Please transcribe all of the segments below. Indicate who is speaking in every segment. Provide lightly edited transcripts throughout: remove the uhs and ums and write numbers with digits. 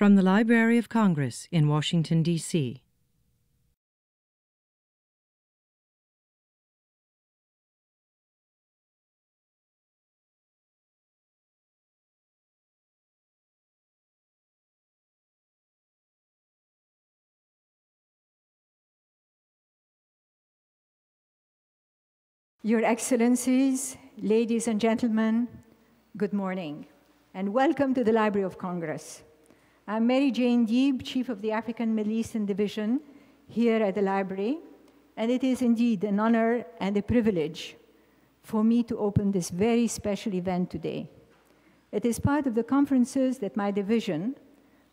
Speaker 1: From the Library of Congress in Washington, D.C.
Speaker 2: Your Excellencies, ladies and gentlemen, good morning, and welcome to the Library of Congress. I'm Mary Jane Deeb, Chief of the African Middle Eastern Division here at the Library, and it is indeed an honor and a privilege for me to open this very special event today. It is part of the conferences that my division,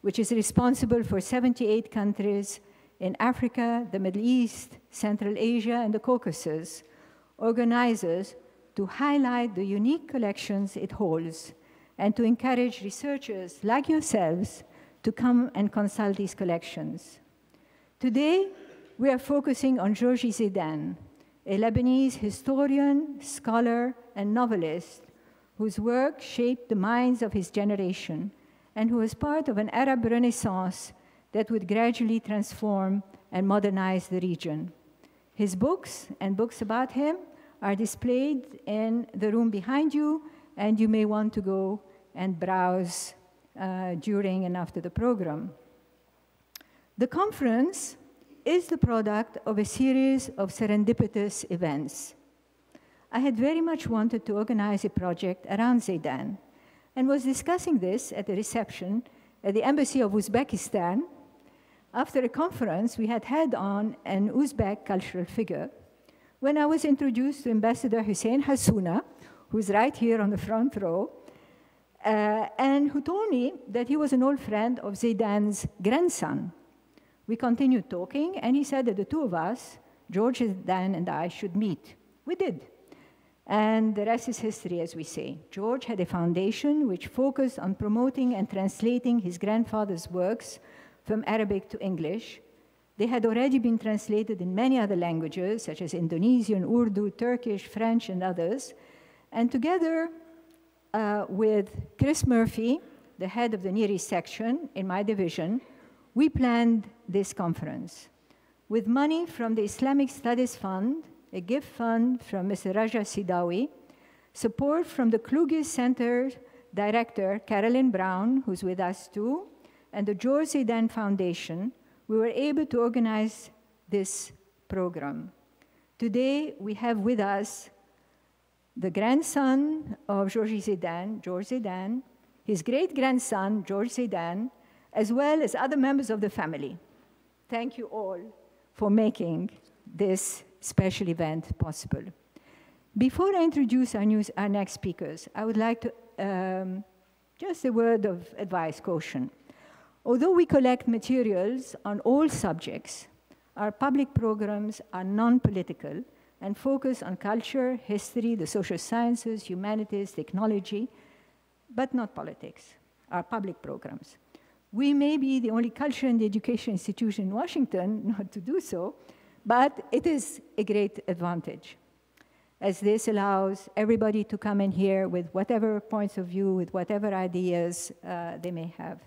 Speaker 2: which is responsible for 78 countries in Africa, the Middle East, Central Asia, and the Caucasus, organizes to highlight the unique collections it holds and to encourage researchers like yourselves to come and consult these collections. Today, we are focusing on Jurji Zaidan, a Lebanese historian, scholar, and novelist whose work shaped the minds of his generation and who was part of an Arab Renaissance that would gradually transform and modernize the region. His books and books about him are displayed in the room behind you, and you may want to go and browse during and after the program. The conference is the product of a series of serendipitous events. I had very much wanted to organize a project around Zaidan and was discussing this at a reception at the Embassy of Uzbekistan. After a conference, we had had on an Uzbek cultural figure when I was introduced to Ambassador Hussein Hassouna, who's right here on the front row, and who told me that he was an old friend of Zaidan's grandson. We continued talking, and he said that the two of us, George Zaidan and I, should meet. We did. And the rest is history, as we say. George had a foundation which focused on promoting and translating his grandfather's works from Arabic to English. They had already been translated in many other languages, such as Indonesian, Urdu, Turkish, French, and others. And together with Chris Murphy, the head of the Near East section in my division, we planned this conference. With money from the Islamic Studies Fund, a gift fund from Mr. Raja Sidawi, support from the Kluge Center director, Carolyn Brown, who's with us too, and the George Zaidan Foundation, we were able to organize this program. Today, we have with us the grandson of Jurji Zaidan, George Zaidan, his great-grandson, George Zaidan, as well as other members of the family. Thank you all for making this special event possible. Before I introduce our next speakers, I would like to, just a word of advice, caution. Although we collect materials on all subjects, our public programs are non-political and focus on culture, history, the social sciences, humanities, technology, but not politics, our public programs. We may be the only culture and education institution in Washington not to do so, but it is a great advantage, as this allows everybody to come in here with whatever points of view, with whatever ideas they may have.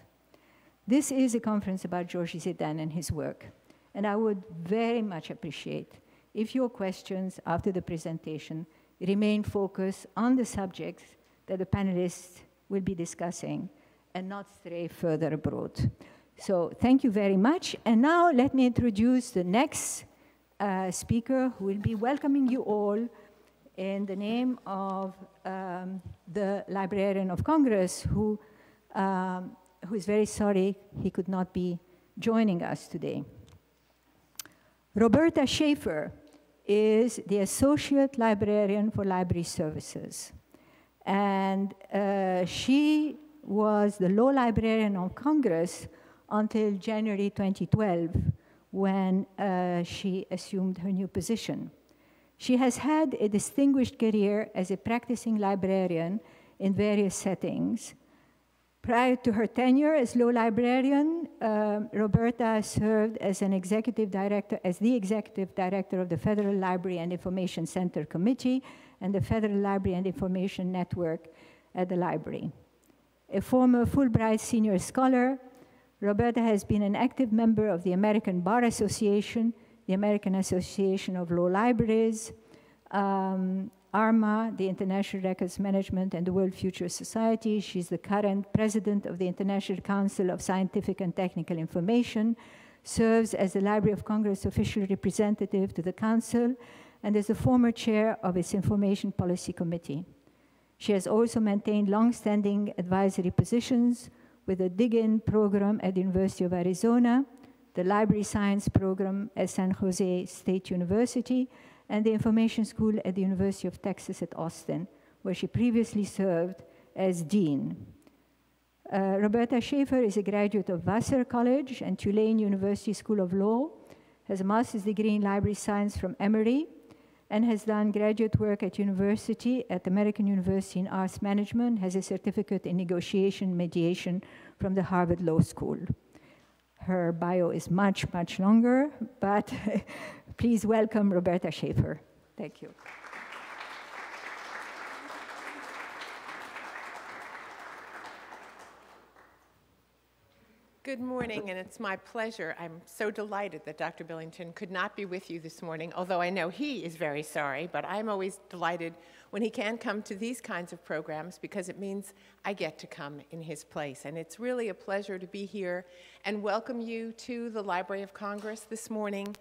Speaker 2: This is a conference about Jurji Zaidan and his work, and I would very much appreciate if your questions after the presentation remain focused on the subjects that the panelists will be discussing and not stray further abroad. So thank you very much. And now let me introduce the next speaker who will be welcoming you all in the name of the Librarian of Congress, who is very sorry he could not be joining us today. Roberta Shaffer is the Associate Librarian for Library Services. And she was the Law Librarian of Congress until January 2012, when she assumed her new position. She has had a distinguished career as a practicing librarian in various settings. Prior to her tenure as law librarian, Roberta served as an executive director, as the executive director of the Federal Library and Information Center Committee and the Federal Library and Information Network at the library. A former Fulbright senior scholar, Roberta has been an active member of the American Bar Association, the American Association of Law Libraries, ARMA, the International Records Management and the World Future Society. She's the current president of the International Council of Scientific and Technical Information, serves as the Library of Congress official representative to the Council, and is the former chair of its Information Policy Committee. She has also maintained long-standing advisory positions with the Dig-In program at the University of Arizona, the Library Science program at San Jose State University, and the Information School at the University of Texas at Austin, where she previously served as dean. Roberta Shaffer is a graduate of Vassar College and Tulane University School of Law, has a master's degree in library science from Emory, and has done graduate work at university at American University in Arts Management, has a certificate in negotiation mediation from the Harvard Law School. Her bio is much, much longer, but please welcome Roberta Shaffer. Thank you.
Speaker 3: Good morning, and it's my pleasure. I'm so delighted that Dr. Billington could not be with you this morning, although I know he is very sorry, but I'm always delighted when he can come to these kinds of programs because it means I get to come in his place. And it's really a pleasure to be here and welcome you to the Library of Congress this morning.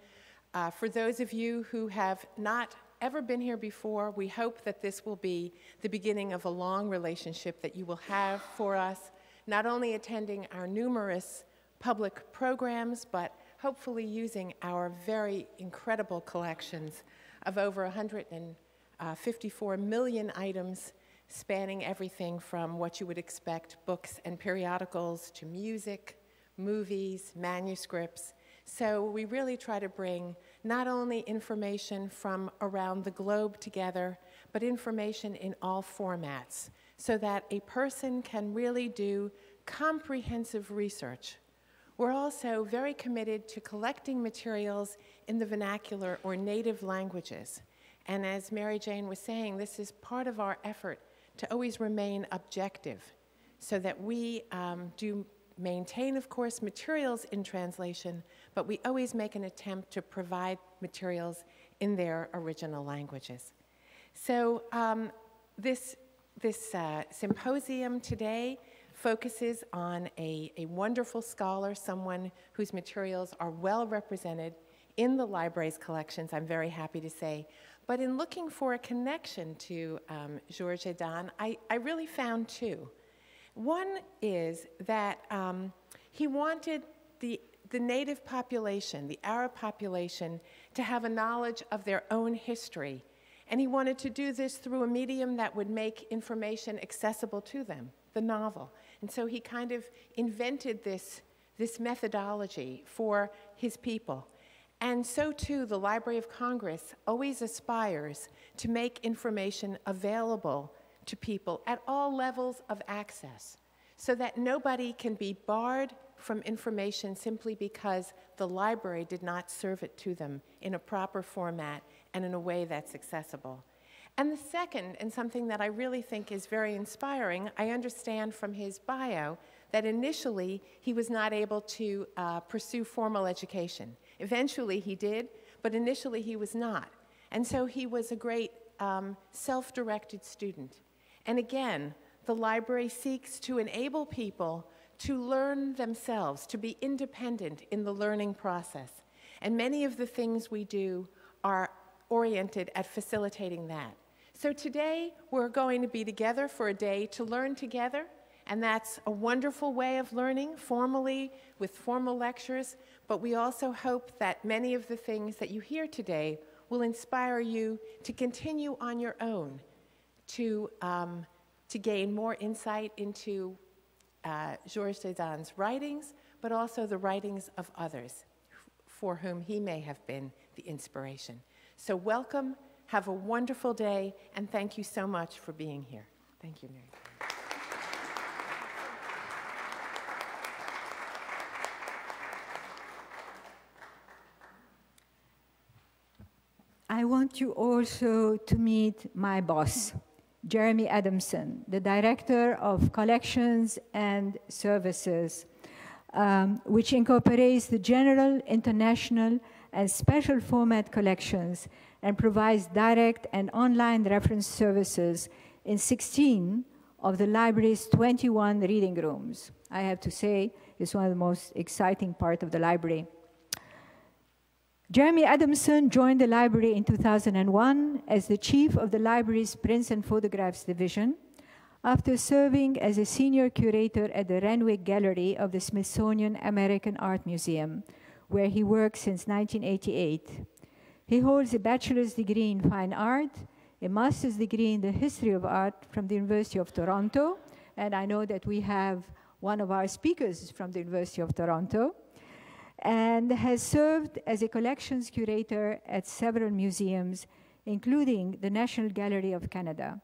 Speaker 3: For those of you who have not ever been here before, we hope that this will be the beginning of a long relationship that you will have for us, not only attending our numerous public programs, but hopefully using our very incredible collections of over 154 million items, spanning everything from what you would expect, books and periodicals, to music, movies, manuscripts. So we really try to bring not only information from around the globe together, but information in all formats, so that a person can really do comprehensive research. We're also very committed to collecting materials in the vernacular or native languages. And as Mary Jane was saying, this is part of our effort to always remain objective, so that we do maintain, of course, materials in translation, but we always make an attempt to provide materials in their original languages. So this symposium today focuses on a wonderful scholar, someone whose materials are well represented in the library's collections, I'm very happy to say. But in looking for a connection to Jurji, I really found two. One is that he wanted the native population, the Arab population, to have a knowledge of their own history. And he wanted to do this through a medium that would make information accessible to them, the novel. And so he kind of invented this methodology for his people. And so too, the Library of Congress always aspires to make information available to people at all levels of access, so that nobody can be barred from information simply because the library did not serve it to them in a proper format and in a way that's accessible. And the second, and something that I really think is very inspiring, I understand from his bio that initially he was not able to pursue formal education. Eventually he did, but initially he was not. And so he was a great self-directed student. And again, the library seeks to enable people to learn themselves, to be independent in the learning process. And many of the things we do are oriented at facilitating that. So today, we're going to be together for a day to learn together, and that's a wonderful way of learning, formally, with formal lectures, but we also hope that many of the things that you hear today will inspire you to continue on your own, to gain more insight into Zaidan's writings, but also the writings of others for whom he may have been the inspiration. So welcome, have a wonderful day, and thank you so much for being here. Thank you, Mary.
Speaker 2: I want you also to meet my boss, Jeremy Adamson, the Director of Collections and Services. which incorporates the general, international, and special format collections and provides direct and online reference services in 16 of the library's 21 reading rooms. I have to say, it's one of the most exciting parts of the library. Jeremy Adamson joined the library in 2001 as the chief of the library's Prints and Photographs division, after serving as a senior curator at the Renwick Gallery of the Smithsonian American Art Museum, where he worked since 1988. He holds a bachelor's degree in fine art, a master's degree in the history of art from the University of Toronto, and I know that we have one of our speakers from the University of Toronto, and has served as a collections curator at several museums, including the National Gallery of Canada.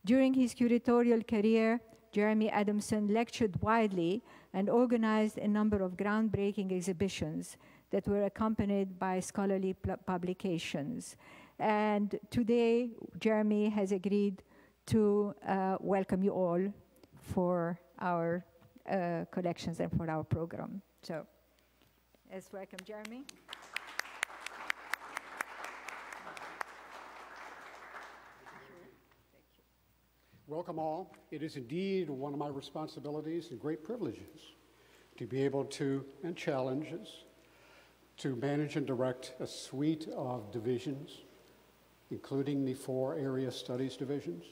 Speaker 2: During his curatorial career, Jeremy Adamson lectured widely and organized a number of groundbreaking exhibitions that were accompanied by scholarly publications. And today, Jeremy has agreed to welcome you all for our collections and for our program. So, let's welcome Jeremy.
Speaker 4: Welcome all. It is indeed one of my responsibilities and great privileges to be able to, and challenges, to manage and direct a suite of divisions, including the 4 area studies divisions,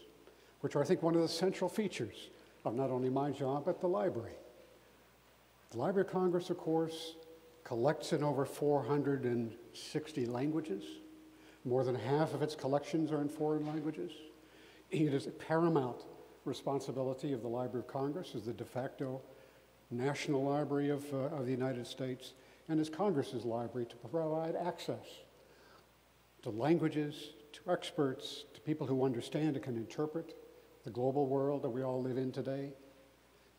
Speaker 4: which are, I think, one of the central features of not only my job, but the library. The Library of Congress, of course, collects in over 460 languages. More than half of its collections are in foreign languages. It is a paramount responsibility of the Library of Congress as the de facto national library of the United States and as Congress's library to provide access to languages, to experts, to people who understand and can interpret the global world that we all live in today.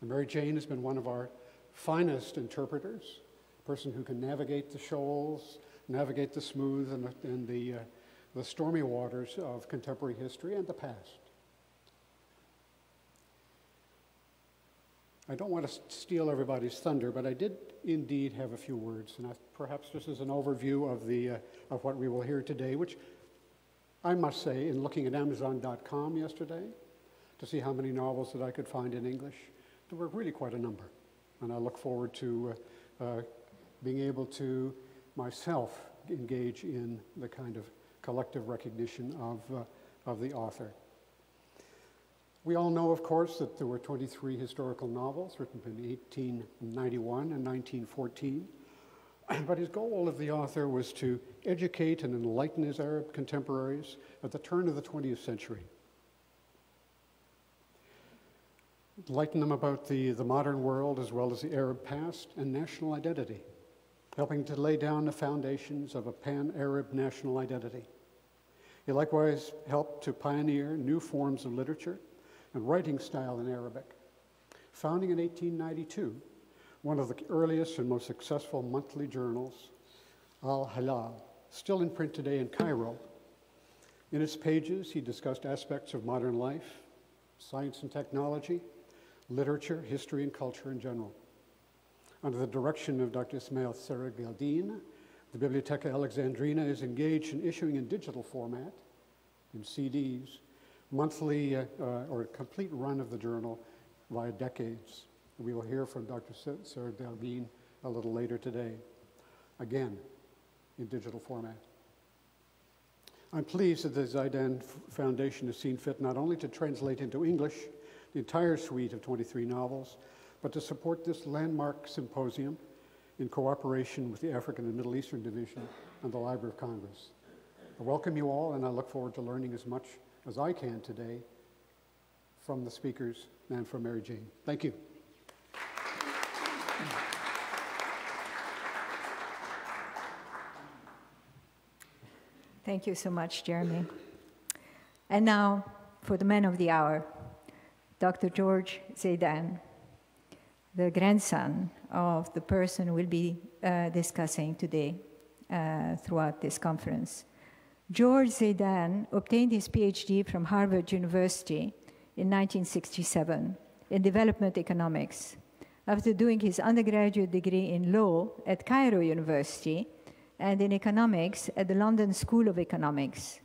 Speaker 4: And Mary Jane has been one of our finest interpreters, a person who can navigate the shoals, navigate the smooth and the stormy waters of contemporary history and the past. I don't want to steal everybody's thunder, but I did indeed have a few words, and perhaps just as an overview of what we will hear today, which I must say, in looking at Amazon.com yesterday to see how many novels that I could find in English, there were really quite a number. And I look forward to being able to myself engage in the kind of collective recognition of the author. We all know, of course, that there were 23 historical novels written in 1891 and 1914. But his goal of the author was to educate and enlighten his Arab contemporaries at the turn of the 20th century. Enlighten them about the modern world as well as the Arab past and national identity, helping to lay down the foundations of a pan-Arab national identity. He likewise helped to pioneer new forms of literature and writing style in Arabic. Founding in 1892, one of the earliest and most successful monthly journals, Al-Halal, still in print today in Cairo. In its pages, he discussed aspects of modern life, science and technology, literature, history, and culture in general. Under the direction of Dr. Ismail Seregeldin, the Bibliotheca Alexandrina is engaged in issuing in digital format, in CDs, monthly or a complete run of the journal via decades. We will hear from Dr. Seregeldin a little later today, again, in digital format. I'm pleased that the Zaidan Foundation has seen fit not only to translate into English the entire suite of 23 novels, but to support this landmark symposium in cooperation with the African and Middle Eastern Division and the Library of Congress. I welcome you all, and I look forward to learning as much as I can today from the speakers and from Mary Jane. Thank you.
Speaker 2: Thank you so much, Jeremy. And now, for the man of the hour, Dr. Jurji Zaidan, the grandson of the person we'll be discussing today throughout this conference. Jurji Zaidan obtained his PhD from Harvard University in 1967 in development economics. after doing his undergraduate degree in law at Cairo University and in economics at the London School of Economics.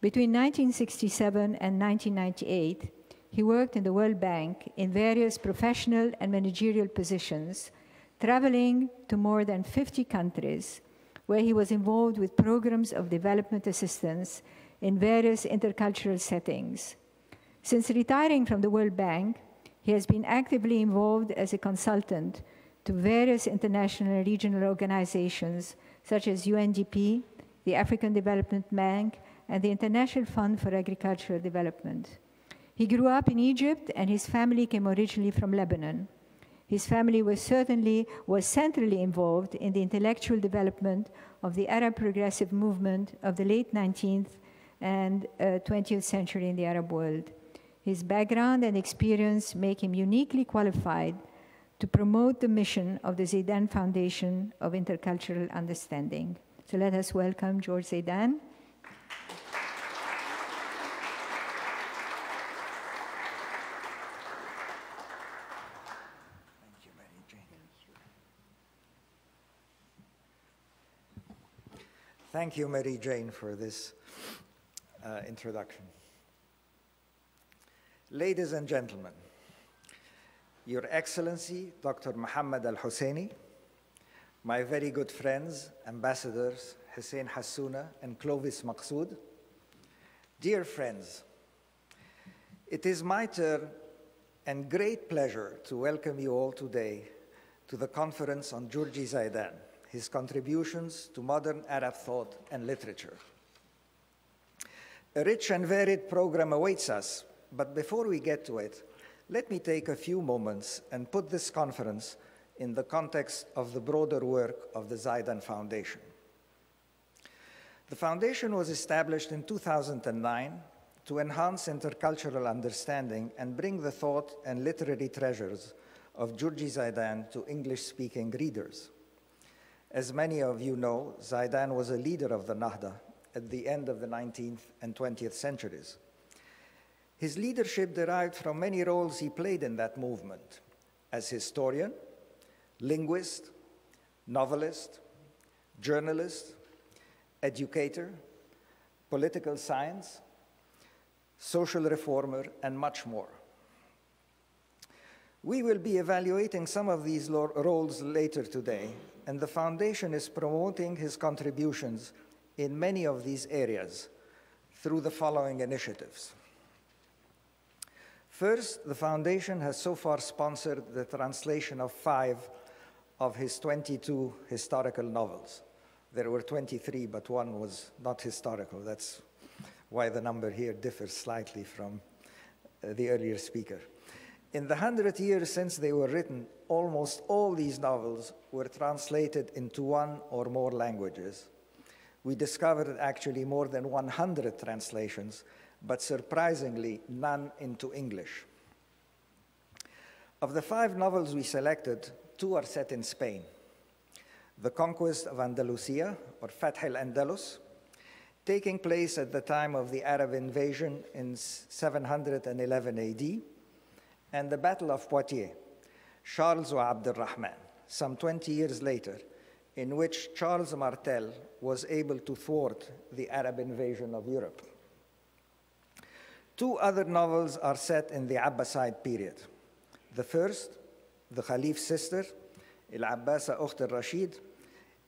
Speaker 2: Between 1967 and 1998, he worked in the World Bank in various professional and managerial positions, traveling to more than 50 countries, where he was involved with programs of development assistance in various intercultural settings. Since retiring from the World Bank, he has been actively involved as a consultant to various international and regional organizations such as UNDP, the African Development Bank, and the International Fund for Agricultural Development. He grew up in Egypt, and his family came originally from Lebanon. His family was centrally involved in the intellectual development of the Arab progressive movement of the late 19th and 20th century in the Arab world. His background and experience make him uniquely qualified to promote the mission of the Zaidan Foundation of Intercultural Understanding. So let us welcome Jurji Zaidan.
Speaker 5: Thank you, Mary Jane, for this introduction. Ladies and gentlemen, Your Excellency, Dr. Mohammed Al-Husseini, my very good friends, Ambassadors Hussein Hassouna and Clovis Maqsood, dear friends, it is my turn and great pleasure to welcome you all today to the conference on Jurji Zaidan, his contributions to modern Arab thought and literature. A rich and varied program awaits us, but before we get to it, let me take a few moments and put this conference in the context of the broader work of the Zaidan Foundation. The foundation was established in 2009 to enhance intercultural understanding and bring the thought and literary treasures of Jurji Zaidan to English-speaking readers. As many of you know, Zaidan was a leader of the Nahda at the end of the 19th and 20th centuries. His leadership derived from many roles he played in that movement as historian, linguist, novelist, journalist, educator, political science, social reformer, and much more. We will be evaluating some of these roles later today, and the foundation is promoting his contributions in many of these areas through the following initiatives. First, the foundation has so far sponsored the translation of 5 of his 22 historical novels. There were 23, but one was not historical. That's why the number here differs slightly from the earlier speaker. In the 100 years since they were written, almost all these novels were translated into 1 or more languages. We discovered actually more than 100 translations, but surprisingly, none into English. Of the 5 novels we selected, 2 are set in Spain. The Conquest of Andalusia, or Fath al-Andalus, taking place at the time of the Arab invasion in 711 AD, and the Battle of Poitiers, Charles wa Abd al-Rahman, some 20 years later, in which Charles Martel was able to thwart the Arab invasion of Europe. 2 other novels are set in the Abbasid period. The first, the Khalif's sister, Al-Abbasa Ukht al-Rashid,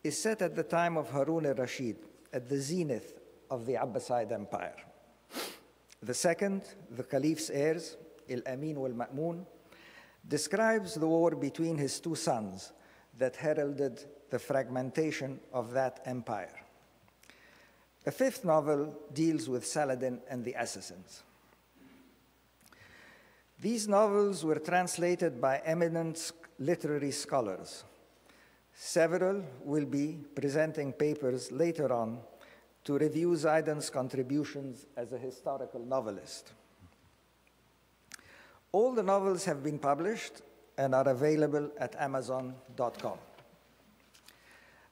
Speaker 5: is set at the time of Harun al-Rashid, at the zenith of the Abbasid Empire. The second, the Caliph's heirs, Al-Amin wal-Ma'mun, describes the war between his 2 sons that heralded the fragmentation of that empire. A 5th novel deals with Saladin and the assassins. These novels were translated by eminent literary scholars. Several will be presenting papers later on to review Zaidan's contributions as a historical novelist. All the novels have been published and are available at Amazon.com.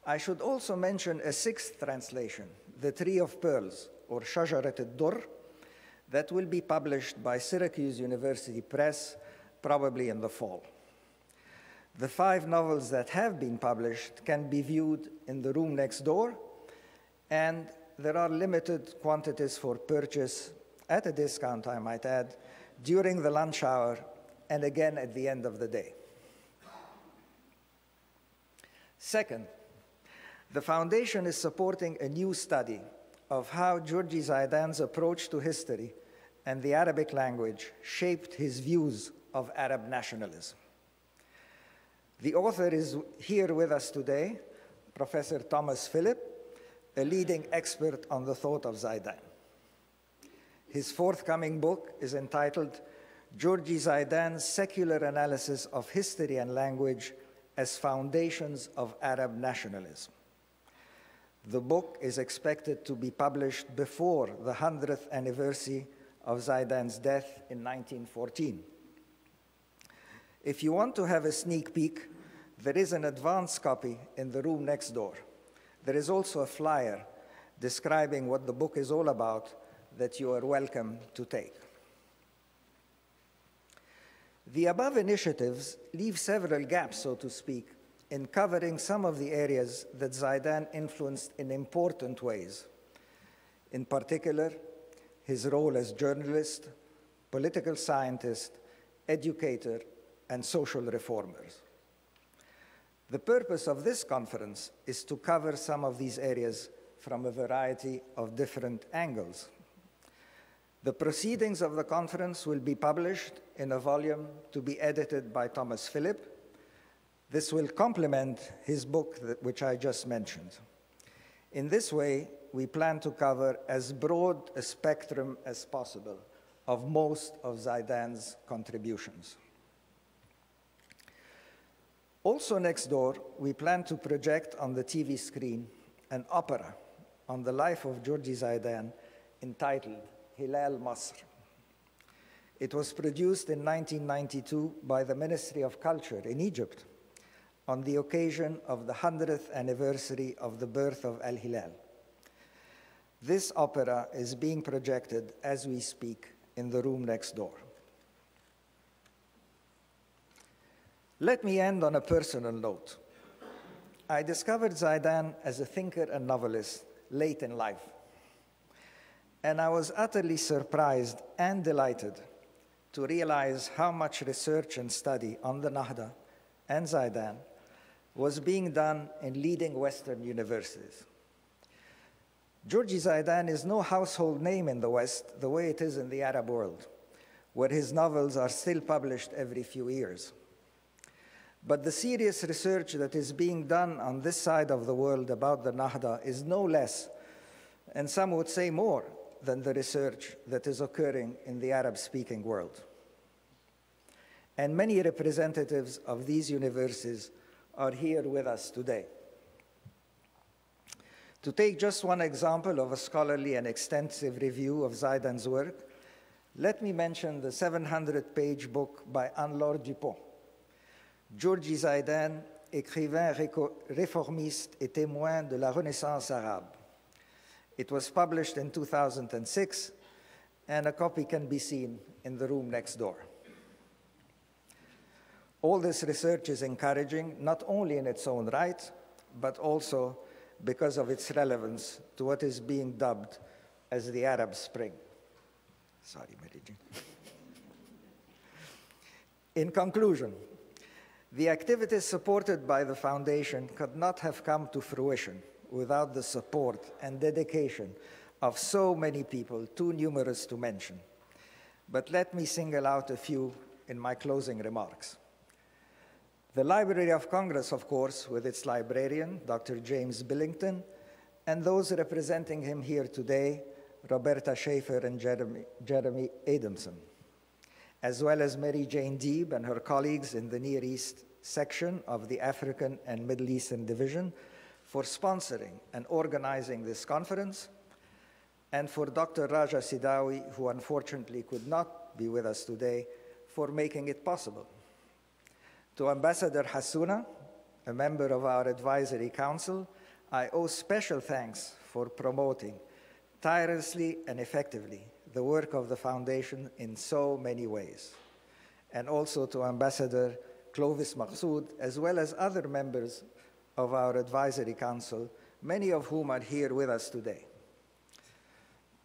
Speaker 5: I should also mention a 6th translation, The Tree of Pearls, or Shajarat al-Durr, that will be published by Syracuse University Press, probably in the fall. The 5 novels that have been published can be viewed in the room next door, and there are limited quantities for purchase at a discount, I might add, during the lunch hour and again at the end of the day. Second, the Foundation is supporting a new study of how Jurji Zaidan's approach to history and the Arabic language shaped his views of Arab nationalism. The author is here with us today, Professor Thomas Phillip, a leading expert on the thought of Zaidan. His forthcoming book is entitled Jurji Zaidan's Secular Analysis of History and Language as Foundations of Arab Nationalism. The book is expected to be published before the 100th anniversary of Zaidan's death in 1914. If you want to have a sneak peek, there is an advance copy in the room next door. There is also a flyer describing what the book is all about that you are welcome to take. The above initiatives leave several gaps, so to speak, in covering some of the areas that Zaidan influenced in important ways. In particular, his role as journalist, political scientist, educator, and social reformer. The purpose of this conference is to cover some of these areas from a variety of different angles. The proceedings of the conference will be published in a volume to be edited by Thomas Phillip. This will complement his book, which I just mentioned. In this way, we plan to cover as broad a spectrum as possible of most of Zaidan's contributions. Also next door, we plan to project on the TV screen an opera on the life of Jurji Zaidan entitled Hilal Masr. It was produced in 1992 by the Ministry of Culture in Egypt on the occasion of the 100th anniversary of the birth of Al-Hilal. This opera is being projected as we speak in the room next door. Let me end on a personal note. I discovered Zaidan as a thinker and novelist late in life, and I was utterly surprised and delighted to realize how much research and study on the Nahda and Zaidan was being done in leading Western universities. Jurji Zaidan is no household name in the West the way it is in the Arab world, where his novels are still published every few years. But the serious research that is being done on this side of the world about the Nahda is no less, and some would say more, than the research that is occurring in the Arab-speaking world. And many representatives of these universities are here with us today. To take just one example of a scholarly and extensive review of Zaidan's work, let me mention the 700-page book by Anne-Laure Dupont, Jurji Zaidan, écrivain réformiste et témoin de la Renaissance arabe. It was published in 2006, and a copy can be seen in the room next door. All this research is encouraging, not only in its own right, but also because of its relevance to what is being dubbed as the Arab Spring. Sorry, Mary Jane. In conclusion, the activities supported by the Foundation could not have come to fruition without the support and dedication of so many people, too numerous to mention. But let me single out a few in my closing remarks. The Library of Congress, of course, with its librarian, Dr. James Billington, and those representing him here today, Roberta Shaffer and Jeremy Adamson, as well as Mary Jane Deeb and her colleagues in the Near East section of the African and Middle Eastern Division for sponsoring and organizing this conference, and for Dr. Raja Sidawi, who unfortunately could not be with us today, for making it possible. To Ambassador Hassouna, a member of our advisory council, I owe special thanks for promoting tirelessly and effectively the work of the Foundation in so many ways. And also to Ambassador Clovis Maqsood, as well as other members of our advisory council, many of whom are here with us today.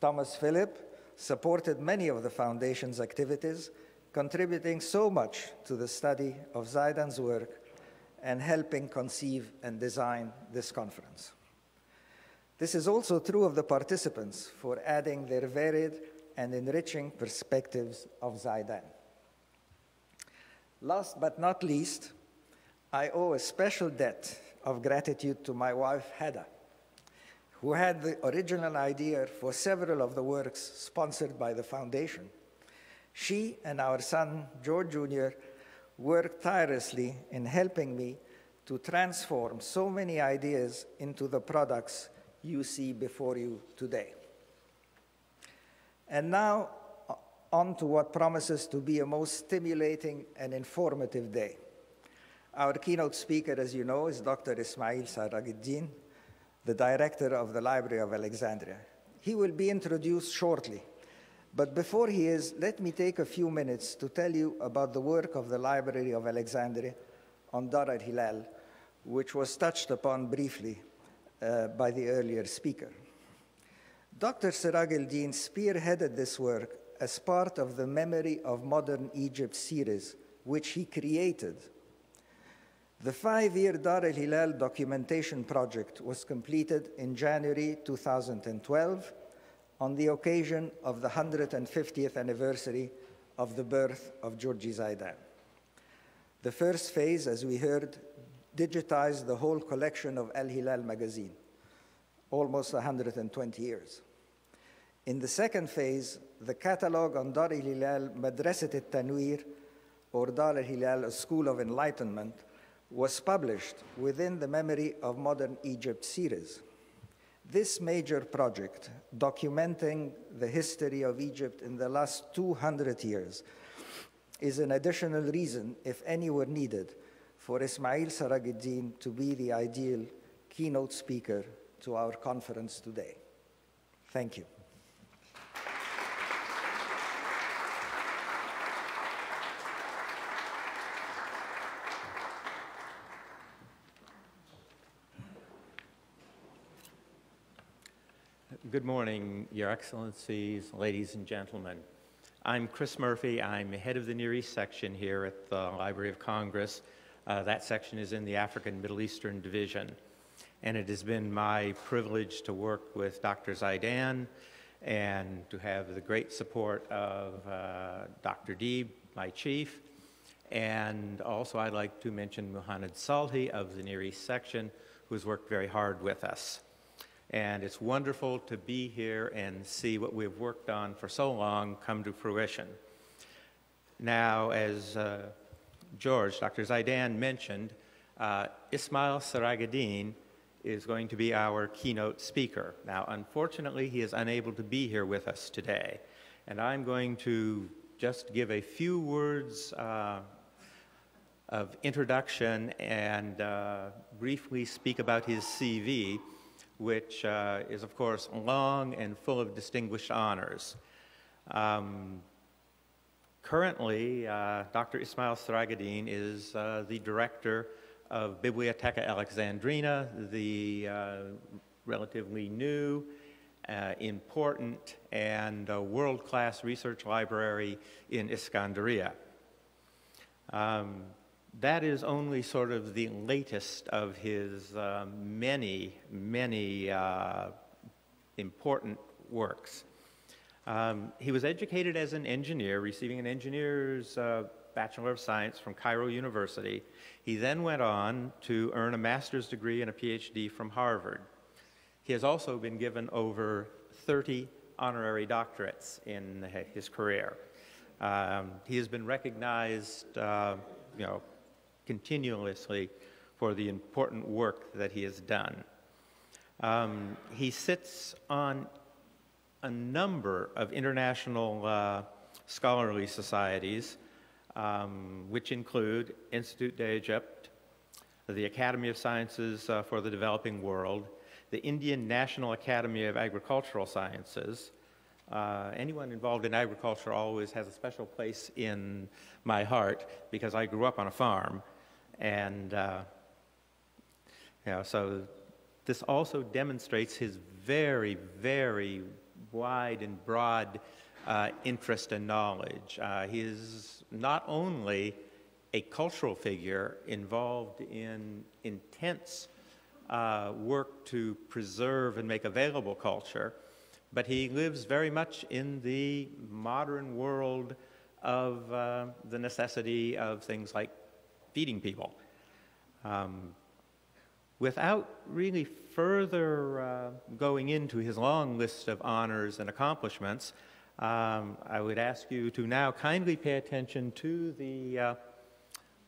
Speaker 5: Thomas Phillip supported many of the foundation's activities, contributing so much to the study of Zaidan's work and helping conceive and design this conference. This is also true of the participants for adding their varied and enriching perspectives of Zaidan. Last but not least, I owe a special debt of gratitude to my wife, Hada, who had the original idea for several of the works sponsored by the foundation. She and our son, George Jr., worked tirelessly in helping me to transform so many ideas into the products you see before you today. And now, on to what promises to be a most stimulating and informative day. Our keynote speaker, as you know, is Dr. Ismail Seregeldin, the director of the Library of Alexandria. He will be introduced shortly. But before he is, let me take a few minutes to tell you about the work of the Library of Alexandria on Dar al-Hilal, which was touched upon briefly by the earlier speaker. Dr. Seregeldin spearheaded this work as part of the Memory of Modern Egypt series, which he created. The 5-year Dar al-Hilal documentation project was completed in January 2012 on the occasion of the 150th anniversary of the birth of Jurji Zaidan. The first phase, as we heard, digitized the whole collection of Al-Hilal magazine, almost 120 years. In the second phase, the catalog on Dar al-Hilal Madrasat al-Tanwir, or Dar al-Hilal, a School of Enlightenment, was published within the Memory of Modern Egypt series. This major project, documenting the history of Egypt in the last 200 years, is an additional reason, if any were needed, for Ismail Seregeldin to be the ideal keynote speaker to our conference today. Thank you.
Speaker 6: Good morning, Your Excellencies, ladies and gentlemen. I'm Chris Murphy. I'm head of the Near East section here at the Library of Congress. That section is in the African Middle Eastern Division. And it has been my privilege to work with Dr. Zaidan and to have the great support of Dr. Deeb, my chief. And also I'd like to mention Muhammad Salhi of the Near East section, who's worked very hard with us. And it's wonderful to be here and see what we've worked on for so long come to fruition. Now, as Dr. Zaidan mentioned, Ismail Seregeldin is going to be our keynote speaker. Now, unfortunately, he is unable to be here with us today. And I'm going to just give a few words of introduction and briefly speak about his CV, which is, of course, long and full of distinguished honors. Currently, Dr. Ismail Seregeldin is the director of Bibliotheca Alexandrina, the relatively new, important, and world-class research library in Iskandaria. That is only sort of the latest of his many, many important works. He was educated as an engineer, receiving an engineer's Bachelor of Science from Cairo University. He then went on to earn a master's degree and a PhD from Harvard. He has also been given over 30 honorary doctorates in his career. He has been recognized, continuously for the important work that he has done. He sits on a number of international scholarly societies, which include Institut d'Egypte, the Academy of Sciences for the Developing World, the Indian National Academy of Agricultural Sciences, Anyone involved in agriculture always has a special place in my heart because I grew up on a farm. And so this also demonstrates his very, very wide and broad interest and knowledge. He is not only a cultural figure involved in intense work to preserve and make available culture, but he lives very much in the modern world of the necessity of things like feeding people. Without really further going into his long list of honors and accomplishments, I would ask you to now kindly pay attention to the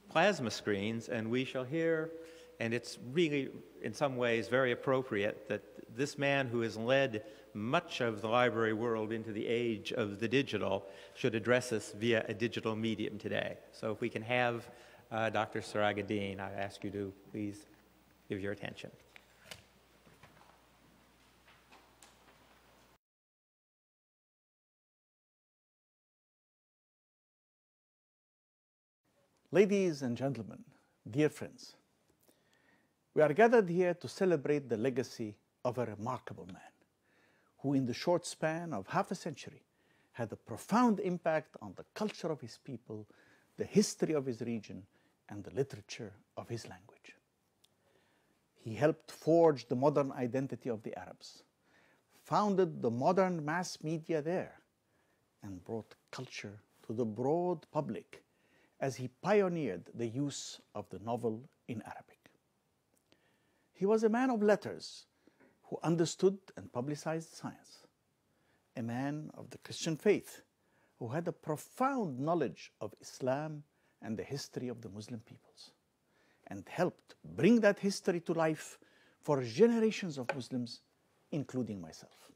Speaker 6: plasma screens, and we shall hear, and it's really in some ways very appropriate that this man who has led much of the library world into the age of the digital should address us via a digital medium today. So if we can have Dr. Seregeldin, I ask you to please give your attention.
Speaker 7: Ladies and gentlemen, dear friends, we are gathered here to celebrate the legacy of a remarkable man who in the short span of half a century had a profound impact on the culture of his people, the history of his region, and the literature of his language. He helped forge the modern identity of the Arabs, founded the modern mass media there, and brought culture to the broad public as he pioneered the use of the novel in Arabic. He was a man of letters who understood and publicized science, a man of the Christian faith who had a profound knowledge of Islam and the history of the Muslim peoples, and helped bring that history to life for generations of Muslims, including myself.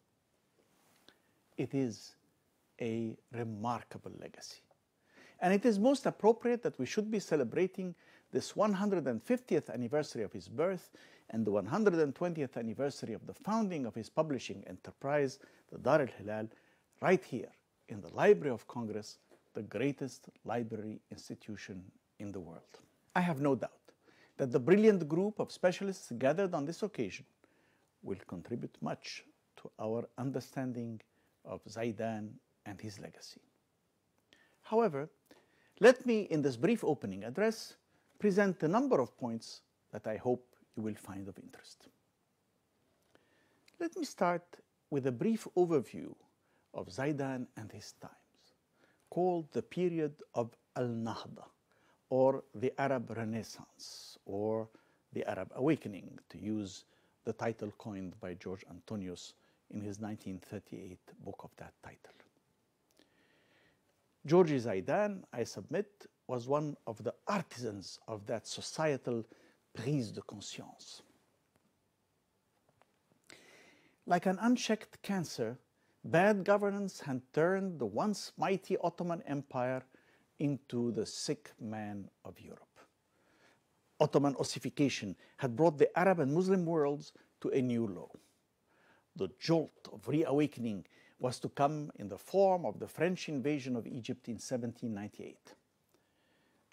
Speaker 7: It is a remarkable legacy. And it is most appropriate that we should be celebrating this 150th anniversary of his birth and the 120th anniversary of the founding of his publishing enterprise, the Dar al-Hilal, right here in the Library of Congress, the greatest library institution in the world. I have no doubt that the brilliant group of specialists gathered on this occasion will contribute much to our understanding of Zaidan and his legacy. However, let me, in this brief opening address, present a number of points that I hope you will find of interest. Let me start with a brief overview of Zaidan and his times, called the period of Al-Nahda, or the Arab Renaissance, or the Arab Awakening, to use the title coined by George Antonius in his 1938 book of that title. Jurji Zaidan, I submit, was one of the artisans of that societal prise de conscience. Like an unchecked cancer, bad governance had turned the once mighty Ottoman Empire into the sick man of Europe. Ottoman ossification had brought the Arab and Muslim worlds to a new low. The jolt of reawakening was to come in the form of the French invasion of Egypt in 1798.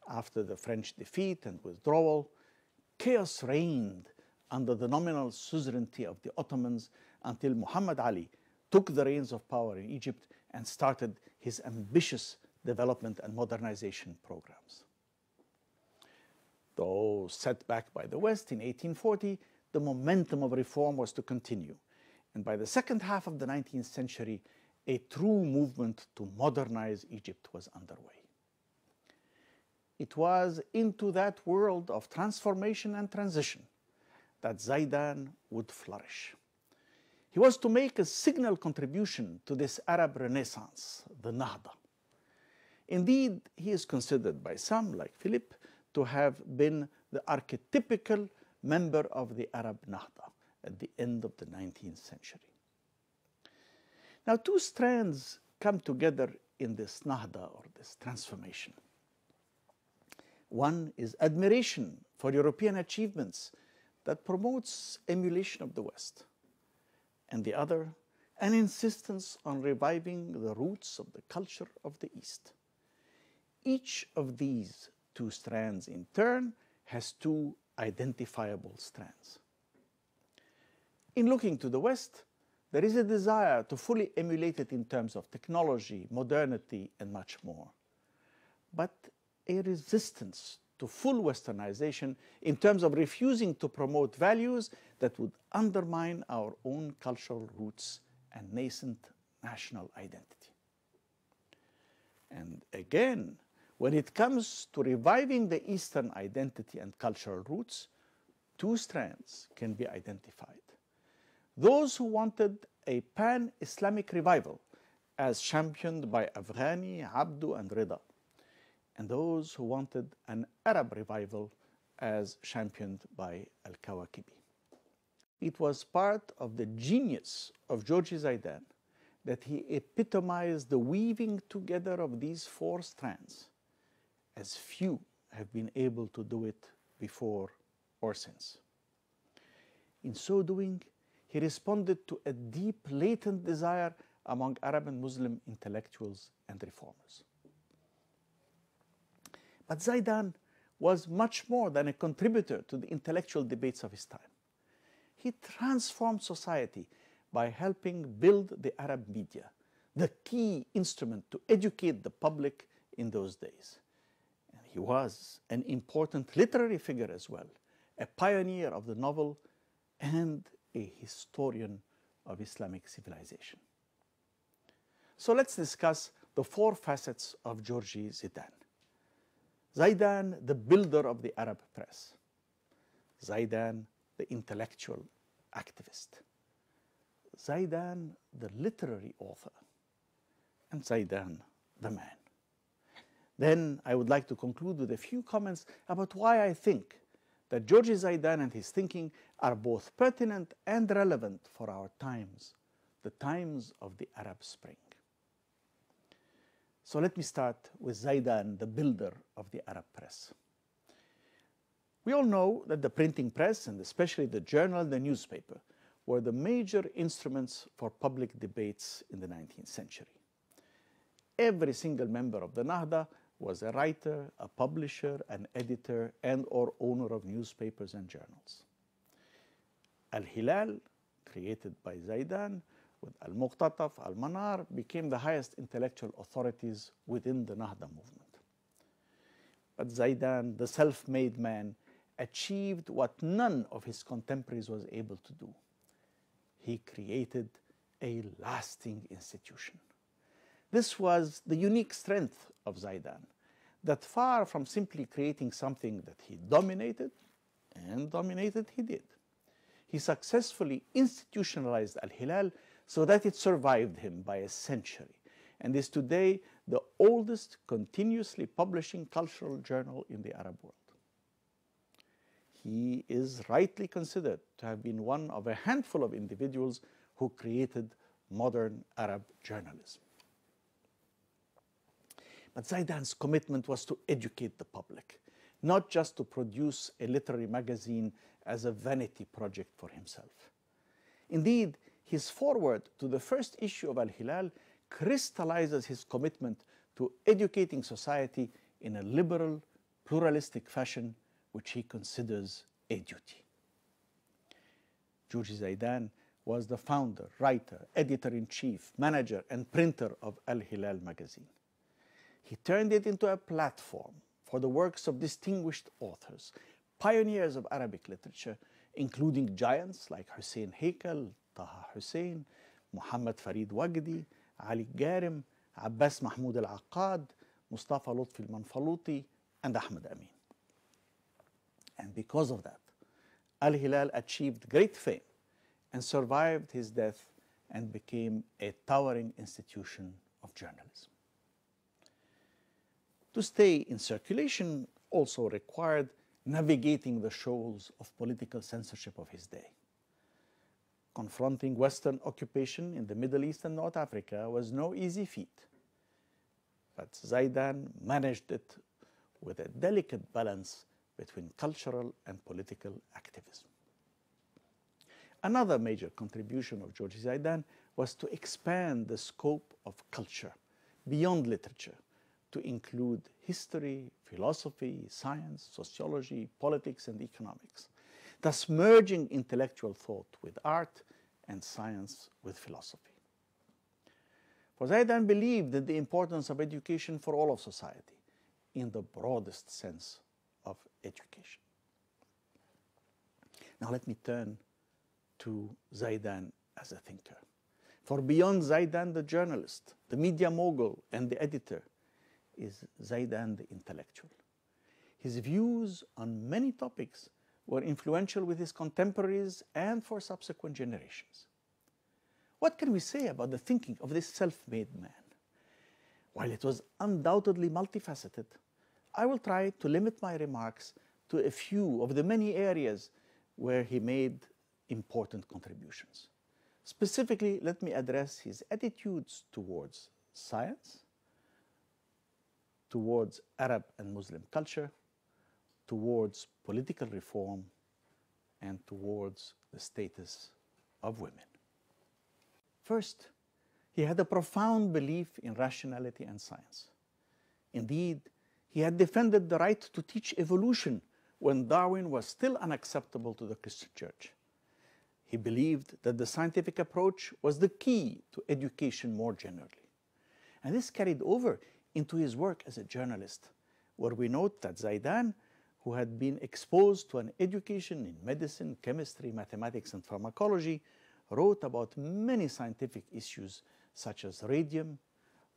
Speaker 7: After the French defeat and withdrawal, chaos reigned under the nominal suzerainty of the Ottomans until Muhammad Ali took the reins of power in Egypt and started his ambitious development and modernization programs. Though set back by the West in 1840, the momentum of reform was to continue. And by the second half of the 19th century, a true movement to modernize Egypt was underway. It was into that world of transformation and transition that Zaidan would flourish. He was to make a signal contribution to this Arab Renaissance, the Nahda. Indeed, he is considered by some, like Philip, to have been the archetypical member of the Arab Nahda at the end of the 19th century. Now, two strands come together in this Nahda, or this transformation. One is admiration for European achievements that promotes emulation of the West, and the other, an insistence on reviving the roots of the culture of the East. Each of these two strands, in turn, has two identifiable strands. In looking to the West, there is a desire to fully emulate it in terms of technology, modernity, and much more, but a resistance to full Westernization in terms of refusing to promote values that would undermine our own cultural roots and nascent national identity. And again, when it comes to reviving the Eastern identity and cultural roots, two strands can be identified. Those who wanted a pan-Islamic revival, as championed by Afghani, Abdu, and Rida, and those who wanted an Arab revival, as championed by Al-Kawakibi. It was part of the genius of Jurji Zaidan that he epitomized the weaving together of these four strands, as few have been able to do it before or since. In so doing, he responded to a deep latent desire among Arab and Muslim intellectuals and reformers. But Zaidan was much more than a contributor to the intellectual debates of his time. He transformed society by helping build the Arab media, the key instrument to educate the public in those days. And he was an important literary figure as well, a pioneer of the novel and a historian of Islamic civilization. So let's discuss the four facets of Jurji Zaidan. Zaidan, the builder of the Arab press. Zaidan, the intellectual activist. Zaidan, the literary author. And Zaidan, the man. Then I would like to conclude with a few comments about why I think that Jurji Zaidan and his thinking are both pertinent and relevant for our times, the times of the Arab Spring. So let me start with Zaidan, the builder of the Arab press. We all know that the printing press, and especially the journal and the newspaper, were the major instruments for public debates in the 19th century. Every single member of the Nahda was a writer, a publisher, an editor, and/or owner of newspapers and journals. Al-Hilal, created by Zaidan, with Al-Muqtataf, Al-Manar, became the highest intellectual authorities within the Nahda movement. But Zaidan, the self-made man, achieved what none of his contemporaries was able to do. He created a lasting institution. This was the unique strength of Zaidan, that far from simply creating something that he dominated, and dominated he did, he successfully institutionalized Al-Hilal so that it survived him by a century and is today the oldest continuously publishing cultural journal in the Arab world. He is rightly considered to have been one of a handful of individuals who created modern Arab journalism. But Zaidan's commitment was to educate the public, not just to produce a literary magazine as a vanity project for himself. Indeed, his foreword to the first issue of Al-Hilal crystallizes his commitment to educating society in a liberal, pluralistic fashion, which he considers a duty. Jurji Zaidan was the founder, writer, editor-in-chief, manager, and printer of Al-Hilal magazine. He turned it into a platform for the works of distinguished authors, pioneers of Arabic literature, including giants like Hussein Haykal, Taha Hussein, Muhammad Farid Wagdi, Ali Garim, Abbas Mahmoud al-Aqad, Mustafa Lutfi al-Manfaluti, and Ahmad Amin. And because of that, Al-Hilal achieved great fame and survived his death and became a towering institution of journalism. To stay in circulation also required navigating the shoals of political censorship of his day. Confronting Western occupation in the Middle East and North Africa was no easy feat, but Zaidan managed it with a delicate balance between cultural and political activism. Another major contribution of Jurji Zaidan was to expand the scope of culture beyond literature to include history, philosophy, science, sociology, politics, and economics, thus merging intellectual thought with art and science with philosophy. For Zaidan believed in the importance of education for all of society, in the broadest sense of education. Now let me turn to Zaidan as a thinker. For beyond Zaidan the journalist, the media mogul, and the editor, is Zaidan the intellectual. His views on many topics were influential with his contemporaries and for subsequent generations. What can we say about the thinking of this self-made man? While it was undoubtedly multifaceted, I will try to limit my remarks to a few of the many areas where he made important contributions. Specifically, let me address his attitudes towards science, towards Arab and Muslim culture, towards political reform, and towards the status of women. First, he had a profound belief in rationality and science. Indeed, he had defended the right to teach evolution when Darwin was still unacceptable to the Christian Church. He believed that the scientific approach was the key to education more generally. And this carried over into his work as a journalist, where we note that Zaidan, who had been exposed to an education in medicine, chemistry, mathematics, and pharmacology, wrote about many scientific issues such as radium,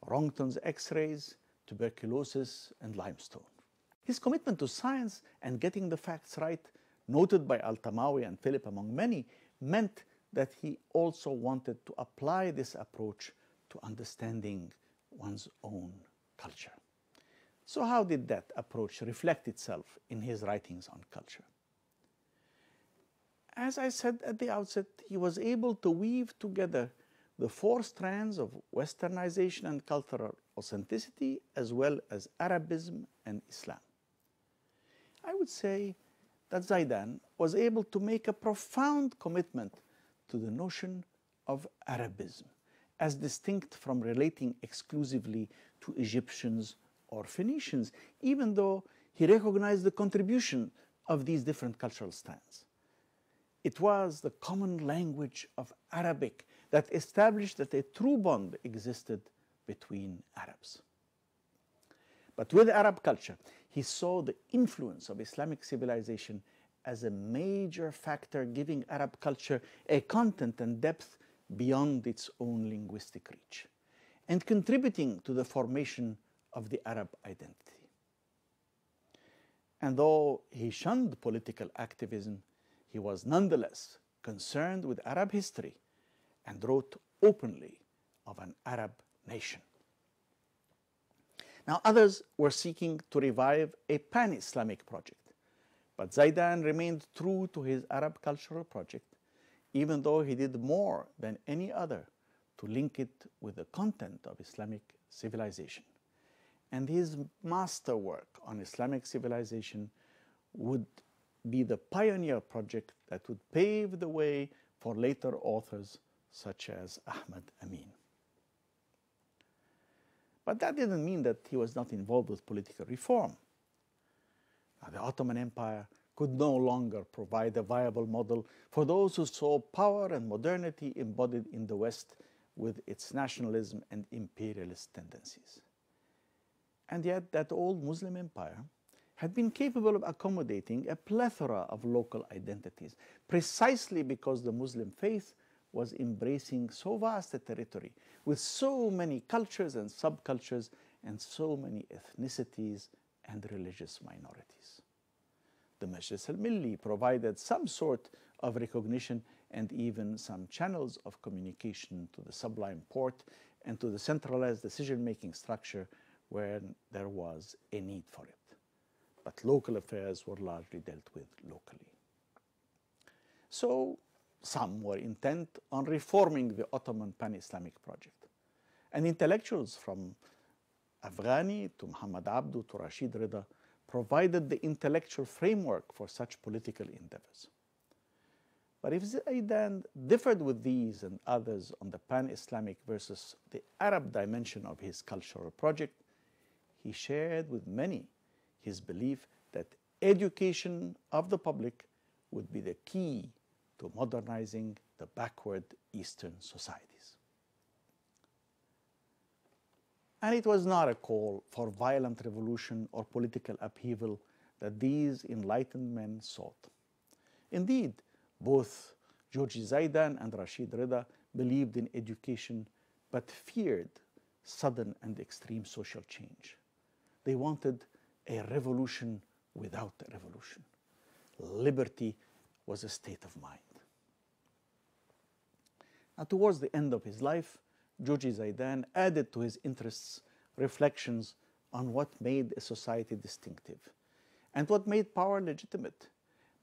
Speaker 7: Roentgen's X-rays, tuberculosis, and limestone. His commitment to science and getting the facts right, noted by Al-Tamawi and Philip among many, meant that he also wanted to apply this approach to understanding one's own culture. So how did that approach reflect itself in his writings on culture? As I said at the outset, he was able to weave together the four strands of Westernization and cultural authenticity, as well as Arabism and Islam. I would say that Zaidan was able to make a profound commitment to the notion of Arabism, as distinct from relating exclusively to Egyptians or Phoenicians, even though he recognized the contribution of these different cultural strands. It was the common language of Arabic that established that a true bond existed between Arabs. But with Arab culture, he saw the influence of Islamic civilization as a major factor giving Arab culture a content and depth beyond its own linguistic reach, and contributing to the formation of the Arab identity. And though he shunned political activism, he was nonetheless concerned with Arab history and wrote openly of an Arab nation. Now, others were seeking to revive a pan-Islamic project, but Zaidan remained true to his Arab cultural project, even though he did more than any other to link it with the content of Islamic civilization. And his masterwork on Islamic civilization would be the pioneer project that would pave the way for later authors such as Ahmad Amin. But that didn't mean that he was not involved with political reform. Now, the Ottoman Empire could no longer provide a viable model for those who saw power and modernity embodied in the West with its nationalism and imperialist tendencies. And yet that old Muslim empire had been capable of accommodating a plethora of local identities, precisely because the Muslim faith was embracing so vast a territory with so many cultures and subcultures and so many ethnicities and religious minorities. The Majlis al-Milli provided some sort of recognition and even some channels of communication to the Sublime Porte and to the centralized decision-making structure where there was a need for it. But local affairs were largely dealt with locally. So some were intent on reforming the Ottoman pan-Islamic project. And intellectuals from Afghani to Muhammad Abdu to Rashid Rida provided the intellectual framework for such political endeavors. But if Zaidan differed with these and others on the pan-Islamic versus the Arab dimension of his cultural project, he shared with many his belief that education of the public would be the key to modernizing the backward Eastern societies. And it was not a call for violent revolution or political upheaval that these enlightened men sought. Indeed, both Jurji Zaidan and Rashid Rida believed in education but feared sudden and extreme social change. They wanted a revolution without a revolution. Liberty was a state of mind. Now, towards the end of his life, Jurji Zaidan added to his interests reflections on what made a society distinctive and what made power legitimate.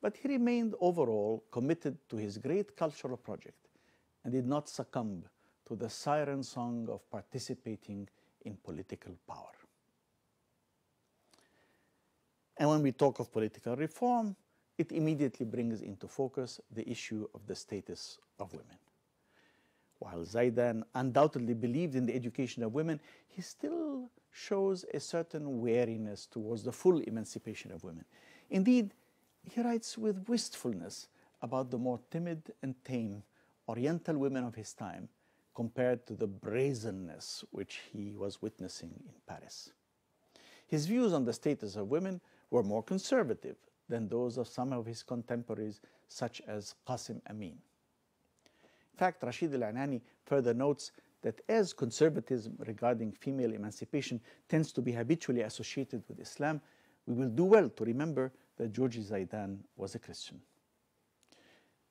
Speaker 7: But he remained overall committed to his great cultural project and did not succumb to the siren song of participating in political power. And when we talk of political reform, it immediately brings into focus the issue of the status of women. While Zaidan undoubtedly believed in the education of women, he still shows a certain wariness towards the full emancipation of women. Indeed, he writes with wistfulness about the more timid and tame Oriental women of his time compared to the brazenness which he was witnessing in Paris. His views on the status of women were more conservative than those of some of his contemporaries, such as Qasim Amin. In fact, Rashid al-Anani further notes that as conservatism regarding female emancipation tends to be habitually associated with Islam, we will do well to remember that Jurji Zaidan was a Christian.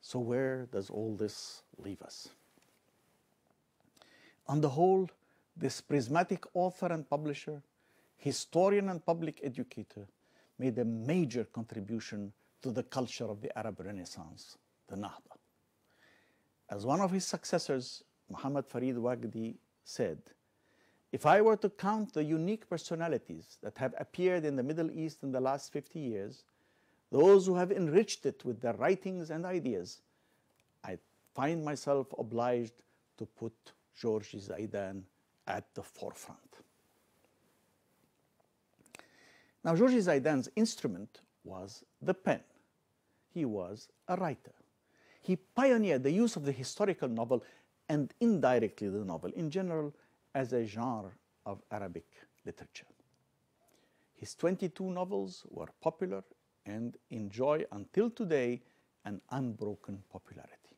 Speaker 7: So where does all this leave us? On the whole, this prismatic author and publisher, historian and public educator, made a major contribution to the culture of the Arab Renaissance, the Nahda. As one of his successors, Muhammad Farid Wagdi, said, "If I were to count the unique personalities that have appeared in the Middle East in the last 50 years, those who have enriched it with their writings and ideas, I find myself obliged to put Jurji Zaidan at the forefront." Now, Jurji Zaidan's instrument was the pen. He was a writer. He pioneered the use of the historical novel and indirectly the novel in general as a genre of Arabic literature. His 22 novels were popular and enjoy until today an unbroken popularity.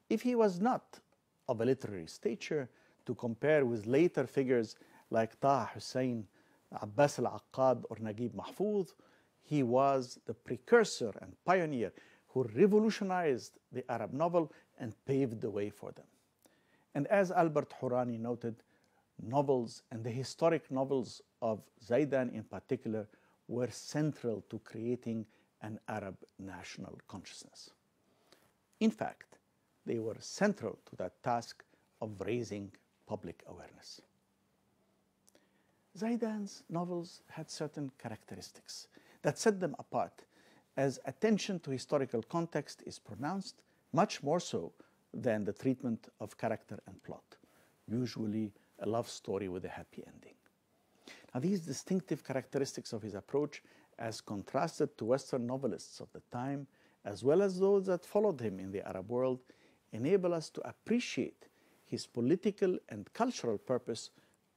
Speaker 7: If he was not of a literary stature to compare with later figures like Taha Hussein, Abbas al-Aqad, or Naguib Mahfouz, he was the precursor and pioneer who revolutionized the Arab novel and paved the way for them. And as Albert Hourani noted, novels and the historic novels of Zaidan in particular were central to creating an Arab national consciousness. In fact, they were central to that task of raising public awareness. Zaidan's novels had certain characteristics that set them apart, as attention to historical context is pronounced, much more so than the treatment of character and plot, usually a love story with a happy ending. Now, these distinctive characteristics of his approach, as contrasted to Western novelists of the time, as well as those that followed him in the Arab world, enable us to appreciate his political and cultural purpose,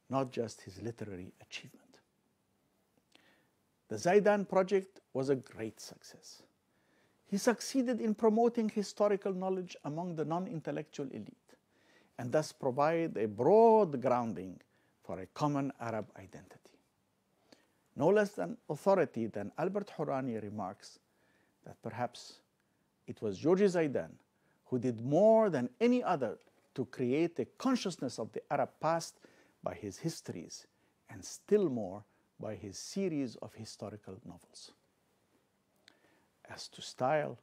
Speaker 7: not just his literary achievement. The Zaidan project was a great success. He succeeded in promoting historical knowledge among the non-intellectual elite, and thus provide a broad grounding for a common Arab identity. No less an authority than Albert Hourani remarks that perhaps it was Jurji Zaidan who did more than any other to create a consciousness of the Arab past by his histories, and still more by his series of historical novels. As to style,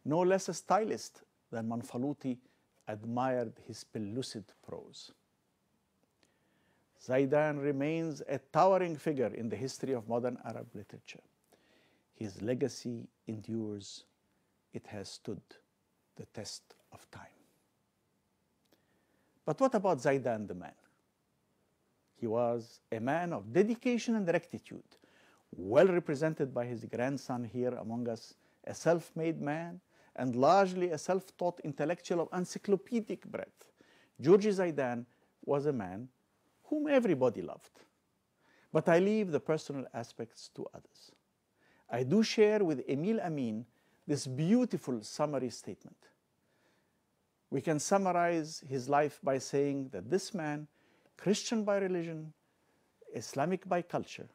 Speaker 7: no less a stylist than Manfaluti admired his pellucid prose. Zaidan remains a towering figure in the history of modern Arab literature. His legacy endures it has stood the test of time. But what about Zaidan the man? He was a man of dedication and rectitude, well represented by his grandson here among us, a self-made man and largely a self-taught intellectual of encyclopedic breadth. Jurji Zaidan was a man whom everybody loved. But I leave the personal aspects to others. I do share with Emil Amin this beautiful summary statement. We can summarize his life by saying that this man, Christian by religion, Islamic by culture,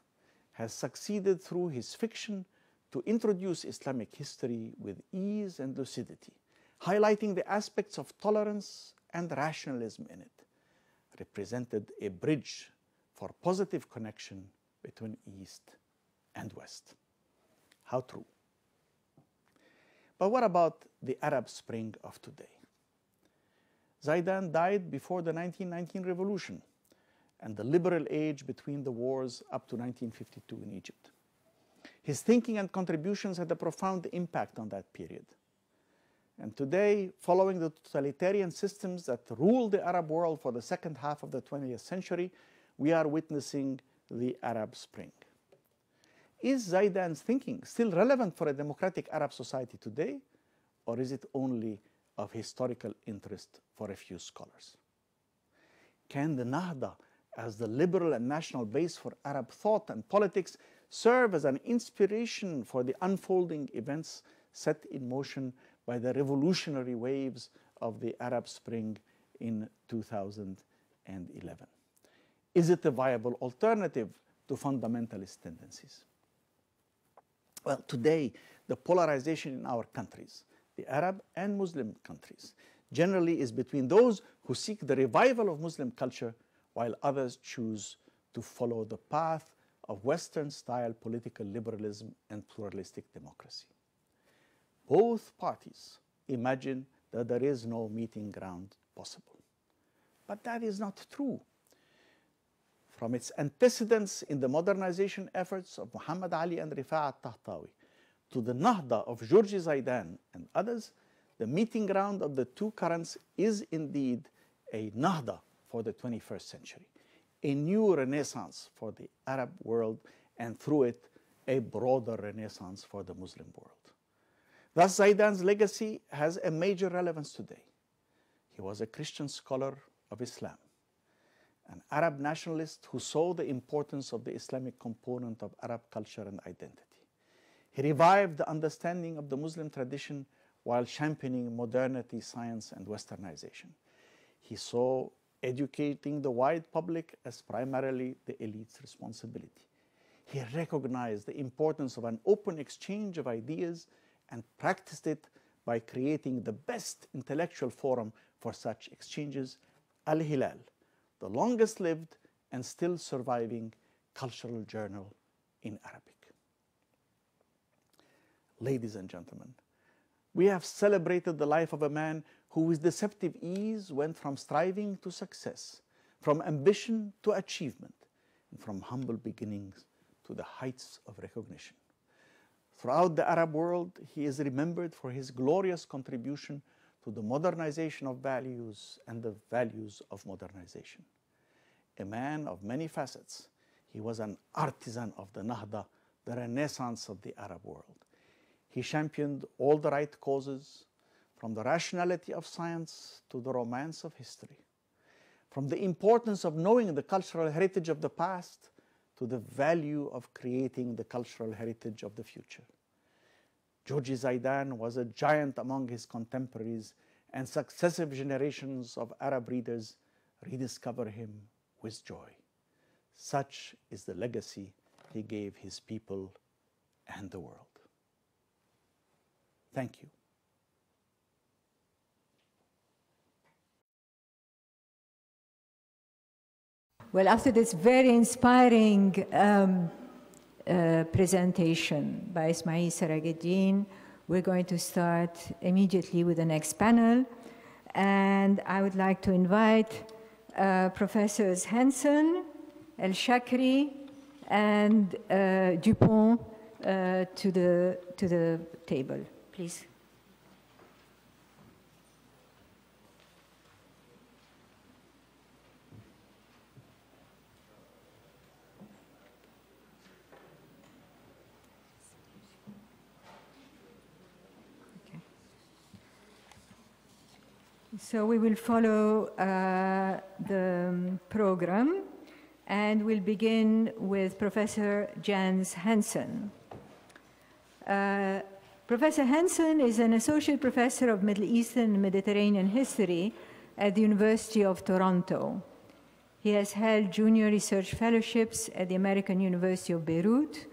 Speaker 7: has succeeded through his fiction to introduce Islamic history with ease and lucidity, highlighting the aspects of tolerance and rationalism in it, represented a bridge for positive connection between East and West. How true. But what about the Arab Spring of today? Zaidan died before the 1919 revolution and the liberal age between the wars up to 1952 in Egypt. His thinking and contributions had a profound impact on that period. And today, following the totalitarian systems that ruled the Arab world for the second half of the 20th century, we are witnessing the Arab Spring. Is Zaidan's thinking still relevant for a democratic Arab society today, or is it only of historical interest for a few scholars? Can the Nahda, as the liberal and national base for Arab thought and politics, serve as an inspiration for the unfolding events set in motion by the revolutionary waves of the Arab Spring in 2011? Is it a viable alternative to fundamentalist tendencies? Well, today, the polarization in our countries, the Arab and Muslim countries, generally is between those who seek the revival of Muslim culture while others choose to follow the path of Western-style political liberalism and pluralistic democracy. Both parties imagine that there is no meeting ground possible. But that is not true. From its antecedents in the modernization efforts of Muhammad Ali and Rifa'at Tahtawi to the Nahda of Jurji Zaidan and others, the meeting ground of the two currents is indeed a Nahda for the 21st century, a new renaissance for the Arab world, and through it, a broader renaissance for the Muslim world. Thus, Zaidan's legacy has a major relevance today. He was a Christian scholar of Islam, an Arab nationalist who saw the importance of the Islamic component of Arab culture and identity. He revived the understanding of the Muslim tradition while championing modernity, science, and westernization. He saw educating the wide public as primarily the elite's responsibility. He recognized the importance of an open exchange of ideas and practiced it by creating the best intellectual forum for such exchanges, Al-Hilal, the longest lived and still surviving cultural journal in Arabic. Ladies and gentlemen, we have celebrated the life of a man who with deceptive ease went from striving to success, from ambition to achievement, and from humble beginnings to the heights of recognition. Throughout the Arab world, he is remembered for his glorious contribution to the modernization of values and the values of modernization. A man of many facets, he was an artisan of the Nahda, the renaissance of the Arab world. He championed all the right causes, from the rationality of science to the romance of history, from the importance of knowing the cultural heritage of the past to the value of creating the cultural heritage of the future. Jurji Zaidan was a giant among his contemporaries, and successive generations of Arab readers rediscover him with joy. Such is the legacy he gave his people and the world. Thank you.
Speaker 2: Well, after this very inspiring presentation by Ismail Seregeldin, we're going to start immediately with the next panel. And I would like to invite Professors Hanssen, El Shakri, and Dupont to the table, please. So we will follow the program, and we'll begin with Professor Jens Hanssen. Professor Hanssen is an associate professor of Middle Eastern and Mediterranean history at the University of Toronto. He has held junior research fellowships at the American University of Beirut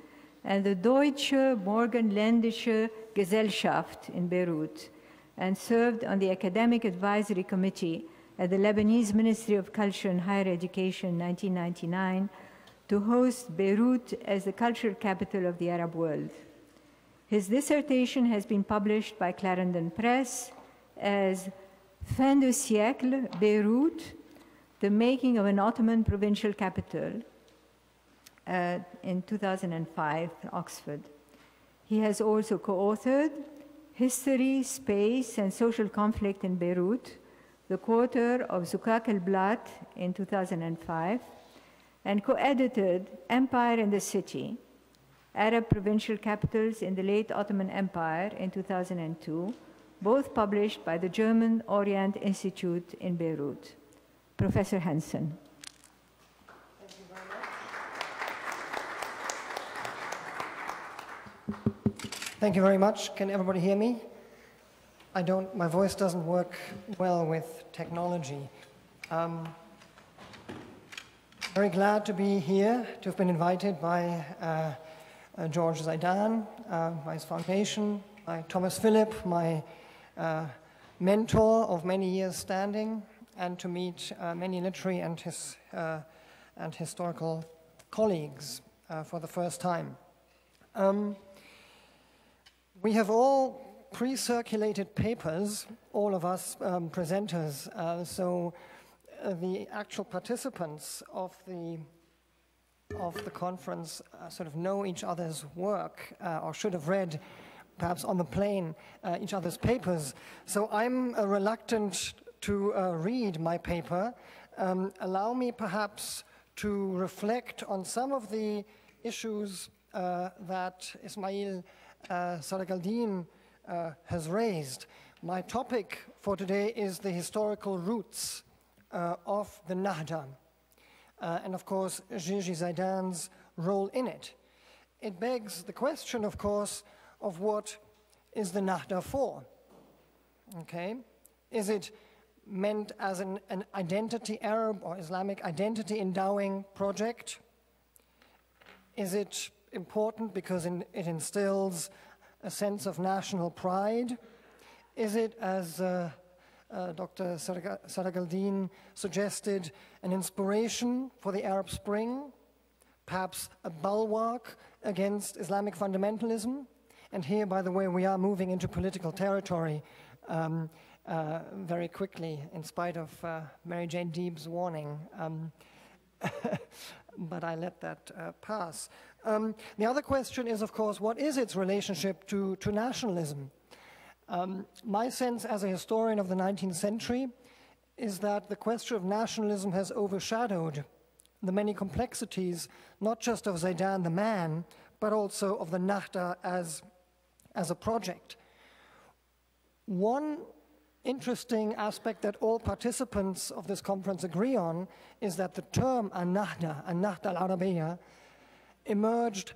Speaker 2: and the Deutsche Morgenländische Gesellschaft in Beirut, and served on the Academic Advisory Committee at the Lebanese Ministry of Culture and Higher Education in 1999 to host Beirut as the cultural capital of the Arab world. His dissertation has been published by Clarendon Press as Fin de siècle, Beirut, The Making of an Ottoman Provincial Capital, in 2005, Oxford. He has also co-authored History, Space, and Social Conflict in Beirut, the Quarter of Zukak el-Blat in 2005, and co-edited Empire and the City, Arab Provincial Capitals in the Late Ottoman Empire in 2002, both published by the German Orient Institute in Beirut. Professor Hanssen.
Speaker 8: Thank you very much. Can everybody hear me? My voice doesn't work well with technology. Very glad to be here, to have been invited by George Zaidan, by his foundation, by Thomas Phillip, my mentor of many years standing, and to meet many literary and historical colleagues for the first time. We have all pre-circulated papers, all of us presenters, so the actual participants of the conference sort of know each other's work, or should have read, perhaps on the plane, each other's papers. So I'm reluctant to read my paper. Allow me perhaps to reflect on some of the issues that Ismail Seregeldin has raised. My topic for today is the historical roots of the Nahda, and of course Jurji Zaidan's role in it. It begs the question, of course, of what is the Nahda for? Okay, is it meant as an identity Arab or Islamic identity endowing project? Is it important because it instills a sense of national pride? Is it, as Dr. Seregeldin suggested, an inspiration for the Arab Spring? Perhaps a bulwark against Islamic fundamentalism? And here, by the way, we are moving into political territory very quickly, in spite of Mary Jane Deeb's warning. But I let that pass. The other question is, of course, what is its relationship to nationalism? My sense as a historian of the 19th century is that the question of nationalism has overshadowed the many complexities, not just of Zaidan the man, but also of the Nahda as a project. One interesting aspect that all participants of this conference agree on is that the term An-Nahda al-Arabiya, emerged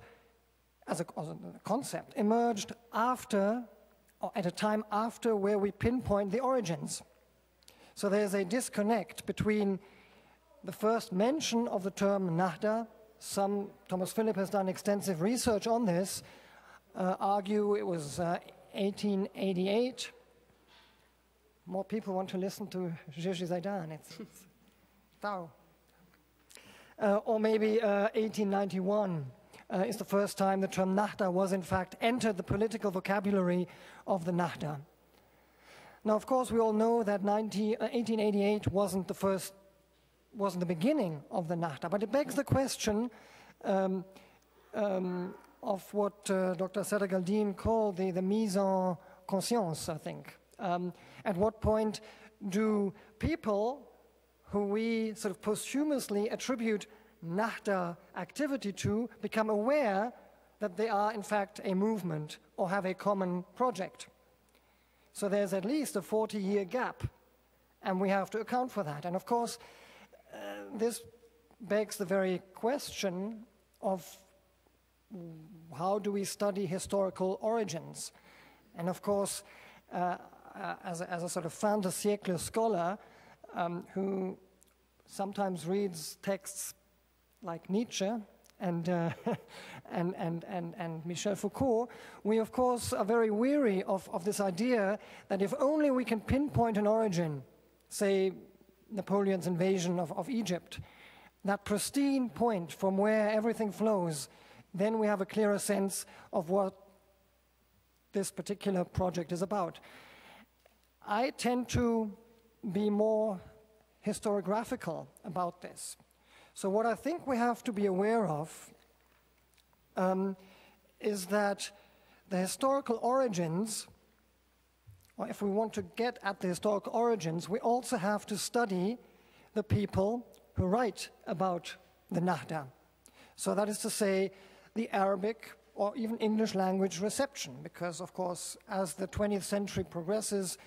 Speaker 8: as a concept, emerged after, or at a time after where we pinpoint the origins. So there's a disconnect between the first mention of the term Nahda. Thomas Phillip has done extensive research on this, argue it was 1888. More people want to listen to Jurji Zaidan. It's or maybe 1891 is the first time the term Nahda was in fact entered the political vocabulary of the Nahda. Now, of course, we all know that 1888 wasn't the beginning of the Nahda, but it begs the question of what Dr. Seregeldin called the mise en conscience, I think. At what point do people who we sort of posthumously attribute Nahda activity to become aware that they are in fact a movement or have a common project? So there's at least a 40-year gap And we have to account for that. And of course, this begs the very question of how do we study historical origins? And of course, as a sort of fin de siècle scholar who sometimes reads texts like Nietzsche and Michel Foucault, we of course are very weary of this idea that if only we can pinpoint an origin, say Napoleon's invasion of Egypt, that pristine point from where everything flows, then we have a clearer sense of what this particular project is about. I tend to be more historiographical about this. So what I think we have to be aware of is that the historical origins, or if we want to get at the historical origins, we also have to study the people who write about the Nahda. So that is to say, the Arabic or even English language reception, because of course, as the 20th century progresses,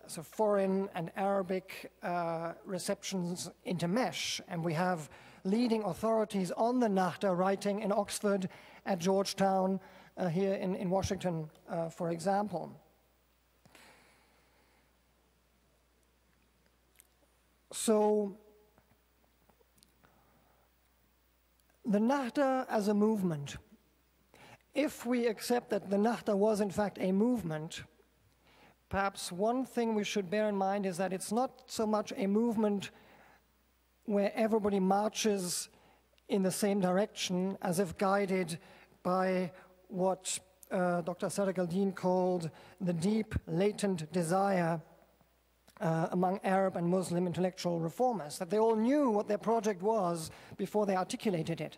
Speaker 8: so foreign and Arabic receptions intermesh, and we have leading authorities on the Nahda writing in Oxford, at Georgetown, here in Washington, for example. So the Nahda as a movement, if we accept that the Nahda was in fact a movement, perhaps one thing we should bear in mind is that it's not so much a movement where everybody marches in the same direction as if guided by what Dr. Seregeldin called the deep latent desire among Arab and Muslim intellectual reformers, that they all knew what their project was before they articulated it.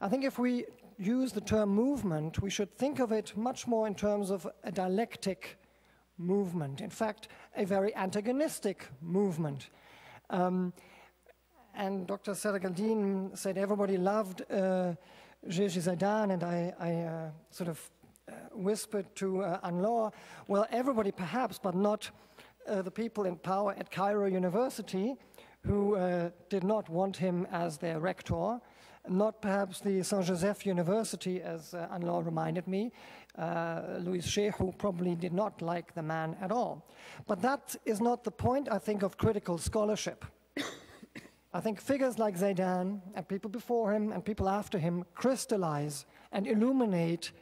Speaker 8: I think if we use the term movement, we should think of it much more in terms of a dialectic movement, in fact, a very antagonistic movement. And Dr. Seregeldin said everybody loved Jurji Zaidan, and I sort of whispered to Anlor, well, everybody perhaps, but not the people in power at Cairo University who did not want him as their rector, not perhaps the Saint Joseph University, as Anlor reminded me, Louis Sheikh, who probably did not like the man at all. But that is not the point, I think, of critical scholarship. I think figures like Zaidan and people before him and people after him crystallize and illuminate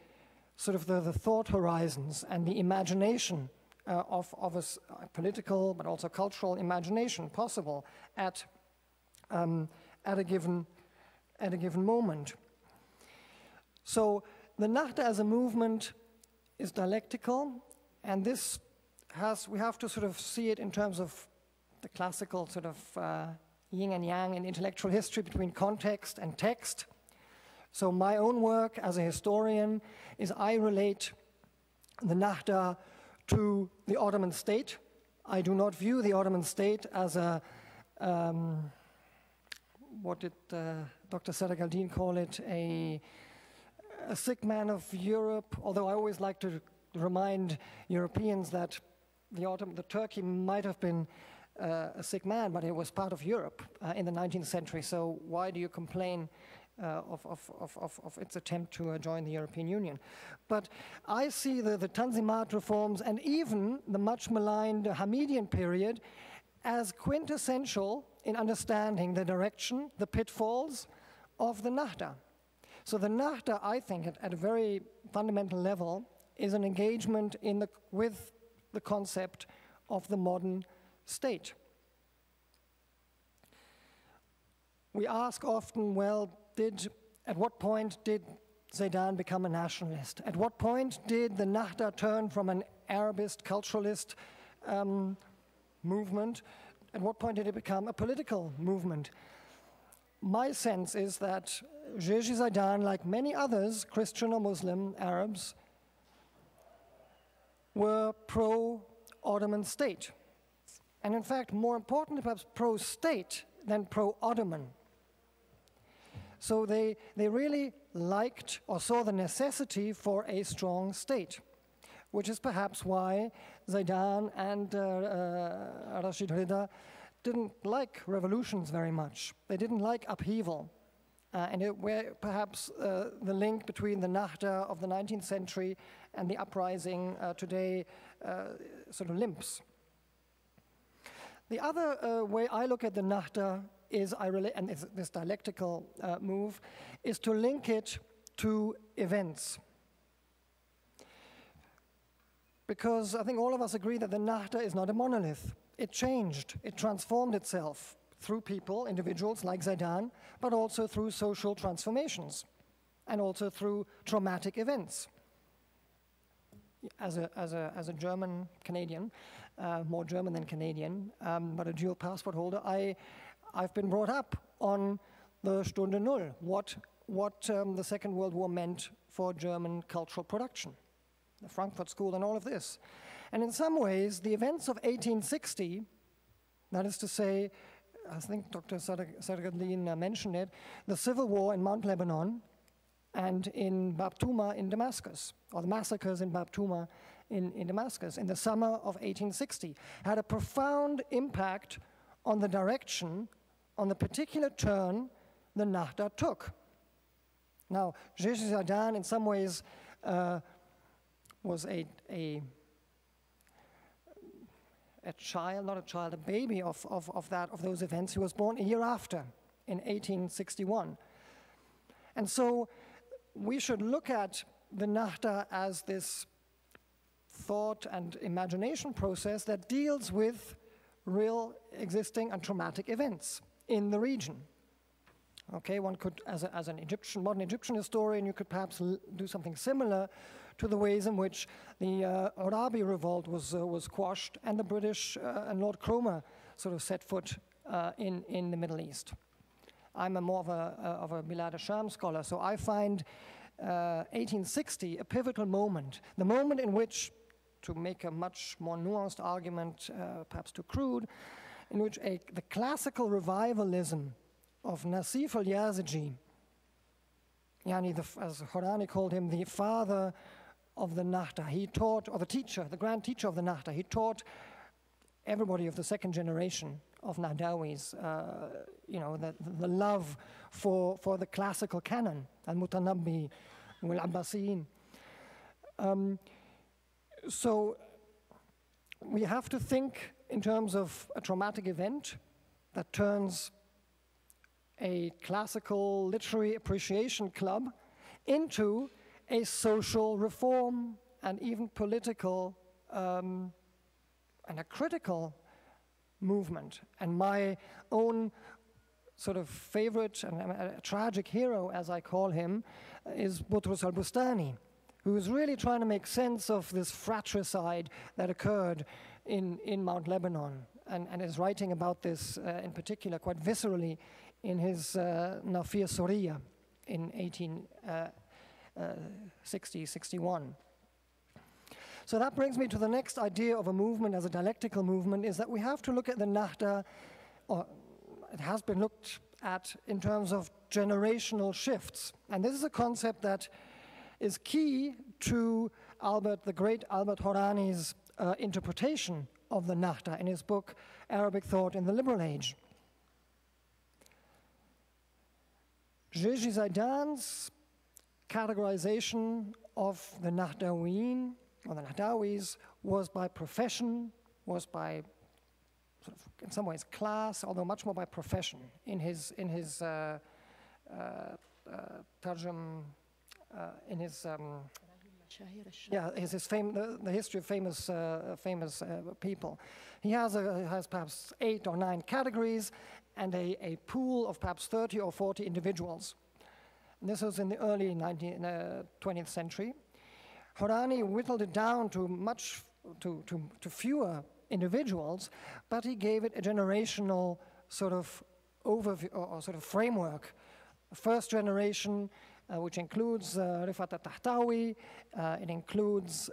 Speaker 8: sort of the thought horizons and the imagination of a political but also cultural imagination possible at a given moment. So the Nahda as a movement is dialectical, and this we have to sort of see it in terms of the classical sort of yin and yang in intellectual history between context and text. So my own work as a historian is I relate the Nahda to the Ottoman state. I do not view the Ottoman state as a, what did Dr. Seregeldin call it, a sick man of Europe, although I always like to remind Europeans that the Turkey might have been a sick man, but it was part of Europe in the 19th century, so why do you complain of its attempt to join the European Union? But I see the Tanzimat reforms and even the much maligned Hamidian period as quintessential in understanding the direction, the pitfalls of the Nahda. So the Nahda, I think, at a very fundamental level, is an engagement with the concept of the modern state. We ask often, well, at what point did Zaidan become a nationalist? At what point did the Nahda turn from an Arabist, culturalist movement? At what point did it become a political movement? My sense is that Jurji Zaidan, like many others, Christian or Muslim Arabs, were pro-Ottoman state. And in fact, more importantly, perhaps pro-state than pro-Ottoman. So they really liked or saw the necessity for a strong state, which is perhaps why Zaidan and Rashid Rida didn't like revolutions very much. They didn't like upheaval. Where perhaps the link between the Nahda of the 19th century and the uprising today sort of limps. The other way I look at the Nahda is, and this dialectical move, is to link it to events. Because I think all of us agree that the Nahda is not a monolith. It changed, it transformed itself through people, individuals like Zaidan, but also through social transformations, and also through traumatic events. As a German Canadian, more German than Canadian, but a dual passport holder, I've been brought up on the Stunde Null, what the Second World War meant for German cultural production, the Frankfurt School and all of this. And in some ways, the events of 1860, that is to say, I think Dr. Seregeldin mentioned it, the civil war in Mount Lebanon and in Bab Tuma in Damascus, or the massacres in Bab Tuma in Damascus in the summer of 1860, had a profound impact on the direction, on the particular turn the Nahda took. Now, Jurji Zaidan in some ways was a child, not a child, a baby of those events. He was born a year after, in 1861. And so we should look at the Nahda as this thought and imagination process that deals with real existing and traumatic events in the region. Okay, one could, as an modern Egyptian historian, you could perhaps do something similar to the ways in which the Arabi revolt was quashed and the British and Lord Cromer sort of set foot in the Middle East. I'm more of a Bilad al-Sham scholar, so I find 1860 a pivotal moment, the moment in which, to make a much more nuanced argument, perhaps too crude, in which the classical revivalism of Nasif al-Yazigi, as Horani called him, the father of the Nahda, he taught, or the teacher, the grand teacher of the Nahda, he taught everybody of the second generation of Nahdawis, the love for the classical canon, al-Mutanabbi, al-Abbasiyin. So we have to think in terms of a traumatic event that turns a classical literary appreciation club into a social reform and even political and a critical movement. And my own sort of favorite and a tragic hero, as I call him, is Boutros al-Bustani, who is really trying to make sense of this fratricide that occurred in Mount Lebanon, and is writing about this in particular quite viscerally in his Nafir Suriya in 1860-61. So that brings me to the next idea of a movement as a dialectical movement, is that we have to look at the Nahda, or it has been looked at in terms of generational shifts. And this is a concept that is key to the great Albert Horani's interpretation of the Nahda in his book, Arabic Thought in the Liberal Age. Jurji Zaidan's categorization of the Nahdawin, or the Nahdawis, was by profession, was by sort of, in some ways, class, although much more by profession. In his tarjum, in his the history of famous people. He has perhaps 8 or 9 categories and a pool of perhaps 30 or 40 individuals. And this was in the early 20th century. Horani whittled it down to fewer individuals, but he gave it a generational sort of overview or sort of framework. First generation, which includes Rifat al-Tahtawi, it includes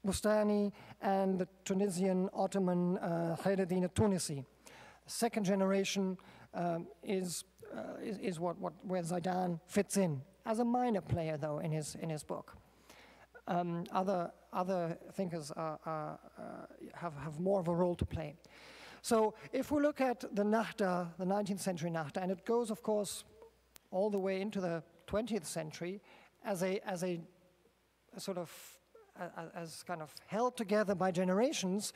Speaker 8: Bustani and the Tunisian Ottoman Khaireddin al-Tunisi. Second generation is where Zaidan fits in as a minor player, though, in his book. other thinkers have more of a role to play. So if we look at the Nahda, the 19th century Nahda, and it goes, of course, all the way into the 20th century as kind of held together by generations,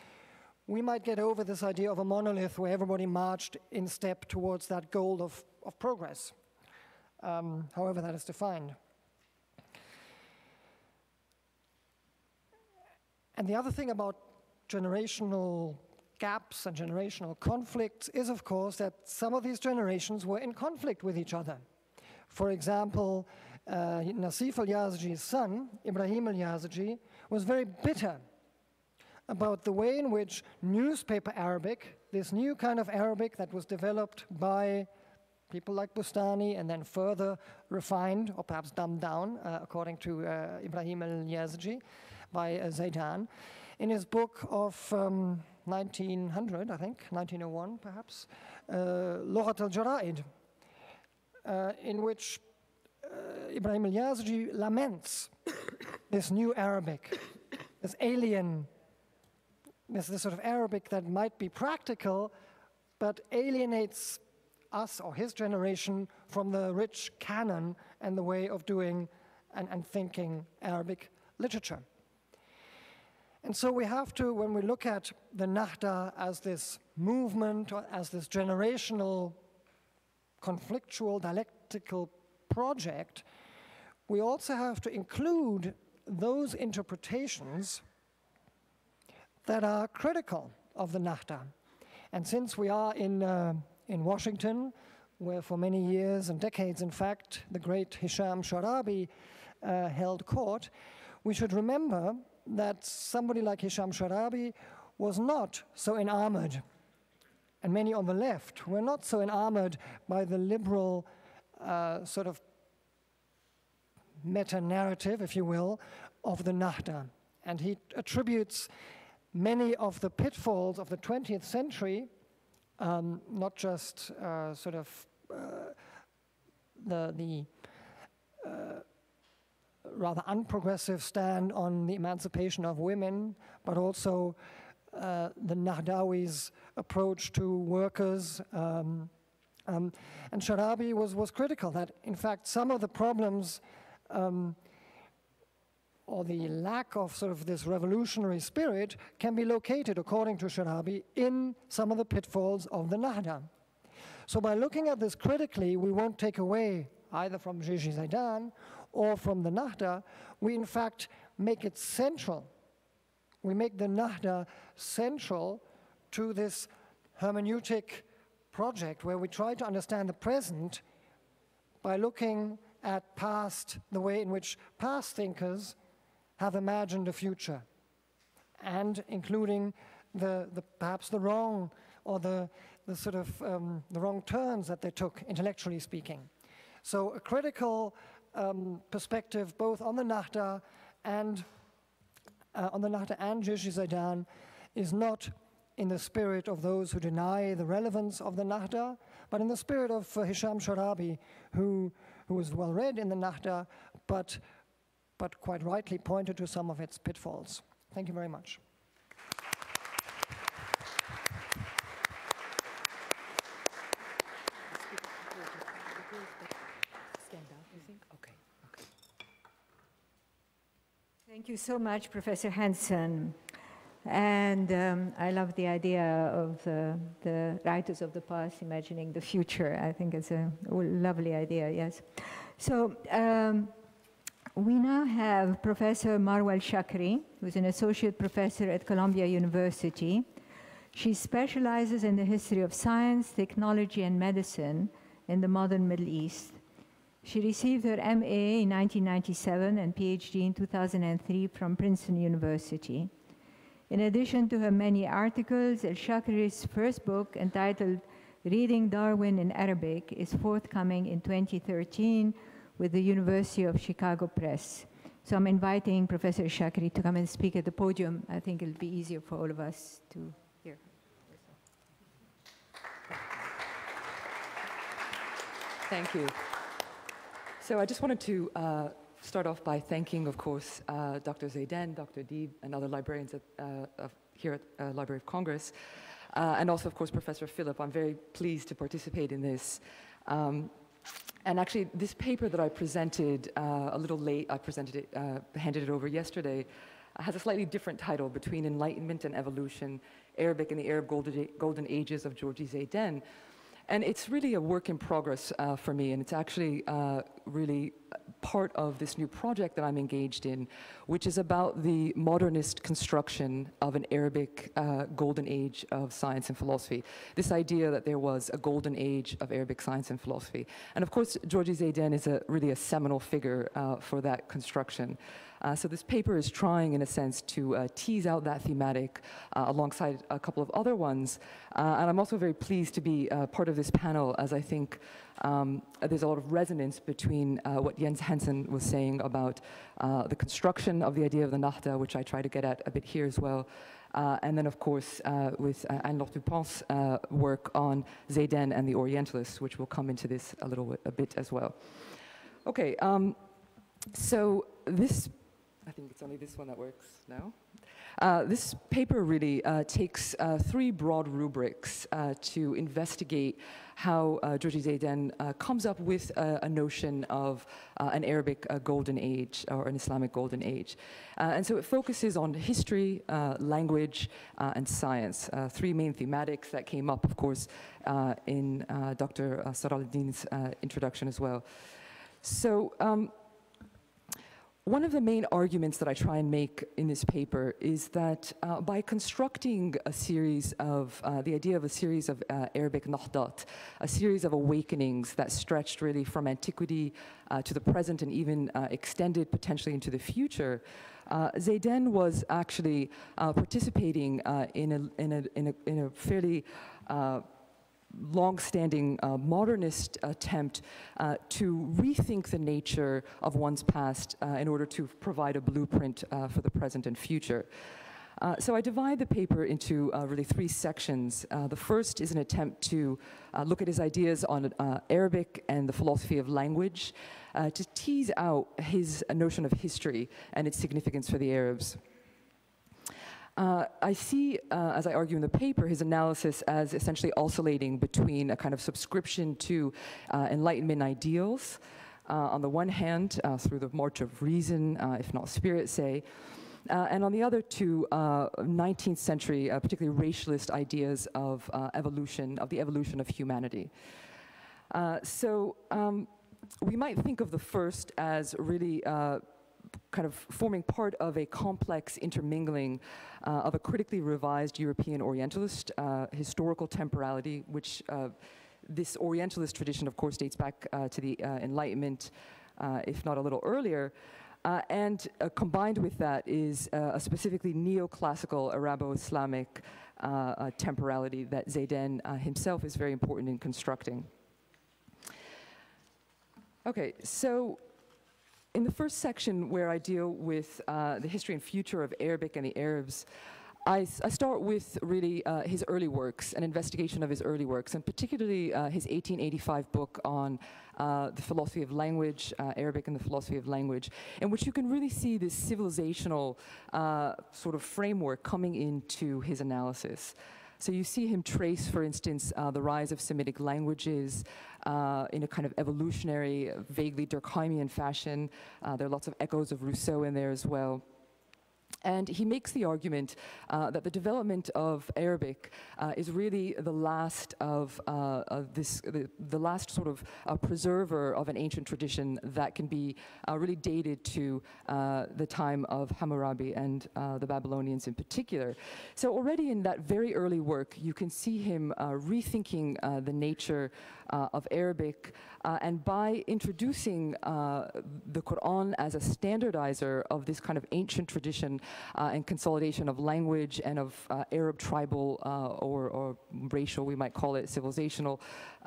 Speaker 8: we might get over this idea of a monolith where everybody marched in step towards that goal of progress, however that is defined. And the other thing about generational gaps and generational conflicts is, of course, that some of these generations were in conflict with each other. For example, Nasif al-Yazji's son, Ibrahim al-Yazji, was very bitter about the way in which newspaper Arabic, this new kind of Arabic that was developed by people like Bustani and then further refined or perhaps dumbed down, according to Ibrahim al-Yazji, by Zaidan, in his book of 1900, I think, 1901 perhaps, Lughat al-Jara'id, in which Ibrahim al-Yazji laments this new Arabic, this alien, this sort of Arabic that might be practical, but alienates us or his generation from the rich canon and the way of doing and thinking Arabic literature. And so we have to, when we look at the Nahda as this movement, or as this generational, conflictual, dialectical project, we also have to include those interpretations that are critical of the Nahda. And since we are in Washington, where for many years and decades, in fact, the great Hisham Sharabi held court, we should remember that somebody like Hisham Sharabi was not so enamored, and many on the left were not so enamored by the liberal sort of meta-narrative, if you will, of the Nahda. And he attributes many of the pitfalls of the 20th century, not just sort of the rather unprogressive stand on the emancipation of women, but also the Nahdawi's approach to workers. And Sharabi was critical that, in fact, some of the problems or the lack of sort of this revolutionary spirit can be located, according to Sharabi, in some of the pitfalls of the Nahda. So by looking at this critically, we won't take away either from Jurji Zaidan or from the Nahda. We in fact make it central. We make the Nahda central to this hermeneutic project where we try to understand the present by looking at past, the way in which past thinkers have imagined a future, and including perhaps the wrong or the sort of the wrong turns that they took, intellectually speaking. So a critical perspective both on the Nahda and Jurji Zaidan is not in the spirit of those who deny the relevance of the Nahda, but in the spirit of Hisham Sharabi, who was well read in the Nahda, but quite rightly pointed to some of its pitfalls. Thank you very much.
Speaker 2: Thank you so much, Professor Hanssen. And I love the idea of the writers of the past imagining the future. I think it's a lovely idea, yes. So we now have Professor Marwa al-Shakri, who's an associate professor at Columbia University. She specializes in the history of science, technology, and medicine in the modern Middle East. She received her MA in 1997 and PhD in 2003 from Princeton University. In addition to her many articles, al-Shakri's first book, entitled Reading Darwin in Arabic, is forthcoming in 2013 with the University of Chicago Press. So I'm inviting Professor Shakri to come and speak at the podium. I think it'll be easier for all of us to hear.
Speaker 9: Thank you. So I just wanted to start off by thanking, of course, Dr. Zaidan, Dr. Deeb, and other librarians here at Library of Congress, and also, of course, Professor Philip. I'm very pleased to participate in this. And actually, this paper that I presented a little late, I presented it, handed it over yesterday, has a slightly different title, Between Enlightenment and Evolution, Arabic and the Arab Golden Ages of Jurji Zaidan. And it's really a work in progress for me, and it's actually really part of this new project that I'm engaged in, which is about the modernist construction of an Arabic golden age of science and philosophy. This idea that there was a golden age of Arabic science and philosophy. And of course, Jurji Zaidan is really a seminal figure for that construction. So this paper is trying, in a sense, to tease out that thematic alongside a couple of other ones. And I'm also very pleased to be part of this panel, as I think there's a lot of resonance between what Jens Hanssen was saying about the construction of the idea of the Nahda, which I try to get at a bit here as well. And then, of course, with Anne-Laure Dupint's work on Zaidan and the Orientalists, which will come into this a bit as well. Okay, so this, I think it's only this one that works now. This paper really takes three broad rubrics to investigate how Jurji Zaidan comes up with a notion of an Arabic golden age or an Islamic golden age. And so it focuses on history, language, and science. Three main thematics that came up, of course, in Dr. Seregeldin's introduction as well. So, one of the main arguments that I try and make in this paper is that by constructing a series of, the idea of a series of Arabic nahdat, a series of awakenings that stretched really from antiquity to the present and even extended potentially into the future, Zaidan was actually participating in a fairly long-standing modernist attempt to rethink the nature of one's past in order to provide a blueprint for the present and future. So I divide the paper into really three sections. The first is an attempt to look at his ideas on Arabic and the philosophy of language, to tease out his notion of history and its significance for the Arabs. I see, as I argue in the paper, his analysis as essentially oscillating between a kind of subscription to Enlightenment ideals, on the one hand, through the march of reason, if not spirit, say, and on the other to 19th century, particularly racialist ideas of evolution, of the evolution of humanity. So we might think of the first as really kind of forming part of a complex intermingling of a critically revised European Orientalist historical temporality, which this Orientalist tradition, of course, dates back to the Enlightenment, if not a little earlier. And combined with that is a specifically neoclassical Arabo-Islamic temporality that Zaidan himself is very important in constructing. Okay, so in the first section where I deal with the history and future of Arabic and the Arabs, I start with really his early works, an investigation of his early works, and particularly his 1885 book on the philosophy of language, Arabic and the philosophy of language, in which you can really see this civilizational sort of framework coming into his analysis. So you see him trace, for instance, the rise of Semitic languages in a kind of evolutionary, vaguely Durkheimian fashion. There are lots of echoes of Rousseau in there as well. And he makes the argument that the development of Arabic is really the last of the last sort of preserver of an ancient tradition that can be really dated to the time of Hammurabi and the Babylonians in particular. So already in that very early work, you can see him rethinking the nature of Arabic, and by introducing the Quran as a standardizer of this kind of ancient tradition and consolidation of language and of Arab tribal or racial, we might call it, civilizational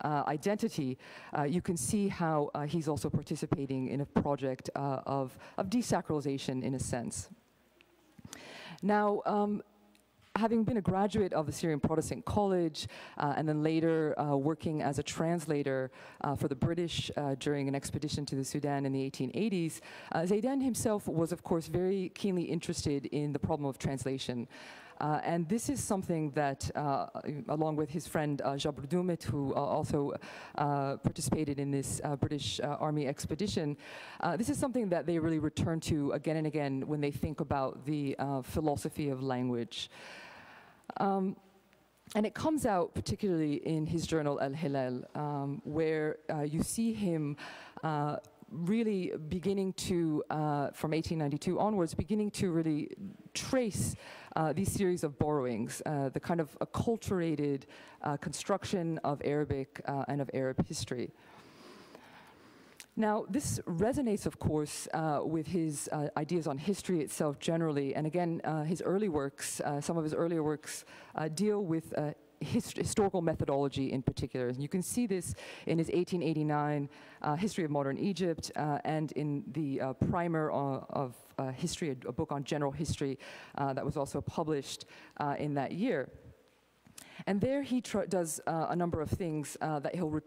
Speaker 9: identity, you can see how he's also participating in a project of desacralization in a sense. Now, having been a graduate of the Syrian Protestant College and then later working as a translator for the British during an expedition to the Sudan in the 1880s, Zaidan himself was, of course, very keenly interested in the problem of translation. And this is something that, along with his friend Jabr Doumet, who also participated in this British Army expedition, this is something that they really return to again and again when they think about the philosophy of language. And it comes out particularly in his journal Al-Hilal, where you see him really beginning to, from 1892 onwards, beginning to really trace these series of borrowings, the kind of acculturated construction of Arabic and of Arab history. Now, this resonates, of course, with his ideas on history itself generally, and again, his early works, some of his earlier works deal with historical methodology in particular. And you can see this in his 1889 History of Modern Egypt and in the primer of history, a book on general history that was also published in that year. And there he does a number of things that he'll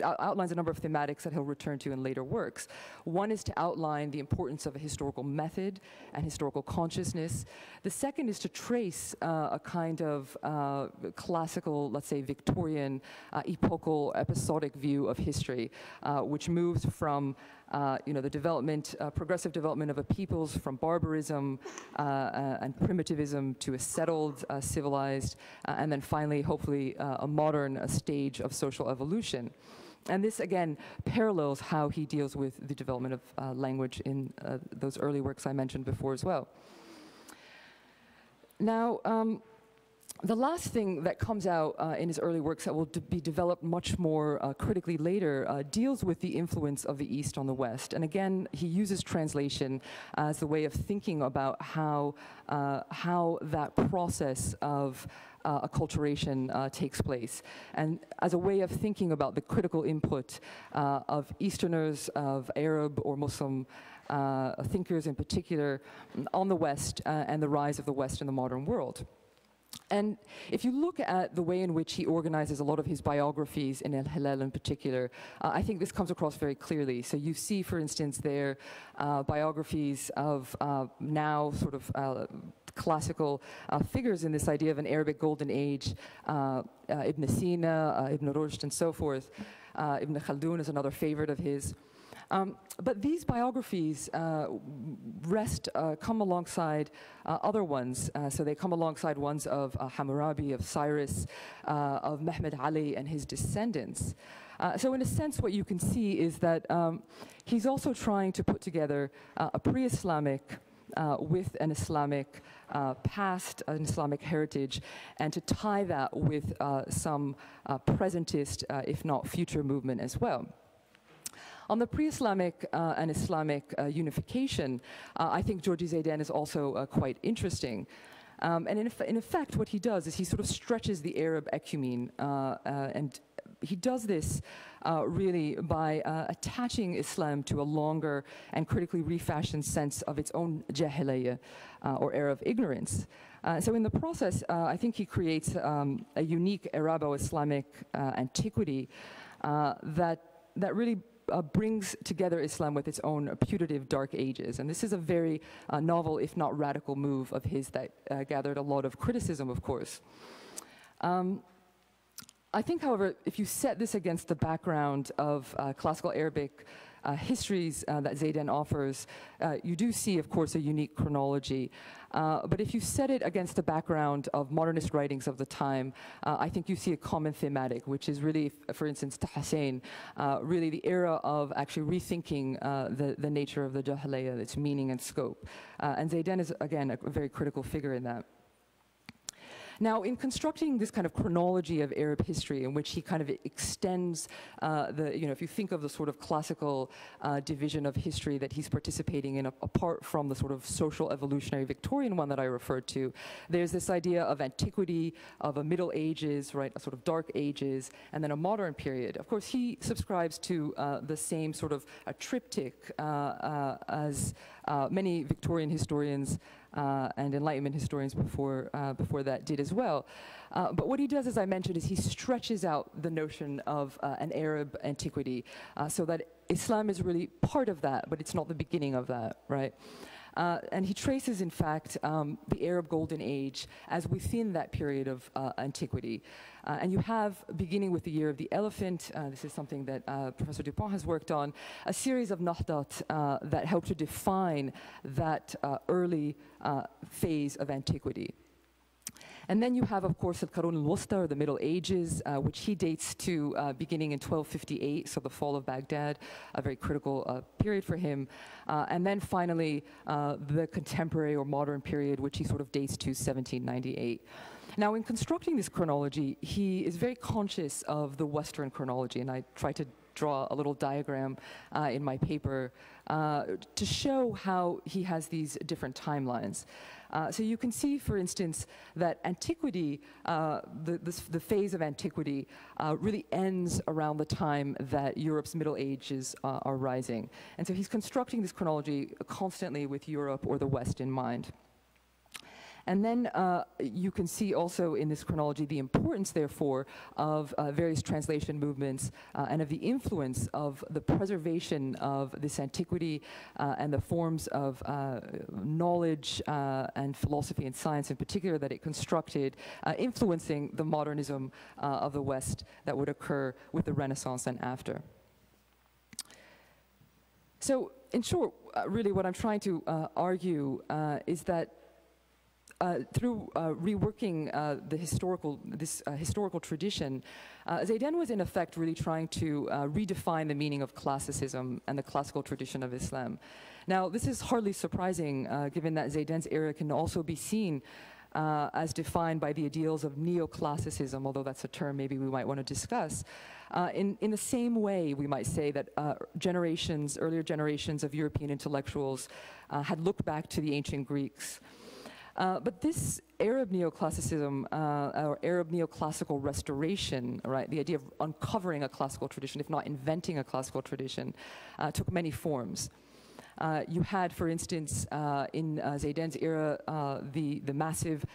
Speaker 9: outlines a number of thematics that he'll return to in later works. One is to outline the importance of a historical method and historical consciousness. The second is to trace a kind of classical, let's say Victorian, epochal, episodic view of history, which moves from the development, progressive development of a peoples from barbarism and primitivism to a settled, civilized, and then finally, hopefully, a modern stage of social evolution. And this, again, parallels how he deals with the development of language in those early works I mentioned before as well. Now, the last thing that comes out in his early works that will be developed much more critically later deals with the influence of the East on the West. And again, he uses translation as a way of thinking about how that process of acculturation takes place, and as a way of thinking about the critical input of Easterners, of Arab or Muslim thinkers in particular on the West and the rise of the West in the modern world. And if you look at the way in which he organizes a lot of his biographies in Al-Hilal in particular, I think this comes across very clearly. So you see, for instance, there biographies of now sort of classical figures in this idea of an Arabic golden age, Ibn Sina, Ibn Rushd, and so forth. Ibn Khaldun is another favorite of his. But these biographies come alongside other ones. So they come alongside ones of Hammurabi, of Cyrus, of Mehmed Ali and his descendants. So in a sense, what you can see is that he's also trying to put together a pre-Islamic with an Islamic past, an Islamic heritage, and to tie that with some presentist, if not future movement as well. On the pre-Islamic and Islamic unification, I think Jurji Zaidan is also quite interesting. And in effect, what he does is he sort of stretches the Arab ecumene, and he does this really by attaching Islam to a longer and critically refashioned sense of its own jahiliyyah, or era of ignorance. So in the process, I think he creates a unique Arabo-Islamic antiquity that really brings together Islam with its own putative dark ages. And this is a very novel, if not radical, move of his that gathered a lot of criticism, of course. I think, however, if you set this against the background of classical Arabic histories that Zaidan offers, you do see, of course, a unique chronology. But if you set it against the background of modernist writings of the time, I think you see a common thematic, which is really, for instance, Tahassein, really the era of actually rethinking the nature of the Jahiliyyah, its meaning and scope. And Zaidan is, again, a very critical figure in that. Now, in constructing this kind of chronology of Arab history, in which he kind of extends if you think of the sort of classical division of history that he's participating in, apart from the sort of social evolutionary Victorian one that I referred to, there's this idea of antiquity, of a Middle Ages, right, a sort of dark ages, and then a modern period. Of course, he subscribes to the same sort of a triptych as many Victorian historians and Enlightenment historians before that did as well. But what he does, as I mentioned, is he stretches out the notion of an Arab antiquity so that Islam is really part of that, but it's not the beginning of that, right? And he traces, in fact, the Arab Golden Age as within that period of antiquity. And you have, beginning with the Year of the Elephant, this is something that Professor Dupont has worked on, a series of nahdat that help to define that early phase of antiquity. And then you have, of course, Al-Qarun al-Wusta, or the Middle Ages, which he dates to beginning in 1258, so the fall of Baghdad, a very critical period for him. And then finally, the contemporary or modern period, which he sort of dates to 1798. Now, in constructing this chronology, he is very conscious of the Western chronology, and I try to draw a little diagram in my paper to show how he has these different timelines. So you can see, for instance, that antiquity, the phase of antiquity, really ends around the time that Europe's Middle Ages are rising. And so he's constructing this chronology constantly with Europe or the West in mind. And then you can see also in this chronology the importance, therefore, of various translation movements and of the influence of the preservation of this antiquity and the forms of knowledge and philosophy and science in particular that it constructed, influencing the modernism of the West that would occur with the Renaissance and after. So, in short, really what I'm trying to argue is that through reworking this historical tradition, Zaidan was in effect really trying to redefine the meaning of classicism and the classical tradition of Islam. Now, this is hardly surprising, given that Zaidan's era can also be seen as defined by the ideals of neoclassicism, although that's a term maybe we might want to discuss. In the same way, we might say that earlier generations of European intellectuals had looked back to the ancient Greeks. But this Arab neoclassicism, or Arab neoclassical restoration, right, the idea of uncovering a classical tradition, if not inventing a classical tradition, took many forms. You had, for instance, in Zaidan's era, the massive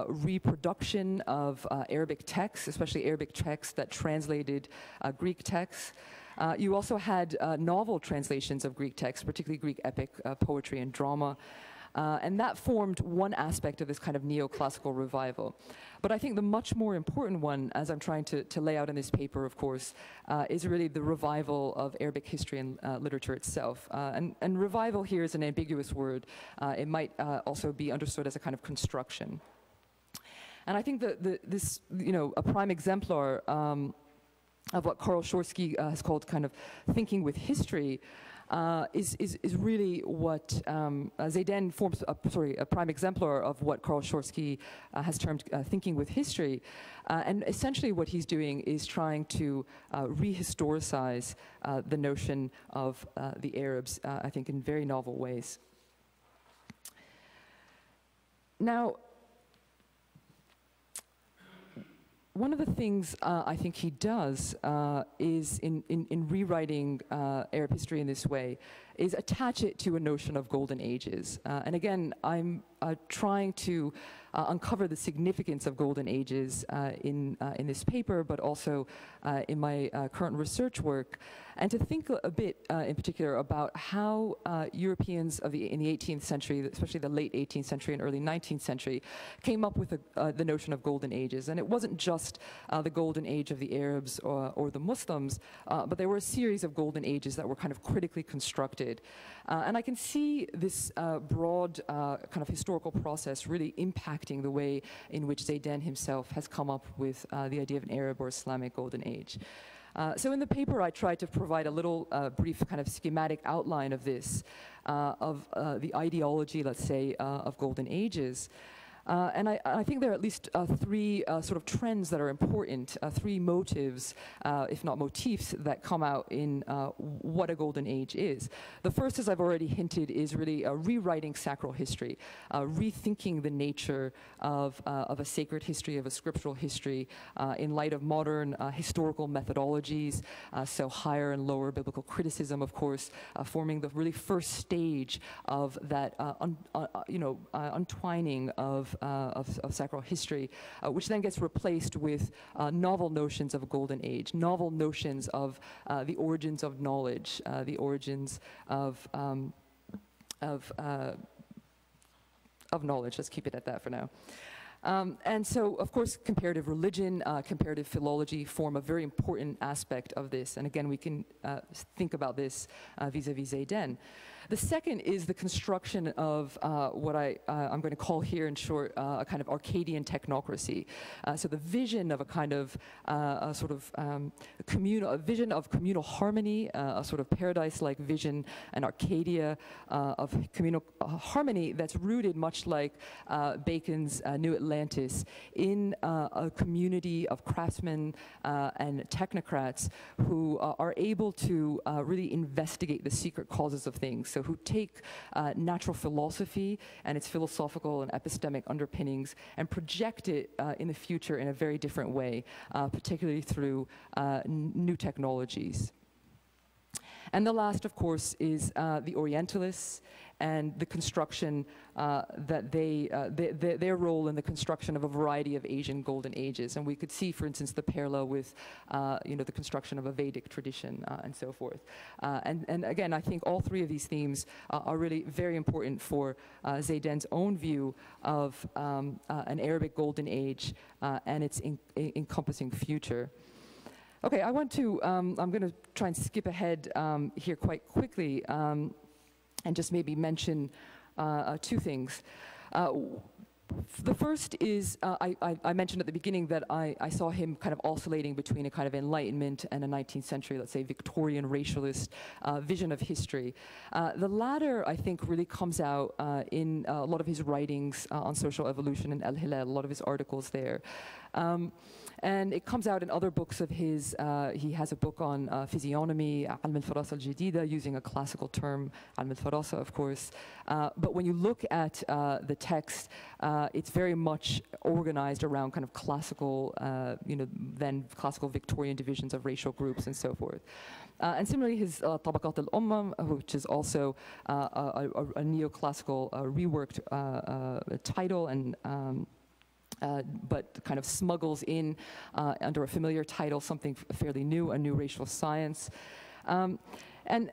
Speaker 9: reproduction of Arabic texts, especially Arabic texts that translated Greek texts. You also had novel translations of Greek texts, particularly Greek epic poetry and drama. And that formed one aspect of this kind of neoclassical revival. But I think the much more important one, as I'm trying to lay out in this paper, of course, is really the revival of Arabic history and literature itself. And revival here is an ambiguous word. It might also be understood as a kind of construction. And I think that this, a prime exemplar of what Karl Schorsky has called kind of thinking with history is really what Zaidan forms, a prime exemplar of what Karl Schorsky has termed thinking with history. And essentially what he's doing is trying to rehistoricize the notion of the Arabs, I think, in very novel ways. Now, one of the things I think he does is in rewriting Arab history in this way is attach it to a notion of golden ages. And again, I'm trying to uncover the significance of golden ages in this paper, but also in my current research work, and to think a bit in particular about how Europeans in the 18th century, especially the late 18th century and early 19th century, came up with the notion of golden ages. And it wasn't just the golden age of the Arabs or the Muslims, but there were a series of golden ages that were kind of critically constructed. And I can see this broad kind of historical process really impacting the way in which Zaidan himself has come up with the idea of an Arab or Islamic golden age. So in the paper, I tried to provide a little brief kind of schematic outline of this, of the ideology, let's say, of golden ages. And I think there are at least three sort of trends that are important, three motives, if not motifs, that come out in what a golden age is. The first, as I've already hinted, is really rewriting sacral history, rethinking the nature of a sacred history, of a scriptural history, in light of modern historical methodologies, so higher and lower biblical criticism, of course, forming the really first stage of that untwining of sacral history, which then gets replaced with novel notions of a golden age, novel notions of the origins of knowledge, the origins of knowledge. Let's keep it at that for now. And so, of course, comparative religion, comparative philology form a very important aspect of this. And again, we can think about this vis-a-vis Zaidan. The second is the construction of what I'm going to call here in short a kind of Arcadian technocracy. So the vision of a kind of a vision of communal harmony, a sort of paradise-like vision, an Arcadia of communal harmony that's rooted, much like Bacon's New Atlantis, in a community of craftsmen and technocrats who are able to really investigate the secret causes of things. So who take natural philosophy and its philosophical and epistemic underpinnings and project it in the future in a very different way, particularly through new technologies. And the last, of course, is the Orientalists and the construction that their role in the construction of a variety of Asian golden ages. And we could see, for instance, the parallel with the construction of a Vedic tradition and so forth. And again, I think all three of these themes are really very important for Zaidan's own view of an Arabic golden age and its encompassing future. Okay, I want to, I'm going to try and skip ahead here quite quickly and just maybe mention two things. The first is, I mentioned at the beginning that I saw him kind of oscillating between a kind of Enlightenment and a 19th century, let's say, Victorian racialist vision of history. The latter, I think, really comes out in a lot of his writings on social evolution in Al-Hilal, a lot of his articles there. And it comes out in other books of his. He has a book on physiognomy, Alm al-Farasa al-Jadida, using a classical term, Alm al-Farasa, of course. But when you look at the text, it's very much organized around kind of classical, then classical Victorian divisions of racial groups and so forth. And similarly, his Tabaqat al-Ummam, which is also a neoclassical reworked title and but kind of smuggles in under a familiar title something fairly new, a new racial science. And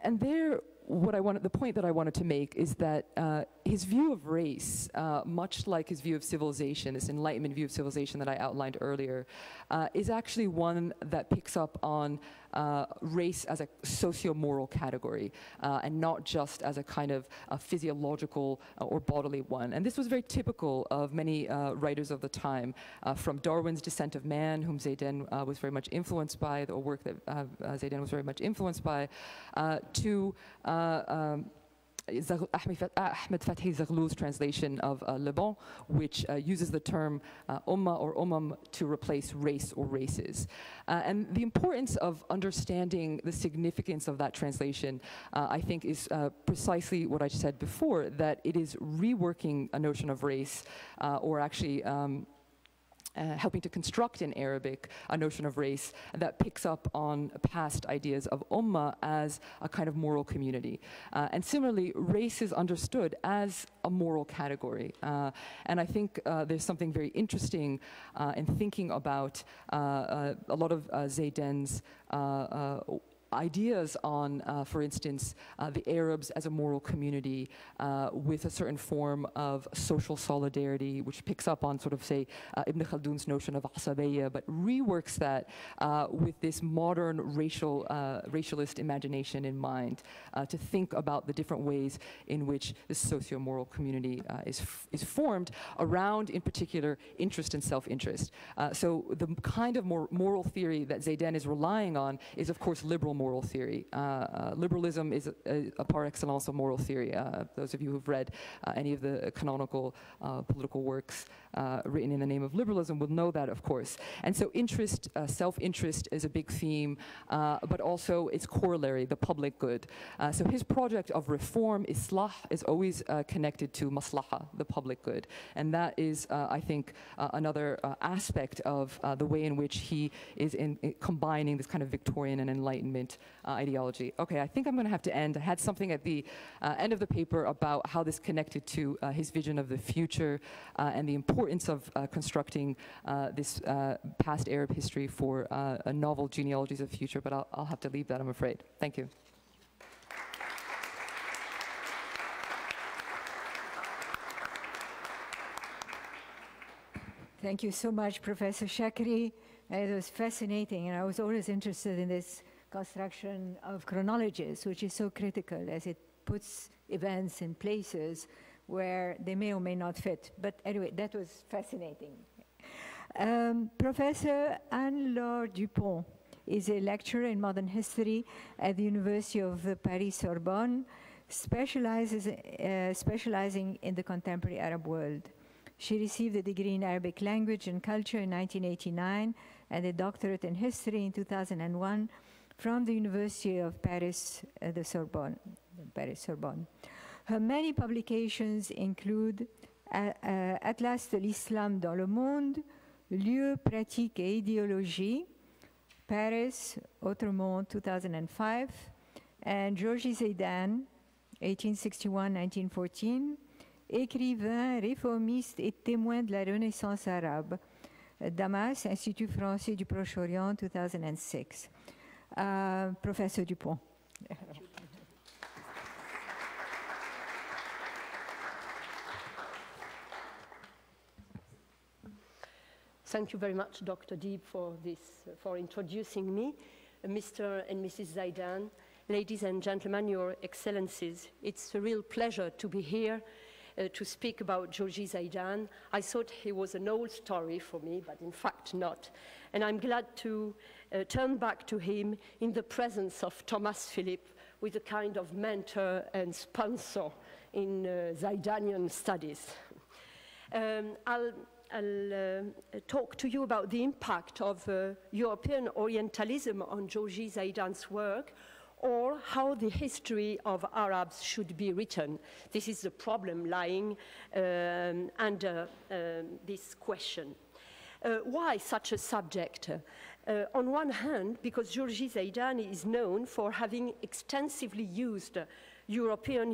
Speaker 9: there, the point that I wanted to make is that his view of race, much like his view of civilization, this Enlightenment view of civilization that I outlined earlier, is actually one that picks up on race as a socio-moral category and not just as a kind of a physiological or bodily one. And this was very typical of many writers of the time, from Darwin's Descent of Man, whom Zaidan was very much influenced by, the work that Zaidan was very much influenced by, to Ahmed Fathi Zaghlou's translation of Le Bon, which uses the term Ummah or Ummam to replace race or races. And the importance of understanding the significance of that translation, I think, is precisely what I said before, that it is reworking a notion of race, or actually helping to construct in Arabic a notion of race that picks up on past ideas of ummah as a kind of moral community. And similarly, race is understood as a moral category. And I think there's something very interesting in thinking about a lot of Zaidan's ideas on, for instance, the Arabs as a moral community with a certain form of social solidarity, which picks up on sort of, say, Ibn Khaldun's notion of asabiyya, but reworks that with this modern racialist imagination in mind, to think about the different ways in which this socio-moral community is formed around, in particular, interest and self-interest. So the kind of moral theory that Zaidan is relying on is, of course, liberal moral theory. Liberalism is a par excellence of moral theory. Those of you who've read any of the canonical political works written in the name of liberalism will know that, of course. And so interest, self-interest is a big theme, but also its corollary, the public good. So his project of reform, Islah, is always connected to maslaha, the public good. And that is, I think, another aspect of the way in which he is combining this kind of Victorian and Enlightenment ideology. Okay, I think I'm going to have to end. I had something at the end of the paper about how this connected to his vision of the future and the importance of constructing this past Arab history for novel genealogies of the future, but I'll have to leave that, I'm afraid. Thank you.
Speaker 2: Thank you so much, Professor Shakri. It was fascinating, and I was always interested in this construction of chronologies, which is so critical as it puts events in places where they may or may not fit. But anyway, that was fascinating. Professor Anne-Laure Dupont is a lecturer in modern history at the University of Paris-Sorbonne, specializing in the contemporary Arab world. She received a degree in Arabic language and culture in 1989 and a doctorate in history in 2001 from the University of Paris, the Sorbonne. Her many publications include Atlas de l'Islam dans le monde, Lieux, pratiques et idéologie, Paris, Autrement, 2005, and Jurji Zaidan, 1861-1914, écrivain, réformiste et témoin de la Renaissance arabe, Damas, Institut français du Proche-Orient, 2006. Professor Dupont.
Speaker 10: Thank you very much, Dr. Deeb, for introducing me. Mr. and Mrs. Zaidan, ladies and gentlemen, your excellencies, it's a real pleasure to be here to speak about Jurji Zaidan. I thought he was an old story for me, but in fact not. And I'm glad to turn back to him in the presence of Thomas Philip, with a kind of mentor and sponsor in Zaidanian studies. I'll talk to you about the impact of European Orientalism on Jurji Zaidan's work, or how the history of Arabs should be written. This is the problem lying under this question. Why such a subject? On one hand, because Jurji Zaidan is known for having extensively used European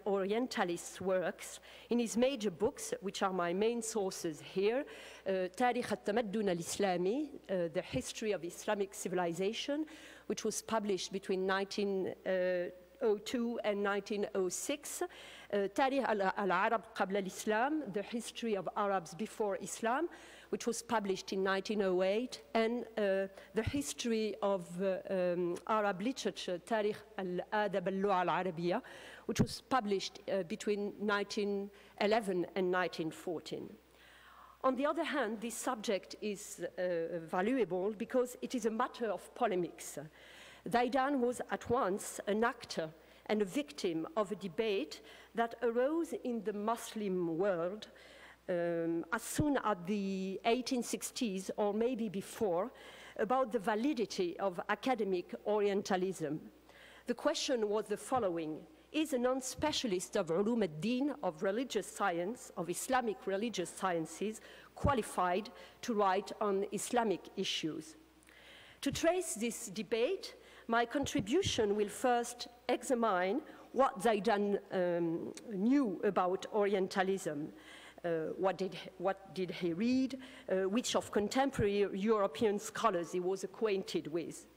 Speaker 10: Orientalist works in his major books, which are my main sources here, Tarikh al-Tamaddun al-Islami, The History of Islamic Civilization, which was published between 1902 and 1906, Tarikh al-Arab qabla al-Islam, The History of Arabs Before Islam, which was published in 1908, and The History of Arab Literature, Tarikh al-Adab al-Lugha al-Arabiya, which was published between 1911 and 1914. On the other hand, this subject is valuable because it is a matter of polemics. Zaidan was at once an actor and a victim of a debate that arose in the Muslim world as soon as the 1860s, or maybe before, about the validity of academic Orientalism. The question was the following: is a non-specialist of ulum ad-din, of religious science, of Islamic religious sciences, qualified to write on Islamic issues? To trace this debate, my contribution will first examine what Zaidan knew about Orientalism. What did he read? Which of contemporary European scholars he was acquainted with?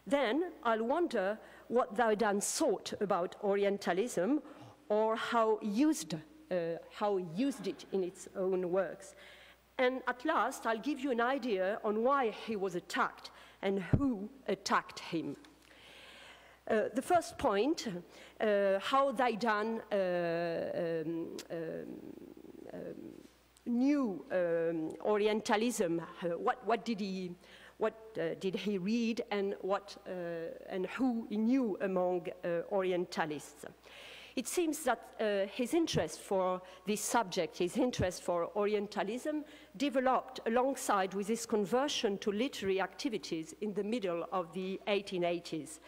Speaker 10: Then I'll wonder what Zaidan thought about Orientalism, or how he used it in its own works. And at last, I'll give you an idea on why he was attacked and who attacked him. The first point, how Zaidan knew Orientalism. What did he what did he read, and who he knew among Orientalists. It seems that his interest for this subject, his interest for Orientalism, developed alongside with his conversion to literary activities in the middle of the 1880s.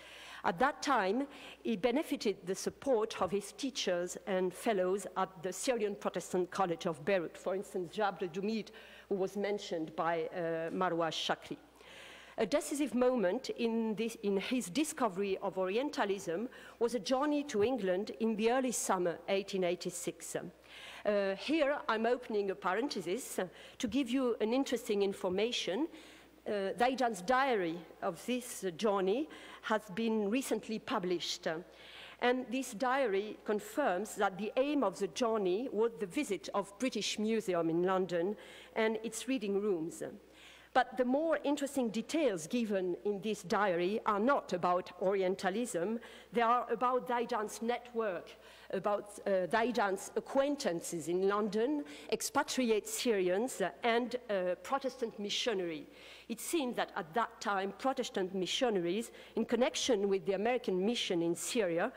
Speaker 10: At that time, he benefited the support of his teachers and fellows at the Syrian Protestant College of Beirut, for instance, Jabr Dumid, who was mentioned by Marwa Shakri. A decisive moment in his discovery of Orientalism was a journey to England in the early summer 1886. Here I'm opening a parenthesis to give you an interesting information. Zaidan's diary of this journey has been recently published. And this diary confirms that the aim of the journey was the visit of British Museum in London and its reading rooms. But the more interesting details given in this diary are not about Orientalism, they are about Zaidan's network, about Zaidan's acquaintances in London, expatriate Syrians, and Protestant missionary. It seems that at that time, Protestant missionaries, in connection with the American mission in Syria,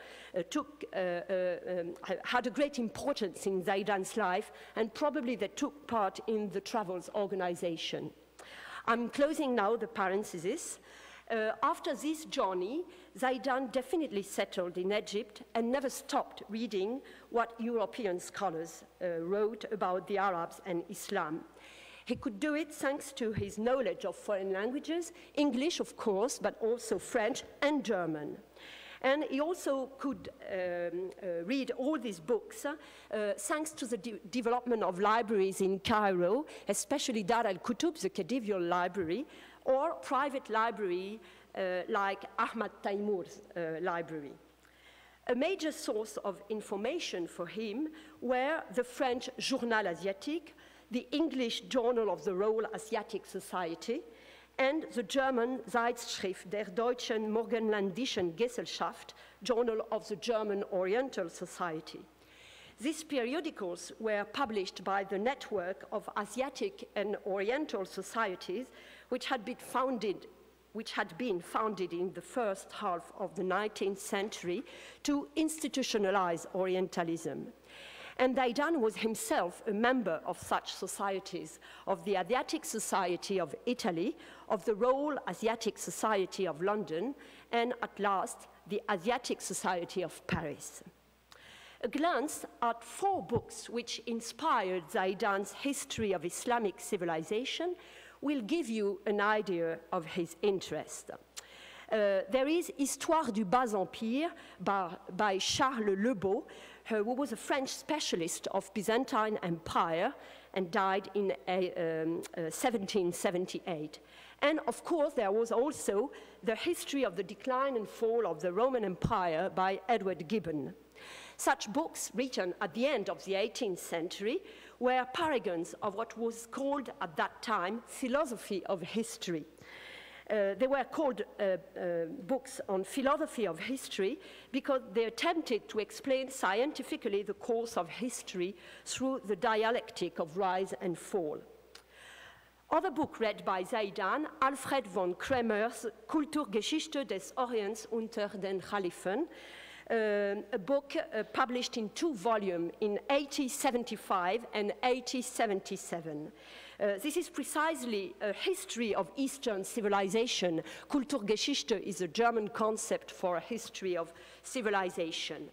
Speaker 10: had a great importance in Zaidan's life, and probably they took part in the travels organization. I'm closing now the parenthesis. After this journey, Zaidan definitely settled in Egypt and never stopped reading what European scholars wrote about the Arabs and Islam. He could do it thanks to his knowledge of foreign languages, English, of course, but also French and German. And he also could read all these books thanks to the development of libraries in Cairo, especially Dar al-Kutub, the Khedivial library, or private library like Ahmad Taimur's library. A major source of information for him were the French Journal Asiatique, the English Journal of the Royal Asiatic Society, and the German Zeitschrift der Deutschen Morgenländischen Gesellschaft, Journal of the German Oriental Society. These periodicals were published by the network of Asiatic and Oriental societies, which had been founded in the first half of the 19th century to institutionalize Orientalism. And Zaidan was himself a member of such societies, of the Asiatic Society of Italy, of the Royal Asiatic Society of London, and at last, the Asiatic Society of Paris. A glance at 4 books which inspired Zaidan's history of Islamic civilization will give you an idea of his interest. There is Histoire du Bas Empire by Charles Lebeau, who was a French specialist of Byzantine Empire and died in 1778. And of course, there was also The History of the Decline and Fall of the Roman Empire by Edward Gibbon. Such books, written at the end of the 18th century, were paragons of what was called at that time philosophy of history. They were called books on philosophy of history because they attempted to explain scientifically the course of history through the dialectic of rise and fall. Other book read by Zaidan, Alfred von Kremer's Kulturgeschichte des Orients unter den Khalifen, a book published in 2 volumes in 1875 and 1877. This is precisely a history of Eastern civilization. Kulturgeschichte is a German concept for a history of civilization.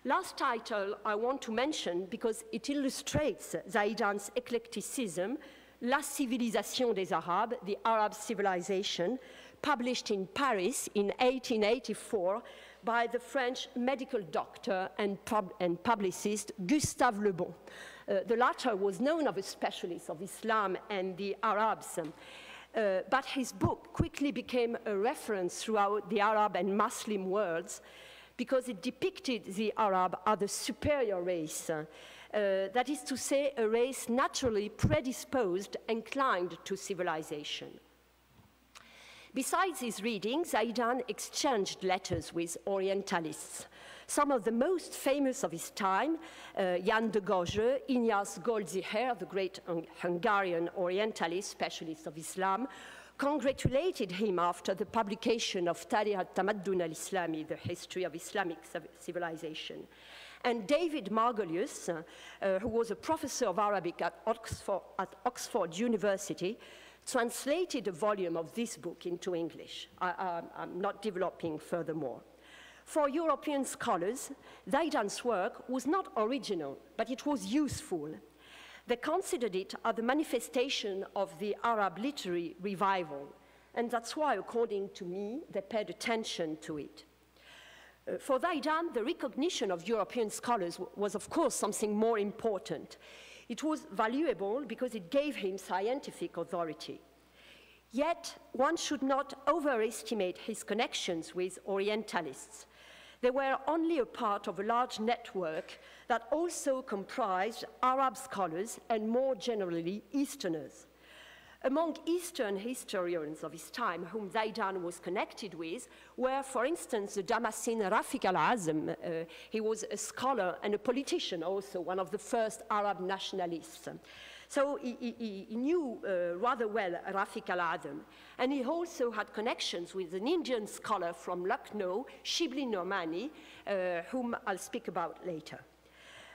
Speaker 10: Last title I want to mention because it illustrates Zaidan's eclecticism, La Civilisation des Arabes, the Arab Civilization, published in Paris in 1884 by the French medical doctor and publicist Gustave Le Bon. The latter was known as a specialist of Islam and the Arabs, but his book quickly became a reference throughout the Arab and Muslim worlds because it depicted the Arab as a superior race, that is to say, a race naturally predisposed, inclined to civilization. Besides his readings, Zaidan exchanged letters with Orientalists. Some of the most famous of his time, Jan de Gorge, Ignaz Goldziher, the great Hungarian Orientalist, specialist of Islam, congratulated him after the publication of Tarikh al-Tamaddun al-Islami, the history of Islamic civilization. And David Margolius, who was a professor of Arabic at Oxford University, translated a volume of this book into English. I'm not developing furthermore. For European scholars, Zaidan's work was not original, but it was useful. They considered it as the manifestation of the Arab literary revival, and that's why, according to me, they paid attention to it. For Zaidan, the recognition of European scholars was, of course, something more important. It was valuable because it gave him scientific authority. Yet, one should not overestimate his connections with Orientalists. They were only a part of a large network that also comprised Arab scholars and, more generally, Easterners. Among Eastern historians of his time, whom Zaidan was connected with, were, for instance, the Damascene Rafiq al-Azm. He was a scholar and a politician also, one of the first Arab nationalists. So he knew rather well Rafiq al-Azm. And he also had connections with an Indian scholar from Lucknow, Shibli Nomani, whom I'll speak about later.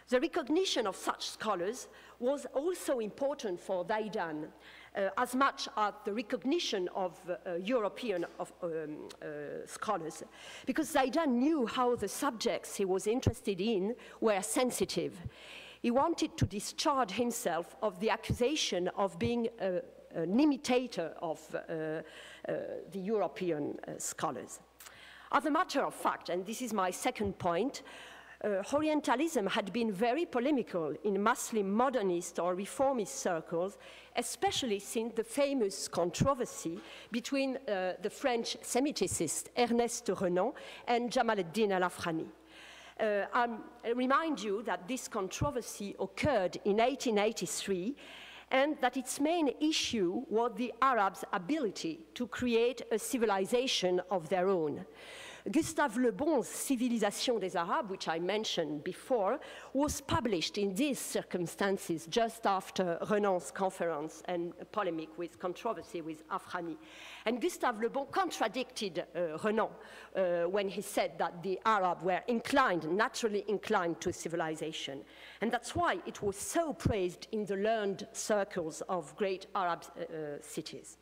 Speaker 10: The recognition of such scholars was also important for Zaidan, as much as the recognition of European scholars, because Zaidan knew how the subjects he was interested in were sensitive. He wanted to discharge himself of the accusation of being an imitator of the European scholars. As a matter of fact, and this is my second point, Orientalism had been very polemical in Muslim modernist or reformist circles, especially since the famous controversy between the French Semiticist Ernest Renan and Jamal ad-Din al-Afghani. I remind you that this controversy occurred in 1883 and that its main issue was the Arabs' ability to create a civilization of their own. Gustave Le Bon's Civilisation des Arabes, which I mentioned before, was published in these circumstances just after Renan's conference and polemic with controversy with Afghani. And Gustave Le Bon contradicted Renan when he said that the Arabs were naturally inclined to civilization. And that's why it was so praised in the learned circles of great Arab cities.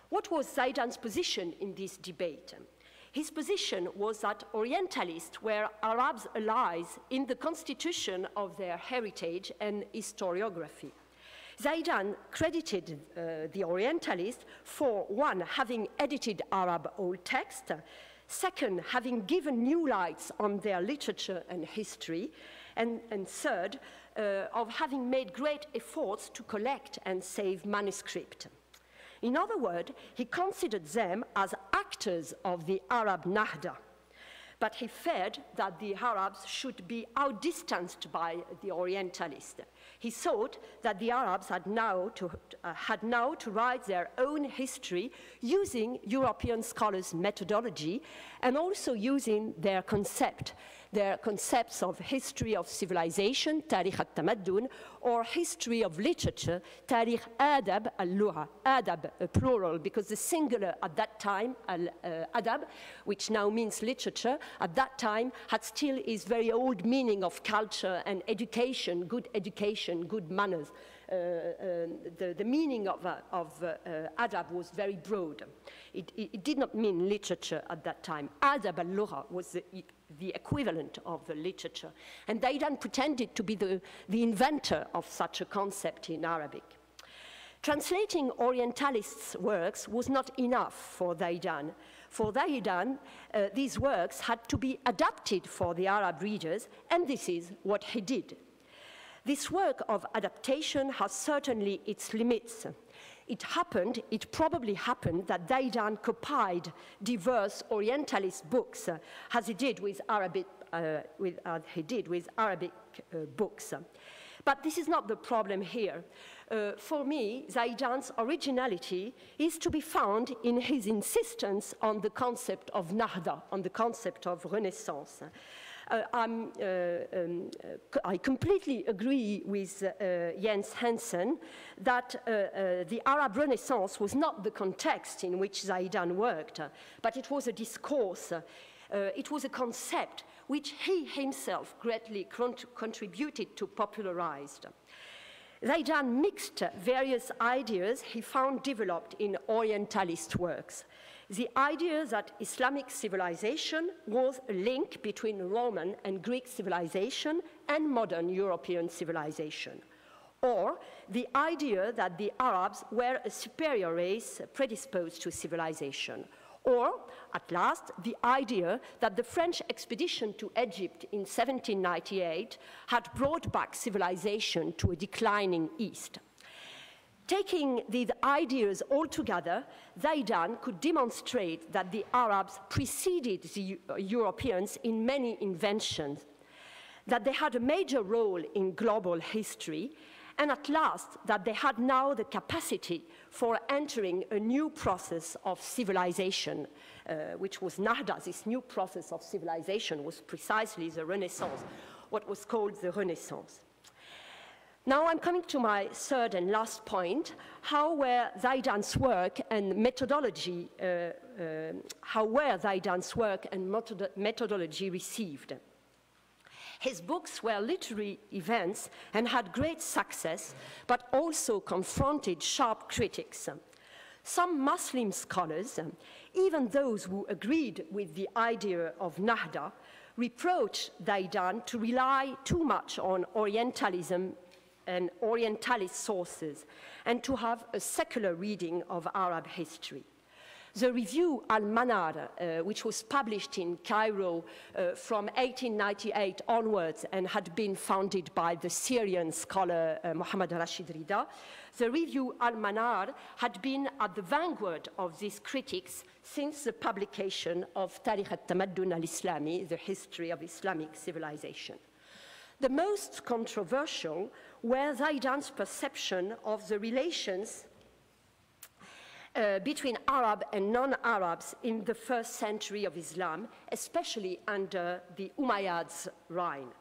Speaker 10: What was Zaidan's position in this debate? His position was that Orientalists were Arabs' allies in the constitution of their heritage and historiography. Zaidan credited the Orientalists for, one, having edited Arab old text, second, having given new lights on their literature and history, and third, of having made great efforts to collect and save manuscript. In other words, he considered them as actors of the Arab Nahda, but he feared that the Arabs should be outdistanced by the Orientalists. He thought that the Arabs had now to write their own history using European scholars' methodology and also using their concepts of history of civilization, Tarikh al-Tamaddun, or history of literature, Tarikh Adab al-Lugha, Adab, plural, because the singular at that time, Adab, which now means literature, at that time had still its very old meaning of culture and education, good manners. The meaning of Adab was very broad. It did not mean literature at that time. Adab al-Lugha was the equivalent of the literature. And Zaidan pretended to be the inventor of such a concept in Arabic. Translating Orientalists' works was not enough for Zaidan. For Zaidan, these works had to be adapted for the Arab readers, and this is what he did. This work of adaptation has certainly its limits. It probably happened that Zaidan copied diverse Orientalist books, as he did with Arabic books. But this is not the problem here. For me, Zaidan's originality is to be found in his insistence on the concept of Nahda, on the concept of Renaissance. I completely agree with Jens Hanssen that the Arab Renaissance was not the context in which Zaidan worked, but it was a discourse, it was a concept which he himself greatly contributed to popularize. Zaidan mixed various ideas he found developed in Orientalist works. The idea that Islamic civilization was a link between Roman and Greek civilization and modern European civilization, or the idea that the Arabs were a superior race predisposed to civilization, or, at last, the idea that the French expedition to Egypt in 1798 had brought back civilization to a declining East. Taking these ideas all together, Zaidan could demonstrate that the Arabs preceded the Europeans in many inventions, that they had a major role in global history, and at last, that they had now the capacity for entering a new process of civilization, which was Nahda. This new process of civilization was precisely the Renaissance, what was called the Renaissance. Now I'm coming to my third and last point, how were Zaidan's work and methodology, received? His books were literary events and had great success, but also confronted sharp critics. Some Muslim scholars, even those who agreed with the idea of Nahda, reproached Zaidan to rely too much on Orientalism and Orientalist sources, and to have a secular reading of Arab history. The review Al-Manar, which was published in Cairo from 1898 onwards and had been founded by the Syrian scholar Muhammad Rashid Rida, the review Al-Manar had been at the vanguard of these critics since the publication of Tarikh al-Tamaddun al-Islami, the history of Islamic civilization. The most controversial were Zaidan's perception of the relations between Arab and non-Arabs in the first century of Islam, especially under the Umayyads' reign.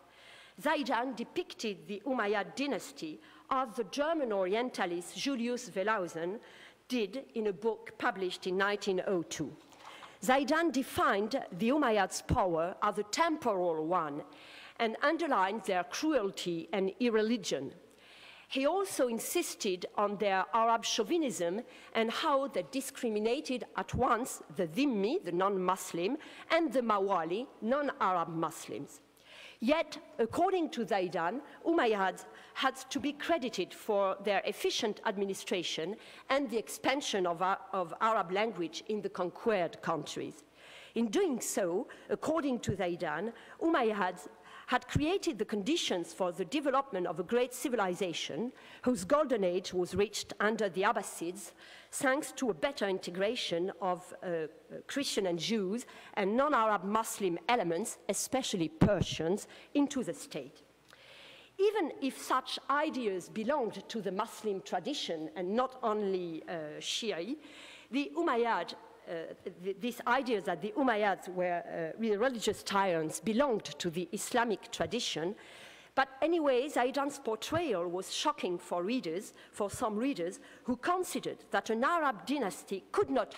Speaker 10: Zaidan depicted the Umayyad dynasty as the German Orientalist Julius Wellhausen did in a book published in 1902. Zaidan defined the Umayyads' power as a temporal one and underlined their cruelty and irreligion. He also insisted on their Arab chauvinism and how they discriminated at once the Dhimmi, the non-Muslim, and the Mawali, non-Arab Muslims. Yet, according to Zaidan, Umayyads had to be credited for their efficient administration and the expansion of Arab language in the conquered countries. In doing so, according to Zaidan, Umayyads had created the conditions for the development of a great civilization whose golden age was reached under the Abbasids, thanks to a better integration of Christian and Jews and non-Arab Muslim elements, especially Persians, into the state. Even if such ideas belonged to the Muslim tradition and not only Shia, the Umayyad this idea that the Umayyads were religious tyrants belonged to the Islamic tradition. But anyway, Zaidan's portrayal was shocking for readers, for some readers, who considered that an Arab dynasty could not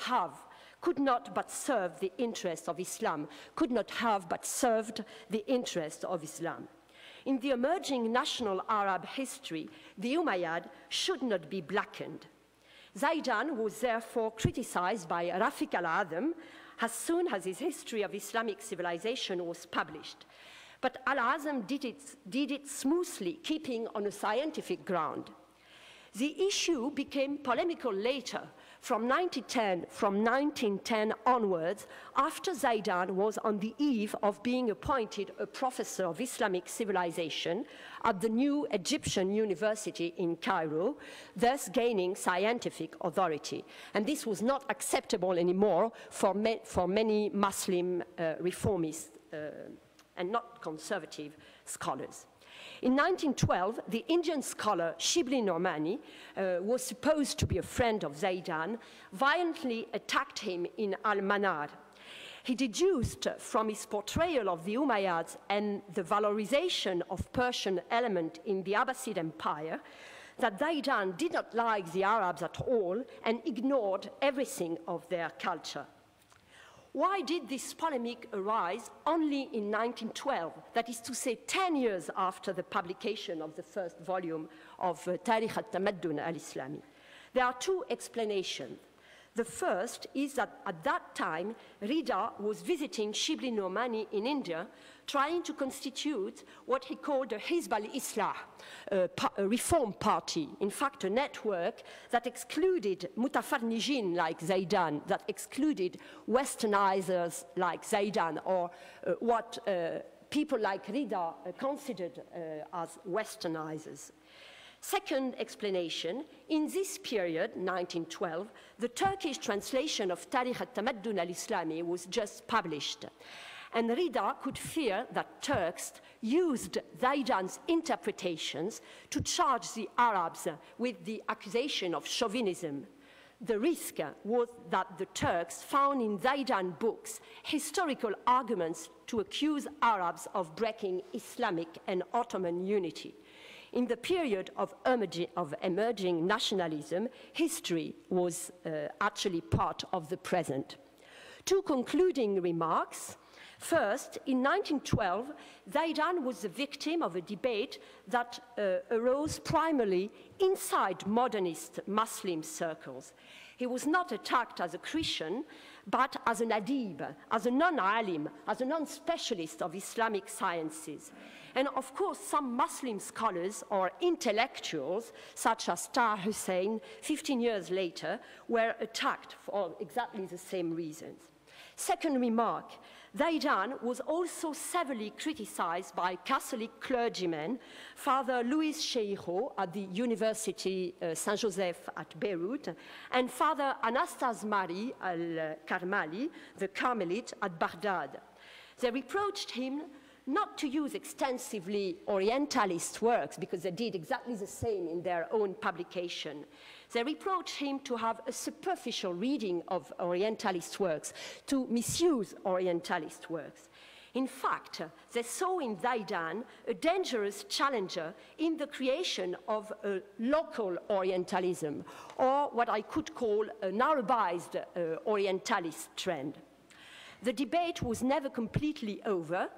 Speaker 10: but serve the interests of Islam, could not have but served the interests of Islam. In the emerging national Arab history, the Umayyad should not be blackened. Zaidan was therefore criticized by Rafiq al-Azam as soon as his history of Islamic civilization was published. But al-Azam did it smoothly, keeping on a scientific ground. The issue became polemical later, from 1910 onwards, after Zaidan was on the eve of being appointed a professor of Islamic civilization at the new Egyptian University in Cairo, thus gaining scientific authority. And this was not acceptable anymore for many Muslim reformists and not conservative scholars. In 1912, the Indian scholar Shibli Normani, was supposed to be a friend of Zaidan, violently attacked him in Al-Manar. he deduced from his portrayal of the Umayyads and the valorization of Persian element in the Abbasid Empire that Zaidan did not like the Arabs at all and ignored everything of their culture. Why did this polemic arise only in 1912, that is to say 10 years after the publication of the first volume of Tarikh al-Tamaddun al-Islami? There are two explanations. The first is that at that time, Rida was visiting Shibli Nomani in India, trying to constitute what he called a Hizb al-Islah, a reform party, in fact, a network that excluded mutafarnijin like Zaidan, that excluded westernizers like Zaidan, or what people like Rida considered as westernizers. Second explanation, in this period, 1912, the Turkish translation of Tarikh al-Tamaddun al-Islami was just published. And Rida could fear that Turks used Zaidan's interpretations to charge the Arabs with the accusation of chauvinism. The risk was that the Turks found in Zaidan books historical arguments to accuse Arabs of breaking Islamic and Ottoman unity. In the period of emerging nationalism, history was actually part of the present. Two concluding remarks. First, in 1912, Zaidan was the victim of a debate that arose primarily inside modernist Muslim circles. He was not attacked as a Christian, but as an adib, as a non-alim, as a non-specialist of Islamic sciences. And of course, some Muslim scholars or intellectuals, such as Taha Hussein, 15 years later, were attacked for exactly the same reasons. Second remark, Zaidan was also severely criticized by Catholic clergymen, Father Louis Cheiro at the University Saint-Joseph at Beirut, and Father Anastas Mari al-Karmali, the Carmelite at Baghdad. They reproached him not to use extensively Orientalist works, because they did exactly the same in their own publication. They reproached him to have a superficial reading of Orientalist works, to misuse Orientalist works. In fact, they saw in Zaidan a dangerous challenger in the creation of a local Orientalism, or what I could call an Arabized Orientalist trend. The debate was never completely over.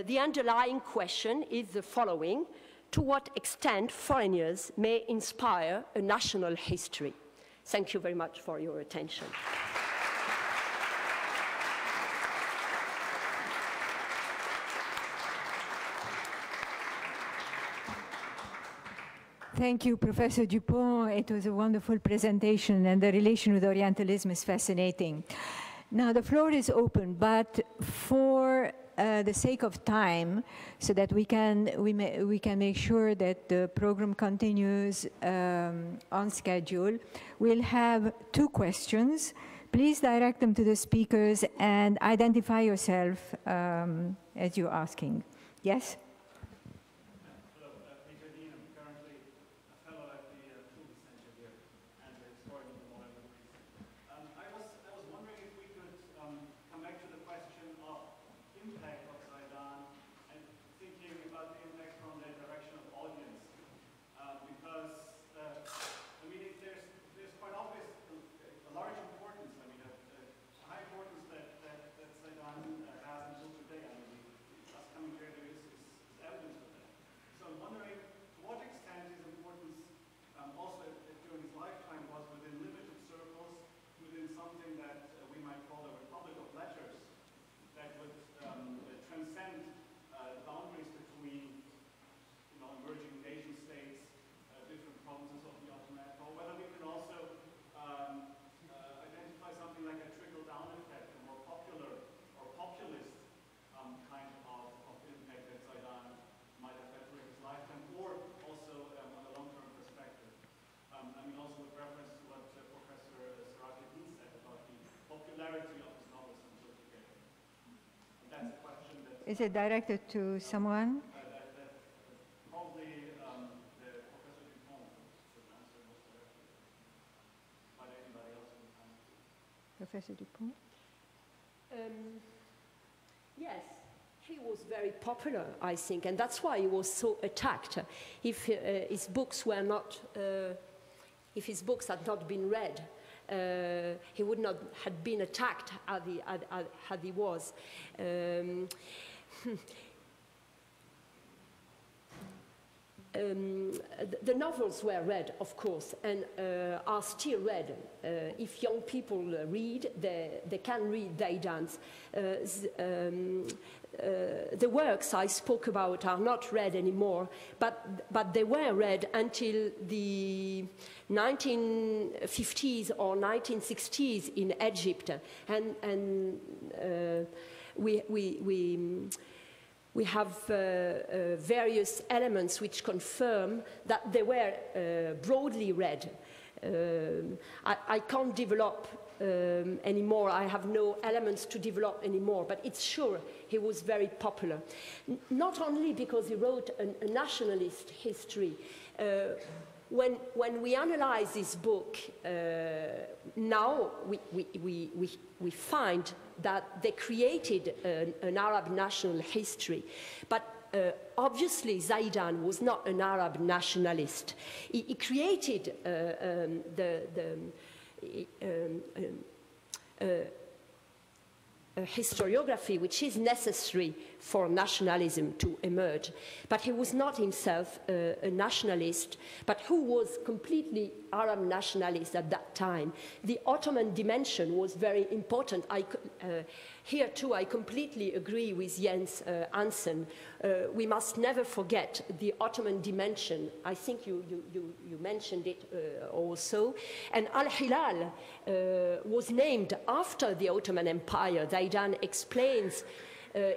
Speaker 10: The underlying question is the following: to what extent foreigners may inspire a national history? Thank you very much for your attention.
Speaker 2: Thank you, Professor Dupont. It was a wonderful presentation, and the relation with Orientalism is fascinating. Now, the floor is open, but for the sake of time, so that we can make sure that the program continues on schedule, we'll have two questions. Please direct them to the speakers and identify yourself as you're asking. Yes? Is it directed to someone?
Speaker 4: Probably the Professor Dupont should answer most directly. But anybody else can answer.
Speaker 2: Professor Dupont?
Speaker 10: Yes, he was very popular, I think, and that's why he was so attacked. If his books were not, if his books had not been read, he would not have been attacked as he was. The novels were read, of course, and are still read. If young people read, they can read Zaidan's. The works I spoke about are not read anymore, but they were read until the 1950s or 1960s in Egypt, and we have various elements which confirm that they were broadly read. I can't develop anymore. I have no elements to develop anymore, but it's sure he was very popular. Not only because he wrote a nationalist history. When we analyze this book, now we find that they created an Arab national history. But obviously, Zaidan was not an Arab nationalist. He created a historiography which is necessary for nationalism to emerge. But he was not himself a nationalist, but who was completely Arab nationalist at that time. The Ottoman dimension was very important. Here too, I completely agree with Jens Hanssen. We must never forget the Ottoman dimension. I think you mentioned it also. And Al-Hilal was named after the Ottoman Empire. Zaidan explains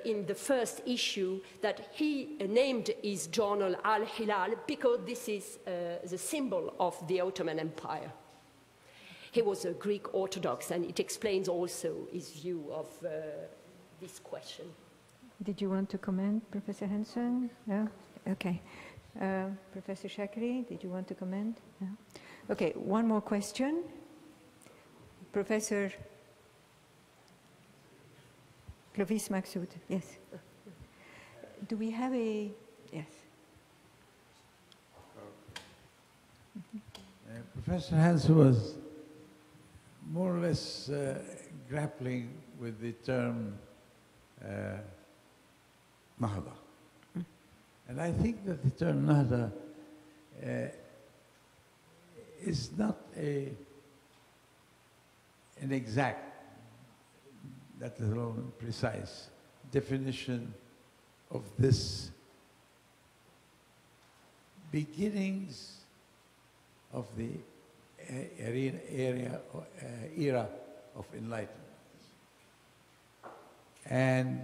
Speaker 10: in the first issue that he named his journal Al-Hilal because this is the symbol of the Ottoman Empire. He was a Greek Orthodox, and it explains also his view of this question.
Speaker 2: Did you want to comment, Professor Hanssen? Yeah? Okay. Professor Shakri, did you want to comment? Yeah. Okay, one more question. Professor Clovis Maxoud, yes. Do we have a, yes.
Speaker 11: Professor Hanssen was more or less grappling with the term Nahda. And I think that the term Nahda is not an exact, let alone precise, definition of this beginnings of the era of enlightenment. And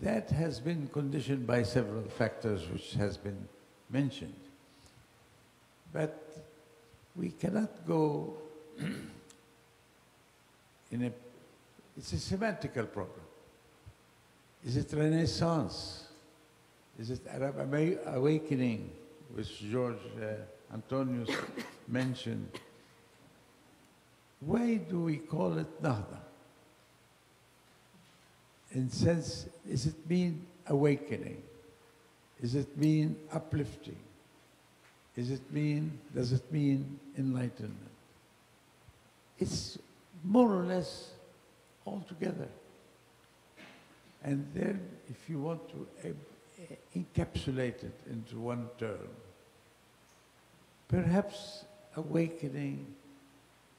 Speaker 11: that has been conditioned by several factors which has been mentioned. But we cannot go in a, it's a semantical problem. Is it Renaissance? Is it Arab awakening, which George Antonius mentioned? Why do we call it Nahda? In sense, does it mean awakening? Does it mean uplifting? Does it mean enlightenment? It's more or less all together. And then, if you want to encapsulate it into one term, perhaps awakening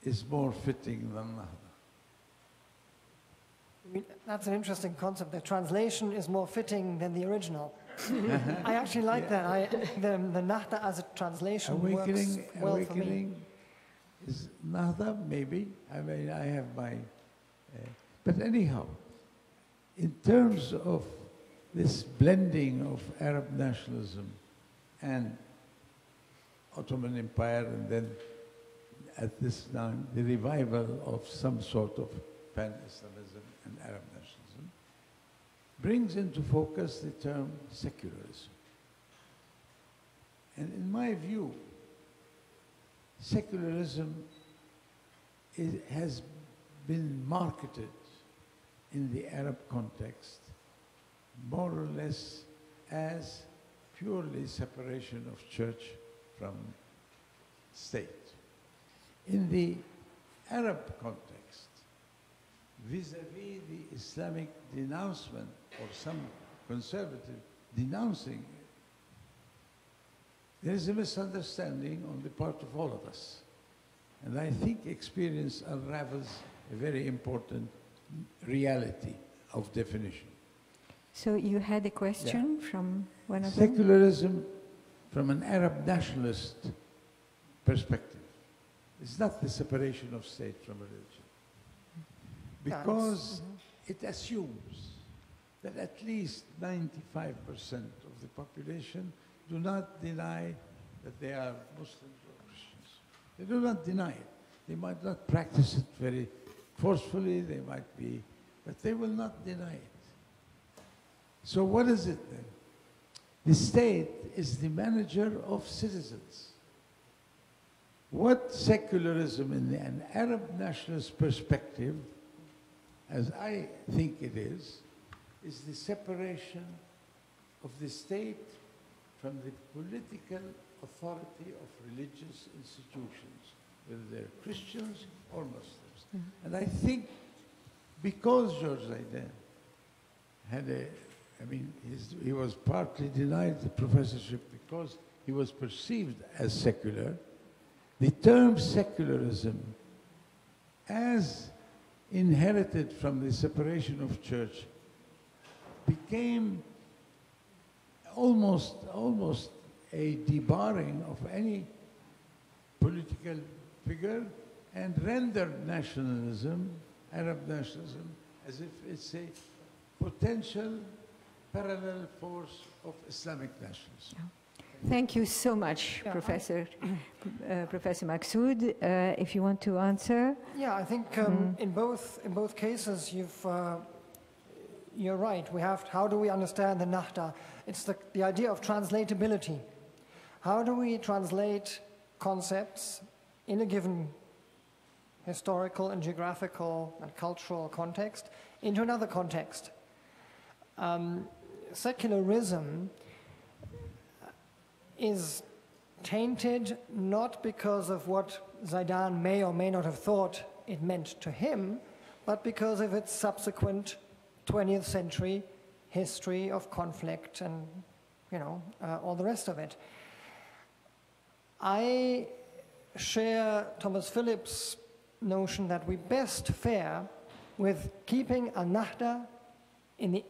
Speaker 11: is more fitting than Nahda.
Speaker 8: I mean, that's an interesting concept. The translation is more fitting than the original. I actually like that. The Nahda as a translation works well for me.
Speaker 11: Awakening is Nahda, maybe. I mean, I have my... but anyhow, in terms of this blending of Arab nationalism and Ottoman Empire, and then at this time, the revival of some sort of pan-Islamism and Arab nationalism, brings into focus the term secularism. And in my view, secularism has been marketed in the Arab context, more or less as purely separation of church from state. In the Arab context, vis-à-vis the Islamic denouncement, or some conservative denouncing it, there is a misunderstanding on the part of all of us. And I think experience unravels a very important reality of definition.
Speaker 2: So you had a question from one of them?
Speaker 11: Secularism from an Arab nationalist perspective is not the separation of state from religion. Because it assumes that at least 95% of the population do not deny that they are Muslims or Christians. They do not deny it. They might not practice it very forcefully, they might be, but they will not deny it. So what is it then? The state is the manager of citizens. What secularism in an Arab nationalist perspective, as I think it is the separation of the state from the political authority of religious institutions, whether they're Christians or Muslims. Mm-hmm. And I think because George Zaidan had he was partly denied the professorship because he was perceived as secular, the term secularism, as inherited from the separation of church, became almost a debarring of any political figure, and rendered nationalism, Arab nationalism, as if it's a potential parallel force of Islamic nationalism.
Speaker 2: Yeah. Thank you so much, Professor Maksud. If you want to answer.
Speaker 8: Yeah, I think in both cases you're right. We have, how do we understand the Nahda? It's the idea of translatability. How do we translate concepts in a given historical and geographical and cultural context into another context? Secularism is tainted not because of what Zaidan may or may not have thought it meant to him, but because of its subsequent 20th century history of conflict and, all the rest of it. I share Thomas Phillips' notion that we best fare with keeping a Nahda in the,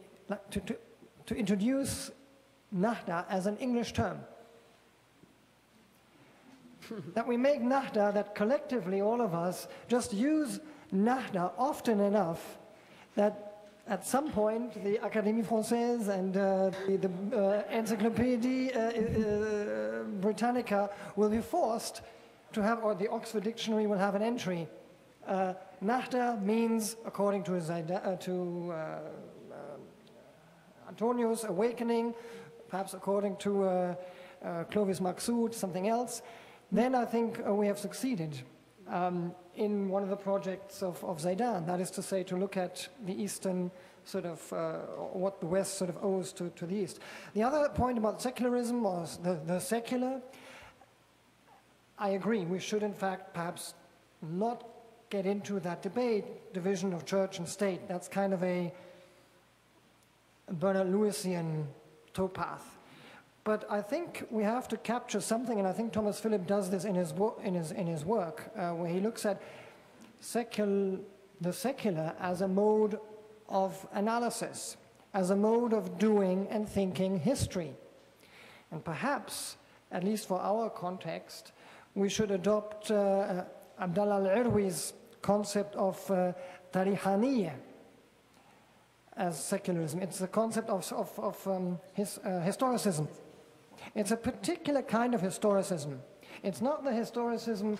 Speaker 8: to introduce Nahda as an English term. That we make Nahda, that collectively all of us just use Nahda often enough that at some point the Académie Française and the Encyclopédie Britannica will be forced to have, or the Oxford Dictionary will have an entry. Nahda means, according to Antonius, awakening, perhaps according to Clovis Maksud, something else. Then I think we have succeeded in one of the projects of Zaidan, that is to say, to look at the Eastern sort of, what the West sort of owes to the East. The other point about secularism was the secular. I agree, we should in fact perhaps not get into that debate, division of church and state. That's kind of a Bernard Lewisian towpath. But I think we have to capture something, and I think Thomas Philip does this in his work, where he looks at the secular as a mode of analysis, as a mode of doing and thinking history. And perhaps, at least for our context, we should adopt Abdallah al-Irwi's concept of tarihaniya as secularism. It's the concept of historicism. It's a particular kind of historicism. It's not the historicism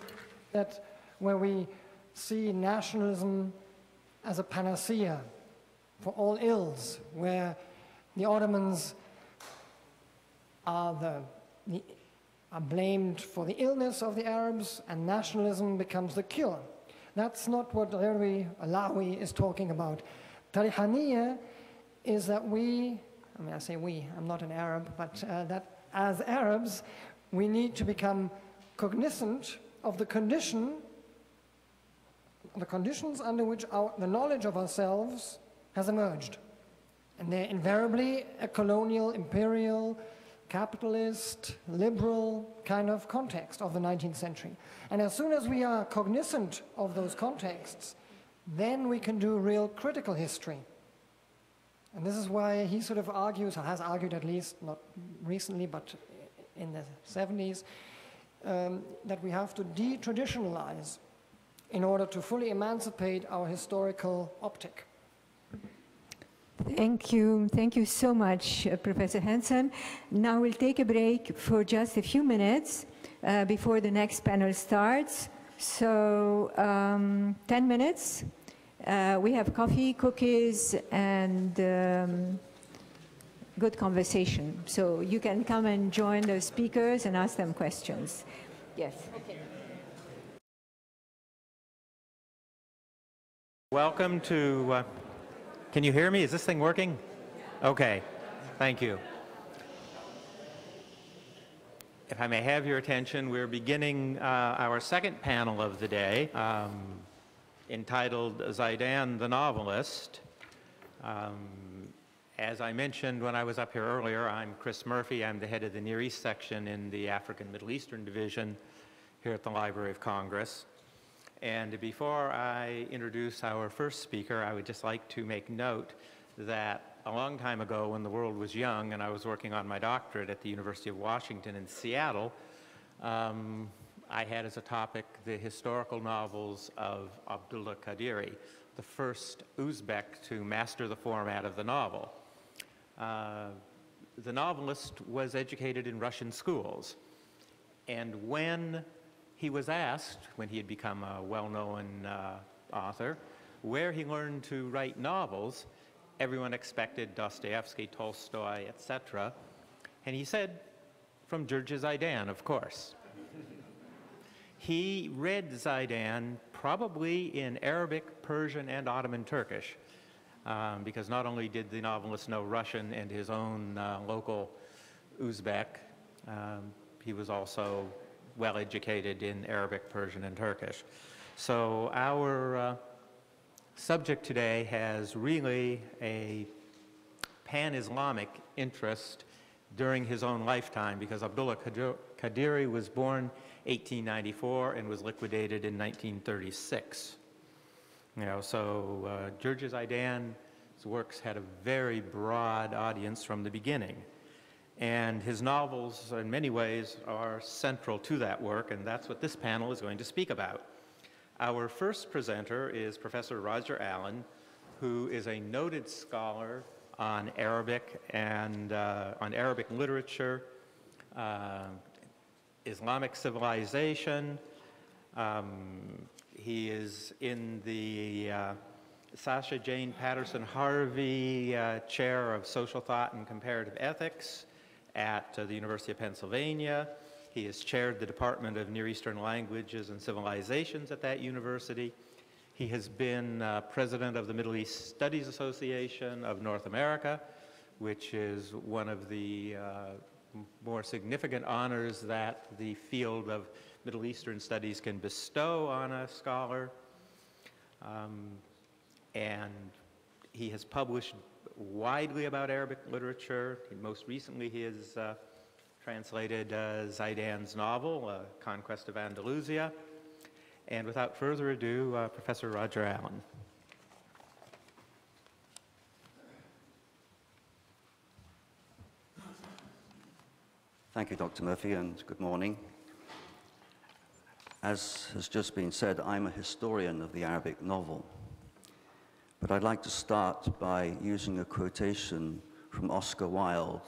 Speaker 8: where we see nationalism as a panacea for all ills, where the Ottomans are blamed for the illness of the Arabs and nationalism becomes the cure. That's not what Alawi is talking about. Tarihaniya is that I say we, I'm not an Arab, but that as Arabs, we need to become cognizant of the conditions under which the knowledge of ourselves has emerged. And they're invariably a colonial, imperial, capitalist, liberal kind of context of the 19th century. And as soon as we are cognizant of those contexts, then we can do real critical history. And this is why he sort of argues, or has argued at least, not recently, but in the 70s, that we have to de-traditionalize in order to fully emancipate our historical optic.
Speaker 2: Thank you so much, Professor Hanssen. Now we'll take a break for just a few minutes before the next panel starts. So 10 minutes. We have coffee, cookies, and good conversation. So you can come and join the speakers and ask them questions. Yes. Okay.
Speaker 6: Welcome to, can you hear me? Is this thing working? Okay, thank you. If I may have your attention, we're beginning our second panel of the day, entitled Zaidan, the Novelist. As I mentioned when I was up here earlier, I'm Chris Murphy. I'm the head of the Near East section in the African Middle Eastern Division here at the Library of Congress. And before I introduce our first speaker, I would just like to make note that a long time ago when the world was young and I was working on my doctorate at the University of Washington in Seattle, I had as a topic the historical novels of Abdullah Qadiri, the first Uzbek to master the format of the novel. The novelist was educated in Russian schools, and when he was asked, when he had become a well-known author, where he learned to write novels, everyone expected Dostoevsky, Tolstoy, etc. And he said, from Jurji Zaidan, of course. He read Zaidan probably in Arabic, Persian, and Ottoman Turkish, because not only did the novelist know Russian and his own local Uzbek, he was also well educated in Arabic, Persian, and Turkish. So our subject today has really a pan-Islamic interest during his own lifetime, because Abdullah Qadiri was born 1894 and was liquidated in 1936. You know, so Jurji Zaidan's works had a very broad audience from the beginning. And his novels, in many ways, are central to that work, and that's what this panel is going to speak about. Our first presenter is Professor Roger Allen, who is a noted scholar on Arabic and on Arabic literature, Islamic civilization. He is in the Sasha Jane Patterson Harvey Chair of Social Thought and Comparative Ethics at the University of Pennsylvania. He has chaired the Department of Near Eastern Languages and Civilizations at that university. He has been president of the Middle East Studies Association of North America, which is one of the more significant honors that the field of Middle Eastern studies can bestow on a scholar. And he has published widely about Arabic literature. Most recently, he has translated Zaidan's novel, Conquest of Andalusia. And without further ado, Professor Roger Allen.
Speaker 12: Thank you, Dr. Murphy, and good morning. As has just been said, I'm a historian of the Arabic novel. But I'd like to start by using a quotation from Oscar Wilde.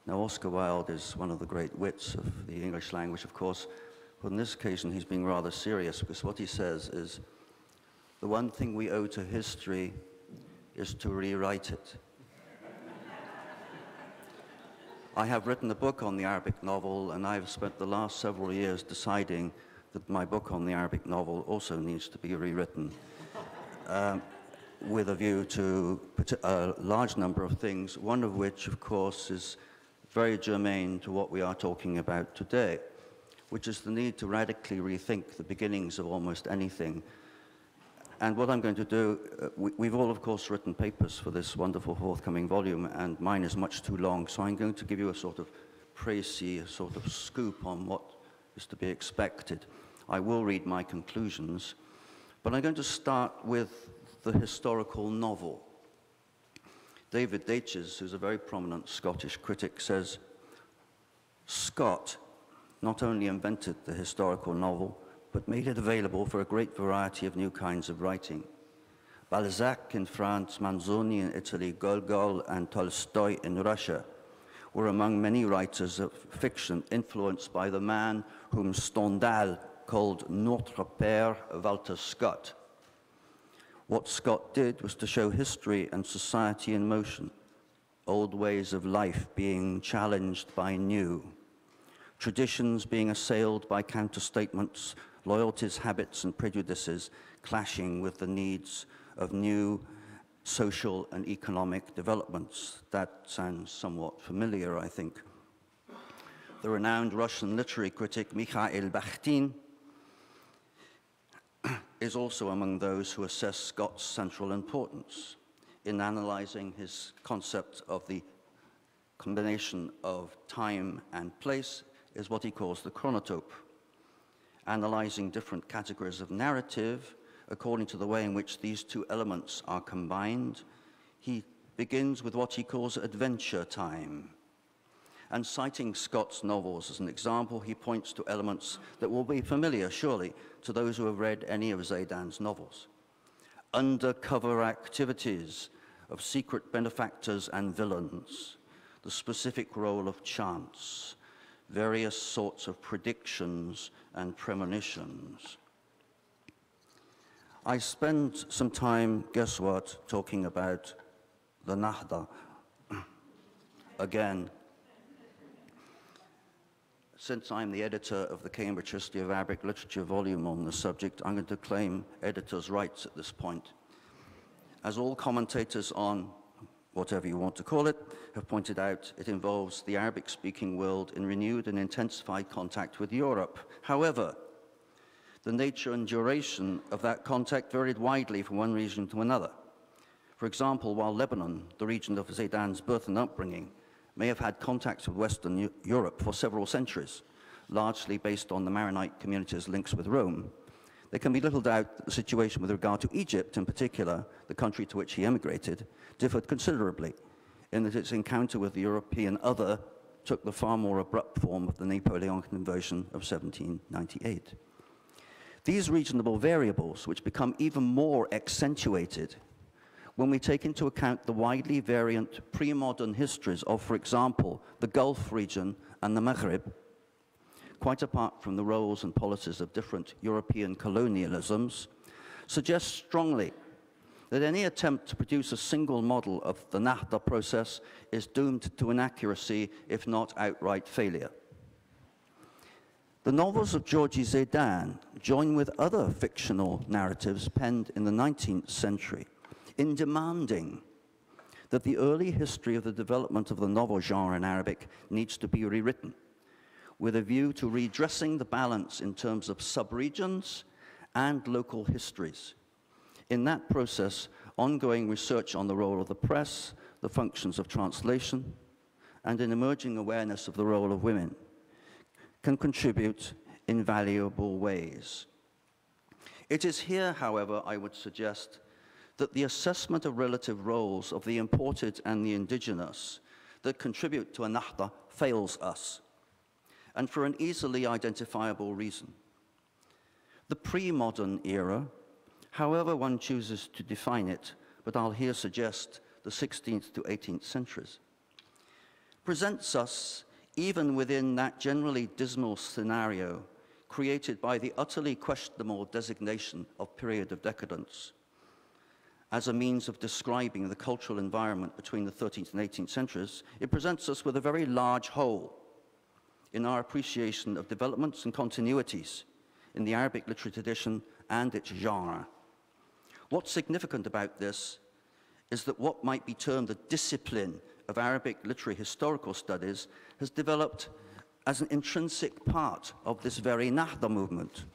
Speaker 12: Now, Oscar Wilde is one of the great wits of the English language, of course, but on this occasion he's being rather serious, because what he says is, the one thing we owe to history is to rewrite it. I have written a book on the Arabic novel, and I've spent the last several years deciding that my book on the Arabic novel also needs to be rewritten. with a view to a large number of things, one of which, of course, is very germane to what we are talking about today, which is the need to radically rethink the beginnings of almost anything. And what I'm going to do, we've all, of course, written papers for this wonderful forthcoming volume, and mine is much too long, so I'm going to give you a sort of précis, a sort of scoop on what is to be expected. I will read my conclusions, but I'm going to start with the historical novel. David Daches, who's a very prominent Scottish critic, says, Scott not only invented the historical novel, but made it available for a great variety of new kinds of writing. Balzac in France, Manzoni in Italy, Gogol and Tolstoy in Russia were among many writers of fiction influenced by the man whom Stendhal called Notre Père, Walter Scott. What Scott did was to show history and society in motion, old ways of life being challenged by new, traditions being assailed by counterstatements, loyalties, habits, and prejudices clashing with the needs of new social and economic developments. That sounds somewhat familiar, I think. The renowned Russian literary critic Mikhail Bakhtin is also among those who assess Scott's central importance in analyzing his concept of the combination of time and place is what he calls the chronotope, analyzing different categories of narrative according to the way in which these two elements are combined. He begins with what he calls adventure time. And citing Scott's novels as an example, he points to elements that will be familiar, surely, to those who have read any of Zaidan's novels. Undercover activities of secret benefactors and villains, the specific role of chance, various sorts of predictions and premonitions. I spend some time, guess what, talking about the Nahda. Again, since I'm the editor of the Cambridge History of Arabic Literature volume on the subject, I'm going to claim editor's rights at this point. As all commentators on whatever you want to call it have pointed out, it involves the Arabic-speaking world in renewed and intensified contact with Europe. However, the nature and duration of that contact varied widely from one region to another. For example, while Lebanon, the region of Zaidan's birth and upbringing, may have had contacts with Western Europe for several centuries, largely based on the Maronite community's links with Rome, there can be little doubt that the situation with regard to Egypt, in particular, the country to which he emigrated, differed considerably, in that its encounter with the European other took the far more abrupt form of the Napoleonic invasion of 1798. These reasonable variables, which become even more accentuated when we take into account the widely variant pre-modern histories of, for example, the Gulf region and the Maghreb, quite apart from the roles and policies of different European colonialisms, suggests strongly that any attempt to produce a single model of the Nahda process is doomed to inaccuracy, if not outright failure. The novels of Jurji Zaidan join with other fictional narratives penned in the 19th century in demanding that the early history of the development of the novel genre in Arabic needs to be rewritten, with a view to redressing the balance in terms of subregions and local histories. In that process, ongoing research on the role of the press, the functions of translation, and an emerging awareness of the role of women can contribute in valuable ways. It is here, however, I would suggest that the assessment of relative roles of the imported and the indigenous that contribute to a Nahda fails us, and for an easily identifiable reason. The pre-modern era, however one chooses to define it, but I'll here suggest the 16th to 18th centuries, presents us, even within that generally dismal scenario created by the utterly questionable designation of period of decadence, as a means of describing the cultural environment between the 13th and 18th centuries, it presents us with a very large hole in our appreciation of developments and continuities in the Arabic literary tradition and its genre. What's significant about this is that what might be termed the discipline of Arabic literary historical studies has developed as an intrinsic part of this very Nahda movement.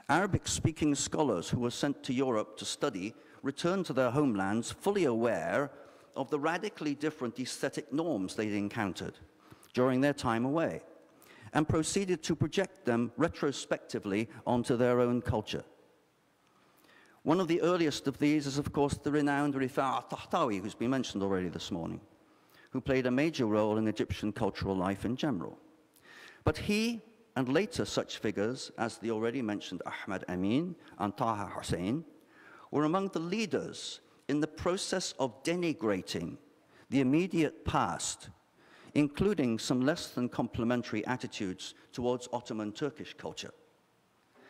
Speaker 12: Arabic-speaking scholars who were sent to Europe to study returned to their homelands fully aware of the radically different aesthetic norms they'd encountered during their time away, and proceeded to project them retrospectively onto their own culture. One of the earliest of these is, of course, the renowned Rifa' al-Tahtawi, who's been mentioned already this morning, who played a major role in Egyptian cultural life in general. But he, and later such figures as the already mentioned Ahmad Amin and Taha Hussein, were among the leaders in the process of denigrating the immediate past, including some less than complimentary attitudes towards Ottoman Turkish culture,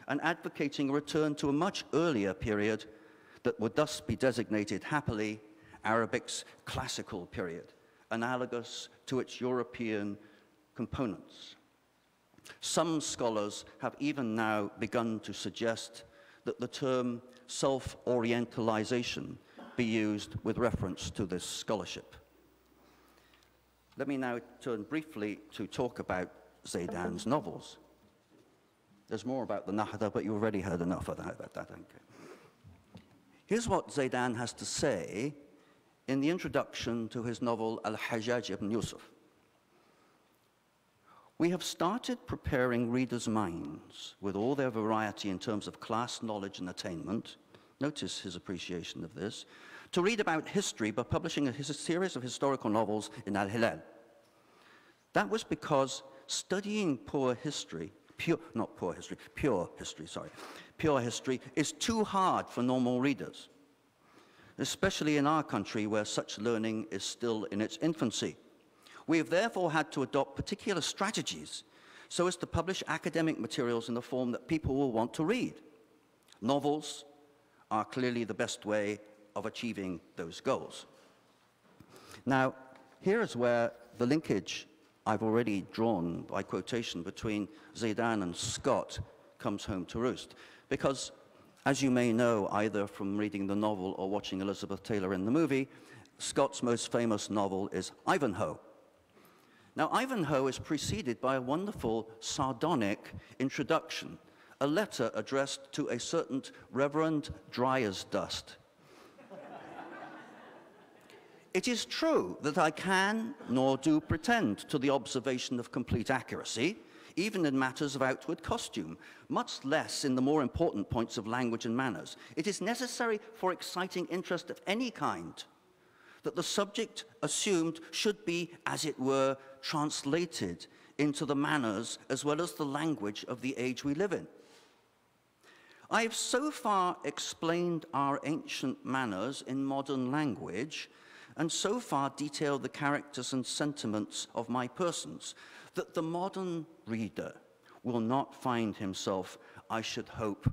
Speaker 12: and advocating a return to a much earlier period that would thus be designated happily Arabic's classical period, analogous to its European components. Some scholars have even now begun to suggest that the term self-orientalization be used with reference to this scholarship. Let me now turn briefly to talk about Zaidan's novels. There's more about the Nahda, but you already heard enough about that. Okay. Here's what Zaidan has to say in the introduction to his novel Al-Hajjaj ibn Yusuf. We have started preparing readers' minds with all their variety in terms of class knowledge and attainment. Notice his appreciation of this. To read about history by publishing a series of historical novels in Al-Hilal. That was because studying pure history is too hard for normal readers, especially in our country where such learning is still in its infancy. We have therefore had to adopt particular strategies so as to publish academic materials in the form that people will want to read. Novels are clearly the best way of achieving those goals. Now, here is where the linkage I've already drawn by quotation between Zaidan and Scott comes home to roost. Because, as you may know, either from reading the novel or watching Elizabeth Taylor in the movie, Scott's most famous novel is Ivanhoe. Now, Ivanhoe is preceded by a wonderful sardonic introduction, a letter addressed to a certain Reverend Dryersdust. It is true that I can, nor do pretend to the observation of complete accuracy, even in matters of outward costume, much less in the more important points of language and manners. It is necessary for exciting interest of any kind that the subject assumed should be, as it were, translated into the manners as well as the language of the age we live in. I have so far explained our ancient manners in modern language and so far detailed the characters and sentiments of my persons that the modern reader will not find himself, I should hope,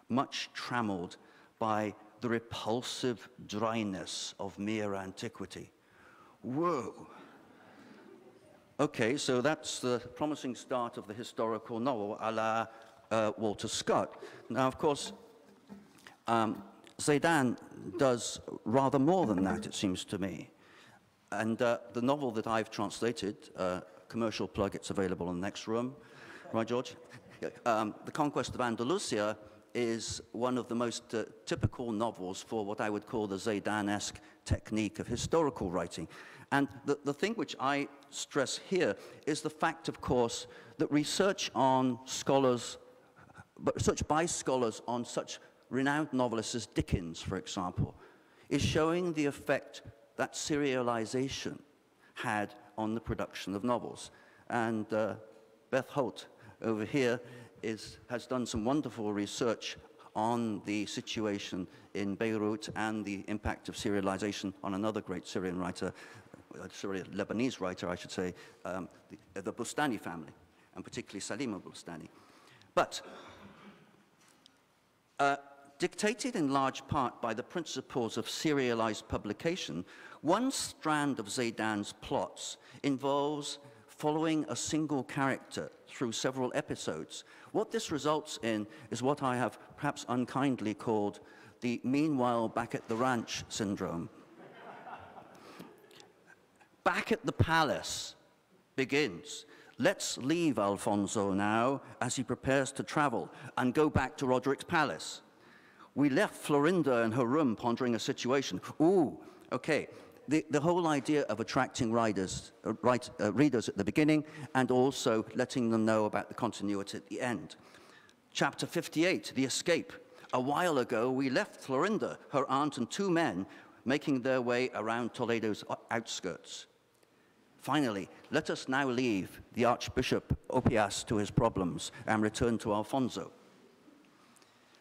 Speaker 12: much trammeled by the repulsive dryness of mere antiquity. Whoa. Okay, so that's the promising start of the historical novel, a la Walter Scott. Now, of course, Zaidan does rather more than that, it seems to me. And the novel that I've translated, commercial plug, it's available in the next room. Right, George? The Conquest of Andalusia is one of the most typical novels for what I would call the Zaidan-esque technique of historical writing. And the thing which I stress here is the fact, of course, that research by scholars on such renowned novelists as Dickens, for example, is showing the effect that serialization had on the production of novels. And Beth Holt over here has done some wonderful research on the situation in Beirut and the impact of serialization on another great Syrian writer, Lebanese writer, I should say, the Bustani family, and particularly Salim al-Bustani. But dictated in large part by the principles of serialized publication, one strand of Zaidan's plots involves following a single character through several episodes. What this results in is what I have perhaps unkindly called the meanwhile back at the ranch syndrome. Back at the palace begins. Let's leave Alfonso now as he prepares to travel and go back to Roderick's palace. We left Florinda in her room pondering a situation. Ooh, okay. The whole idea of attracting readers at the beginning and also letting them know about the continuity at the end. Chapter 58, the escape. A while ago, we left Florinda, her aunt, and 2 men making their way around Toledo's outskirts. Finally, let us now leave the Archbishop Opias to his problems and return to Alfonso.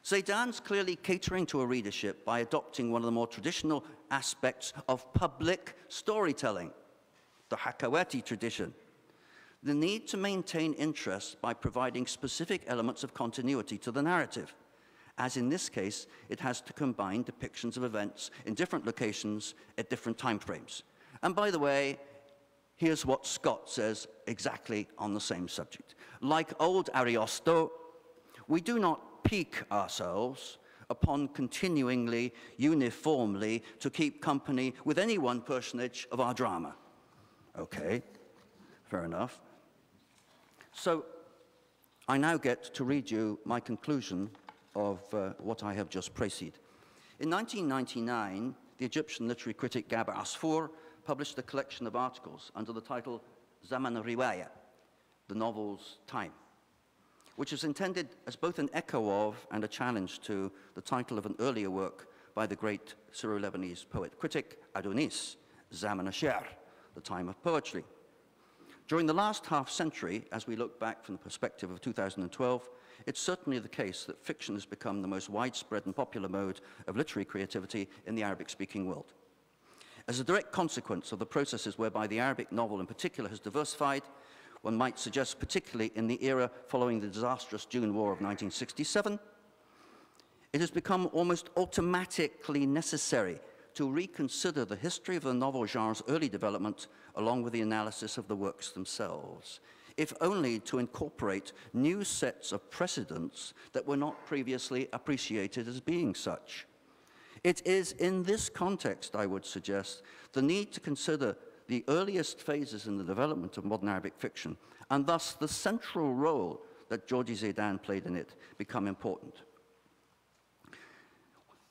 Speaker 12: Zaidan's clearly catering to a readership by adopting one of the more traditional aspects of public storytelling, the Hakawati tradition. The need to maintain interest by providing specific elements of continuity to the narrative. As in this case, it has to combine depictions of events in different locations at different time frames. And by the way, here's what Scott says exactly on the same subject. Like old Ariosto, we do not pique ourselves upon continuingly, uniformly, to keep company with any one personage of our drama. Okay, fair enough. So I now get to read you my conclusion of what I have just preceded. In 1999, the Egyptian literary critic Gaber Asfour published a collection of articles under the title Zaman al-Riwaya, the novel's time, which is intended as both an echo of and a challenge to the title of an earlier work by the great Syro-Lebanese poet-critic Adonis, Zaman al-Shi'r, the time of poetry. During the last half-century, as we look back from the perspective of 2012, it's certainly the case that fiction has become the most widespread and popular mode of literary creativity in the Arabic-speaking world. As a direct consequence of the processes whereby the Arabic novel in particular has diversified, one might suggest particularly in the era following the disastrous June War of 1967, it has become almost automatically necessary to reconsider the history of the novel genre's early development along with the analysis of the works themselves, if only to incorporate new sets of precedents that were not previously appreciated as being such. It is in this context, I would suggest, the need to consider the earliest phases in the development of modern Arabic fiction, and thus the central role that Jurji Zaidan played in it, become important.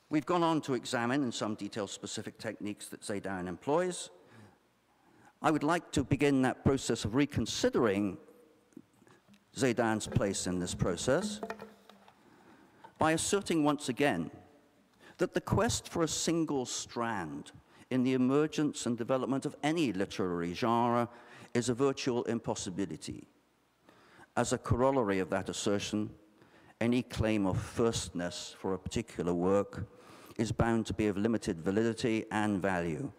Speaker 12: We've gone on to examine in some detail specific techniques that Zaidan employs. I would like to begin that process of reconsidering Zaidan's place in this process by asserting once again that the quest for a single strand in the emergence and development of any literary genre is a virtual impossibility. As a corollary of that assertion, any claim of firstness for a particular work is bound to be of limited validity and value.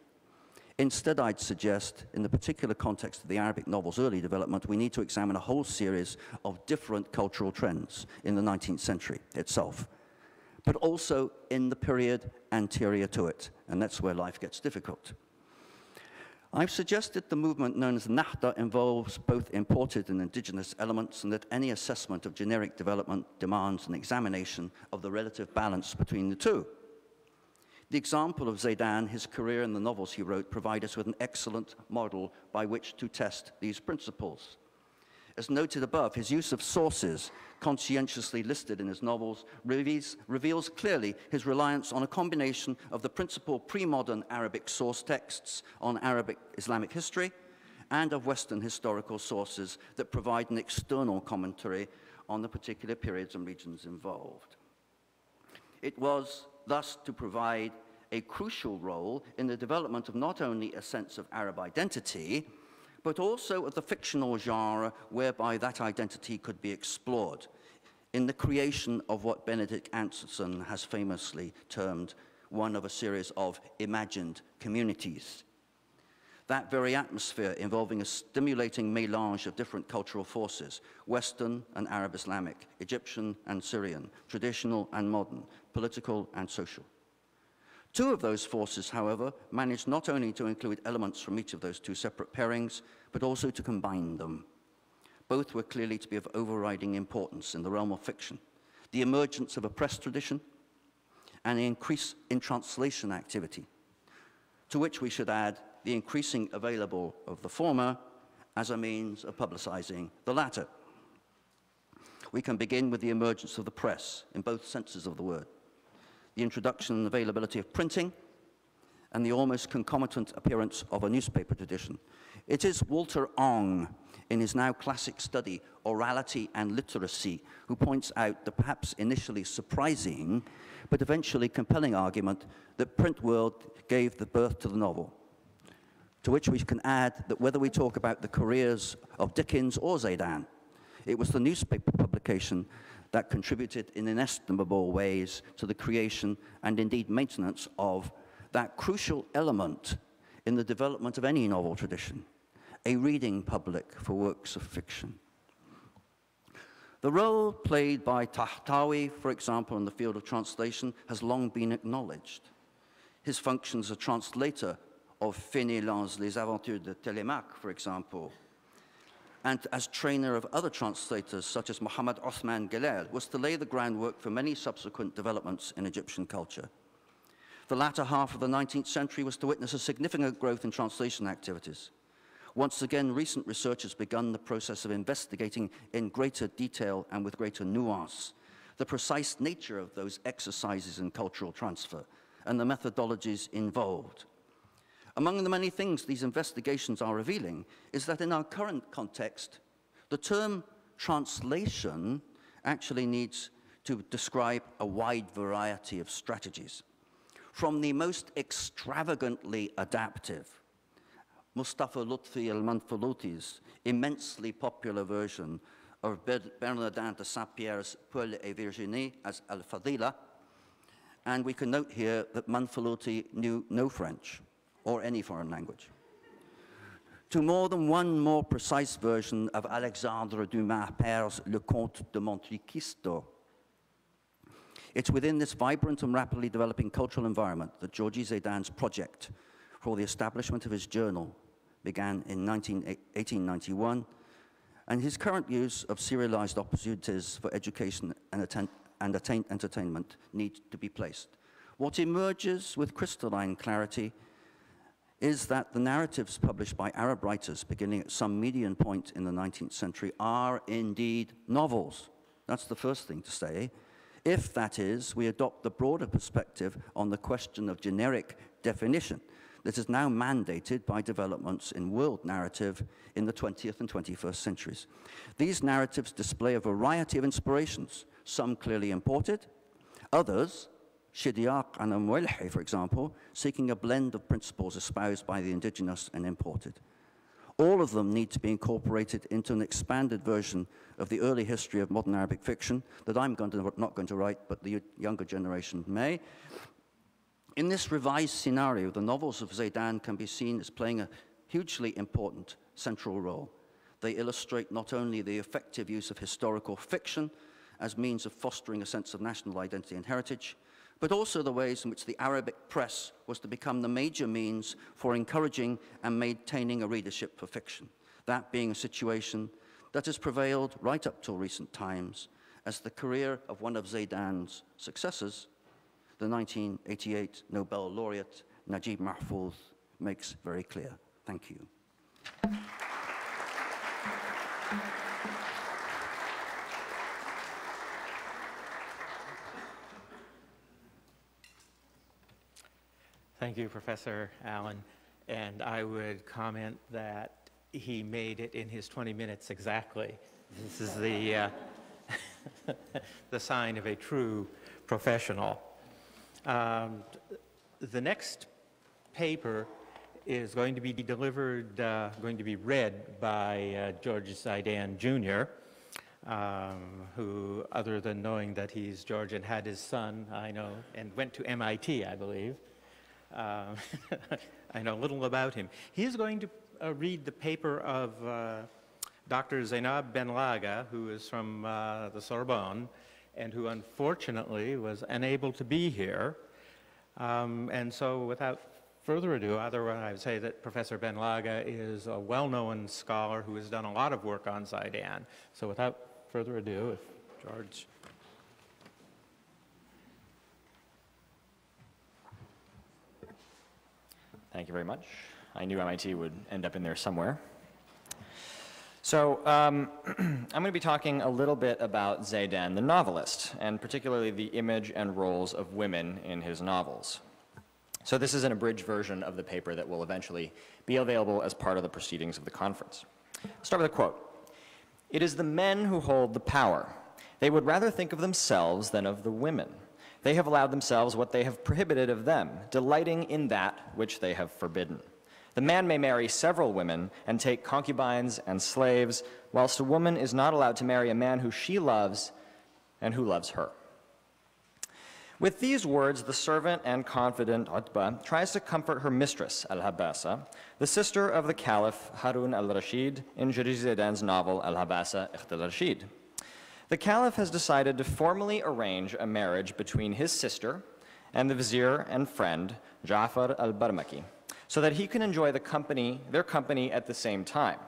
Speaker 12: Instead, I'd suggest, in the particular context of the Arabic novel's early development, we need to examine a whole series of different cultural trends in the 19th century itself, but also in the period anterior to it, and that's where life gets difficult. I've suggested the movement known as Nahda involves both imported and indigenous elements, and that any assessment of generic development demands an examination of the relative balance between the two. The example of Zaidan, his career, and the novels he wrote provide us with an excellent model by which to test these principles. As noted above, his use of sources conscientiously listed in his novels reveals clearly his reliance on a combination of the principal pre-modern Arabic source texts on Arabic Islamic history and of Western historical sources that provide an external commentary on the particular periods and regions involved. It was thus to provide a crucial role in the development of not only a sense of Arab identity, but also of the fictional genre whereby that identity could be explored in the creation of what Benedict Anderson has famously termed one of a series of imagined communities. That very atmosphere involving a stimulating mélange of different cultural forces, Western and Arab Islamic, Egyptian and Syrian, traditional and modern, political and social. Two of those forces, however, managed not only to include elements from each of those two separate pairings, but also to combine them. Both were clearly to be of overriding importance in the realm of fiction: the emergence of a press tradition and the increase in translation activity, to which we should add the increasing available of the former as a means of publicizing the latter. We can begin with the emergence of the press in both senses of the word, the introduction and availability of printing, and the almost concomitant appearance of a newspaper tradition. It is Walter Ong, in his now classic study, Orality and Literacy, who points out the perhaps initially surprising, but eventually compelling argument that print world gave the birth to the novel. To which we can add that whether we talk about the careers of Dickens or Zaidan, it was the newspaper publication that contributed in inestimable ways to the creation and indeed maintenance of that crucial element in the development of any novel tradition: a reading public for works of fiction. The role played by Tahtawi, for example, in the field of translation has long been acknowledged. His function as a translator of Fénéland's Les Aventures de Télémaque, for example, and as trainer of other translators such as Muhammad Othman Galel, was to lay the groundwork for many subsequent developments in Egyptian culture. The latter half of the 19th century was to witness a significant growth in translation activities. Once again, recent research has begun the process of investigating in greater detail and with greater nuance the precise nature of those exercises in cultural transfer and the methodologies involved. Among the many things these investigations are revealing is that in our current context, the term translation actually needs to describe a wide variety of strategies. From the most extravagantly adaptive, Mustafa Lutfi al-Manfaluti's immensely popular version of Bernardin de Saint-Pierre's Paul et Virginie as Al-Fadila, and we can note here that Manfaluti knew no French or any foreign language, to more than one more precise version of Alexandre Dumas Pere's Le Comte de Monte Cristo. It's within this vibrant and rapidly developing cultural environment that Jurji Zaidan's project for the establishment of his journal began in 1891, and his current use of serialized opportunities for education and entertainment need to be placed. What emerges with crystalline clarity is that the narratives published by Arab writers beginning at some median point in the 19th century are indeed novels. That's the first thing to say. If, that is, we adopt the broader perspective on the question of generic definition that is now mandated by developments in world narrative in the 20th and 21st centuries. These narratives display a variety of inspirations, some clearly imported, others, Shidiaq and Amwelhi, for example, seeking a blend of principles espoused by the indigenous and imported. All of them need to be incorporated into an expanded version of the early history of modern Arabic fiction that I'm not going to write, but the younger generation may. In this revised scenario, the novels of Zaidan can be seen as playing a hugely important central role. They illustrate not only the effective use of historical fiction as means of fostering a sense of national identity and heritage, but also the ways in which the Arabic press was to become the major means for encouraging and maintaining a readership for fiction, that being a situation that has prevailed right up till recent times, as the career of one of Zaidan's successors, the 1988 Nobel laureate Najib Mahfouz, makes very clear. Thank you.
Speaker 6: Thank you, Professor Allen. And I would comment that he made it in his 20 minutes exactly. This is the, the sign of a true professional. The next paper is going to be delivered, going to be read by George Zaidan Jr., who, other than knowing that he's Georgian, had his son, I know, and went to MIT, I believe. I know little about him. He is going to read the paper of Dr. Zainab Benlaga, who is from the Sorbonne, and who unfortunately was unable to be here. And so without further ado, otherwise I would say that Professor Ben Laga is a well-known scholar who has done a lot of work on Zaidan. So without further ado, if George.
Speaker 13: Thank you very much. I knew MIT would end up in there somewhere. So I'm going to be talking a little bit about Zaidan, the novelist, and particularly the image and roles of women in his novels. So this is an abridged version of the paper that will eventually be available as part of the proceedings of the conference. I'll start with a quote. "It is the men who hold the power. They would rather think of themselves than of the women. They have allowed themselves what they have prohibited of them, delighting in that which they have forbidden. The man may marry several women and take concubines and slaves, whilst a woman is not allowed to marry a man who she loves and who loves her." With these words, the servant and confident Utbah tries to comfort her mistress, Al-Habasa, the sister of the Caliph Harun al-Rashid in Jurji Zaidan's novel Al-Habasa Ikht al-Rashid. The Caliph has decided to formally arrange a marriage between his sister and the vizier and friend, Ja'far al-Barmaki, so that he can enjoy their company at the same time.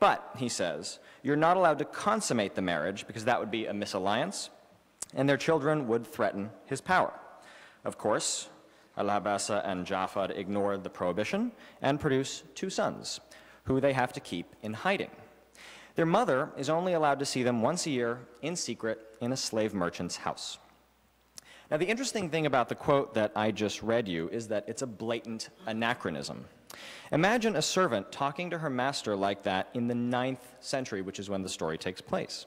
Speaker 13: But, he says, you're not allowed to consummate the marriage because that would be a misalliance, and their children would threaten his power. Of course, Al-Habasa and Ja'far ignored the prohibition and produce 2 sons, who they have to keep in hiding. Their mother is only allowed to see them once a year in secret in a slave merchant's house. Now, the interesting thing about the quote that I just read you is that it's a blatant anachronism. Imagine a servant talking to her master like that in the 9th century, which is when the story takes place.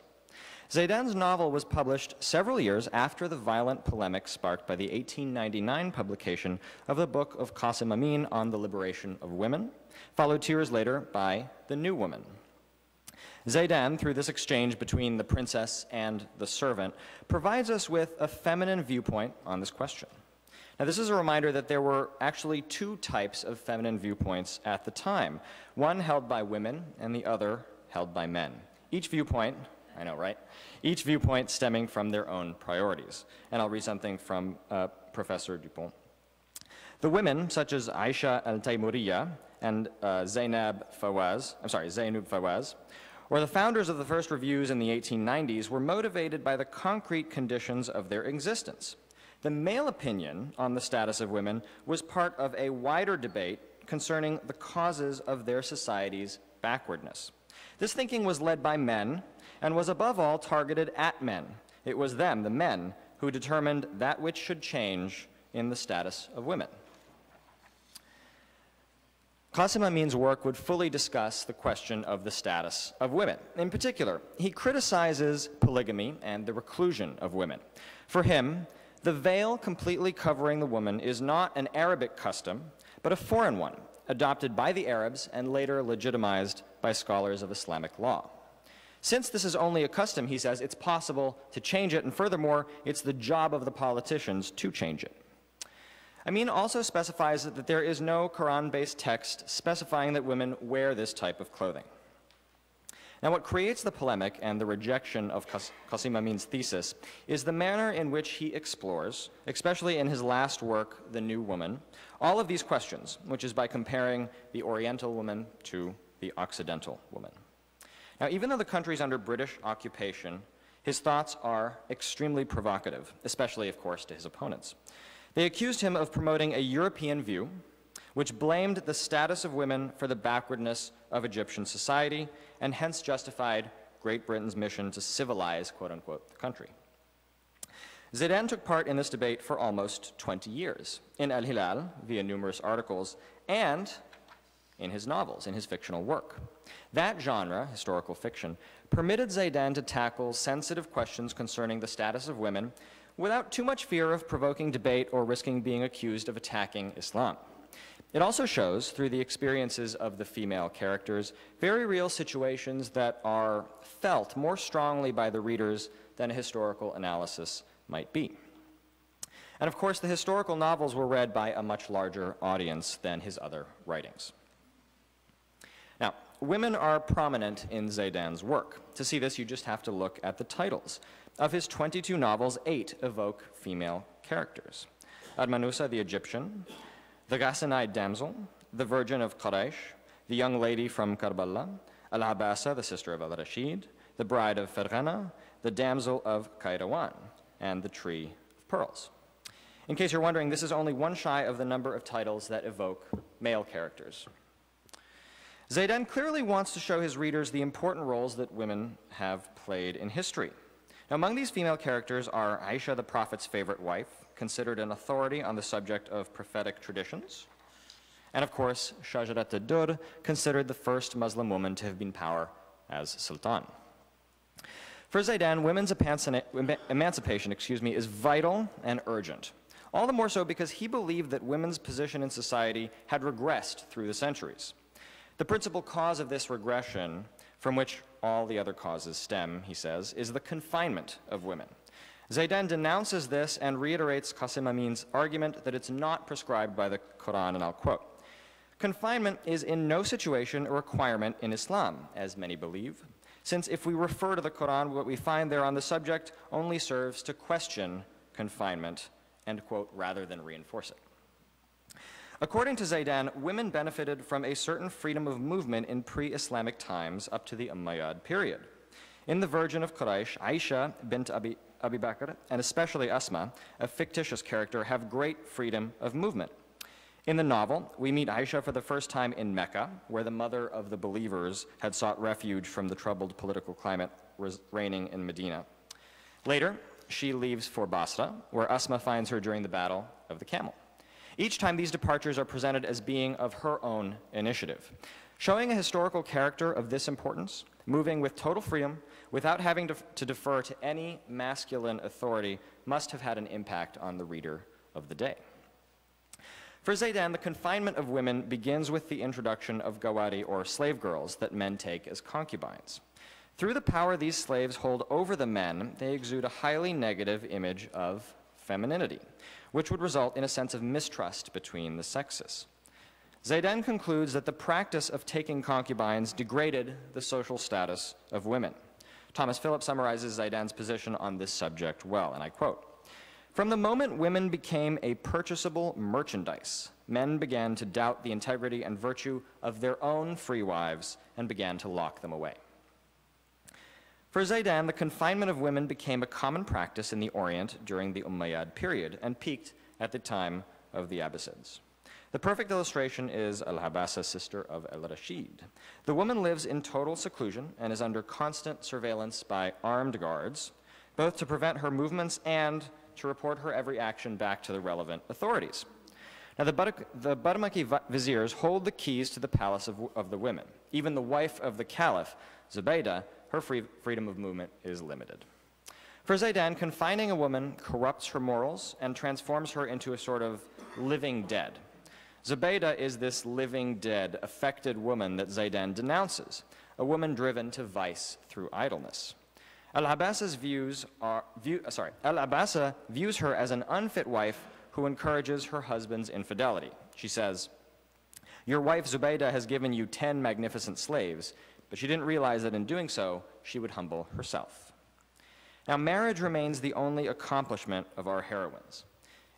Speaker 13: Zaidan's novel was published several years after the violent polemic sparked by the 1899 publication of the book of Qasim Amin on the liberation of women, followed 2 years later by The New Woman. Zaidan, through this exchange between the princess and the servant, provides us with a feminine viewpoint on this question. Now, this is a reminder that there were actually 2 types of feminine viewpoints at the time, one held by women and the other held by men. Each viewpoint, I know, right? Each viewpoint stemming from their own priorities. And I'll read something from Professor Dupont. The women, such as Aisha al-Taymuriyya and Zainab Fawaz, or the founders of the first reviews in the 1890s, were motivated by the concrete conditions of their existence. The male opinion on the status of women was part of a wider debate concerning the causes of their society's backwardness. This thinking was led by men and was above all targeted at men. It was them, the men, who determined that which should change in the status of women. Qasim Amin's work would fully discuss the question of the status of women. In particular, he criticizes polygamy and the reclusion of women. For him, the veil completely covering the woman is not an Arabic custom, but a foreign one, adopted by the Arabs and later legitimized by scholars of Islamic law. Since this is only a custom, he says, it's possible to change it, and furthermore, it's the job of the politicians to change it. Amin also specifies that there is no Quran-based text specifying that women wear this type of clothing. Now, what creates the polemic and the rejection of Qasim Amin's thesis is the manner in which he explores, especially in his last work, The New Woman, all of these questions, which is by comparing the Oriental woman to the Occidental woman. Now, even though the country's under British occupation, his thoughts are extremely provocative, especially, of course, to his opponents. They accused him of promoting a European view, which blamed the status of women for the backwardness of Egyptian society, and hence justified Great Britain's mission to civilize, quote-unquote, the country. Zaidan took part in this debate for almost 20 years, in Al-Hilal, via numerous articles, and in his novels, in his fictional work. That genre, historical fiction, permitted Zaidan to tackle sensitive questions concerning the status of women without too much fear of provoking debate or risking being accused of attacking Islam. It also shows, through the experiences of the female characters, very real situations that are felt more strongly by the readers than a historical analysis might be. And of course, the historical novels were read by a much larger audience than his other writings. Now, women are prominent in Zaidan's work. To see this, you just have to look at the titles. Of his 22 novels, 8 evoke female characters. Admanusa the Egyptian, the Ghassanite damsel, the Virgin of Quraysh, the young lady from Karbala, Al-Abasa, the sister of Al-Rashid, the bride of Ferghana, the damsel of Kairawan, and the tree of pearls. In case you're wondering, this is only one shy of the number of titles that evoke male characters. Zaidan clearly wants to show his readers the important roles that women have played in history. Now, among these female characters are Aisha, the Prophet's favorite wife, considered an authority on the subject of prophetic traditions, and of course, Shajarat ad-Dur, considered the first Muslim woman to have been in power as Sultan. For Zaidan, women's emancipation, is vital and urgent. All the more so because he believed that women's position in society had regressed through the centuries. The principal cause of this regression, from which all the other causes stem, he says, is the confinement of women. Zaidan denounces this and reiterates Qasim Amin's argument that it's not prescribed by the Quran, and I'll quote, "Confinement is in no situation a requirement in Islam, as many believe, since if we refer to the Quran, what we find there on the subject only serves to question confinement," end quote, rather than reinforce it. According to Zaidan, women benefited from a certain freedom of movement in pre-Islamic times up to the Umayyad period. In the Virgin of Quraysh, Aisha bint Abi Bakr, and especially Asma, a fictitious character, have great freedom of movement. In the novel, we meet Aisha for the first time in Mecca, where the mother of the believers had sought refuge from the troubled political climate reigning in Medina. Later, she leaves for Basra, where Asma finds her during the Battle of the Camel. Each time, these departures are presented as being of her own initiative. Showing a historical character of this importance, moving with total freedom, without having to defer to any masculine authority, must have had an impact on the reader of the day. For Zaidan, the confinement of women begins with the introduction of gawari, or slave girls, that men take as concubines. Through the power these slaves hold over the men, they exude a highly negative image of femininity, which would result in a sense of mistrust between the sexes. Zaidan concludes that the practice of taking concubines degraded the social status of women. Thomas Phillips summarizes Zaidan's position on this subject well, and I quote, "From the moment women became a purchasable merchandise, men began to doubt the integrity and virtue of their own free wives and began to lock them away." For Zaidan, the confinement of women became a common practice in the Orient during the Umayyad period and peaked at the time of the Abbasids. The perfect illustration is Al-Habasa, sister of Al-Rashid. The woman lives in total seclusion and is under constant surveillance by armed guards, both to prevent her movements and to report her every action back to the relevant authorities. Now, the Badamaki viziers hold the keys to the palace of the women. Even the wife of the caliph, Zubaydah, her freedom of movement is limited. For Zaidan, confining a woman corrupts her morals and transforms her into a sort of living dead. Zubaydah is this living dead, affected woman that Zaidan denounces, a woman driven to vice through idleness. Al-Abasa views her as an unfit wife who encourages her husband's infidelity. She says, "Your wife Zubaydah has given you 10 magnificent slaves, but she didn't realize that in doing so, she would humble herself." Now, marriage remains the only accomplishment of our heroines.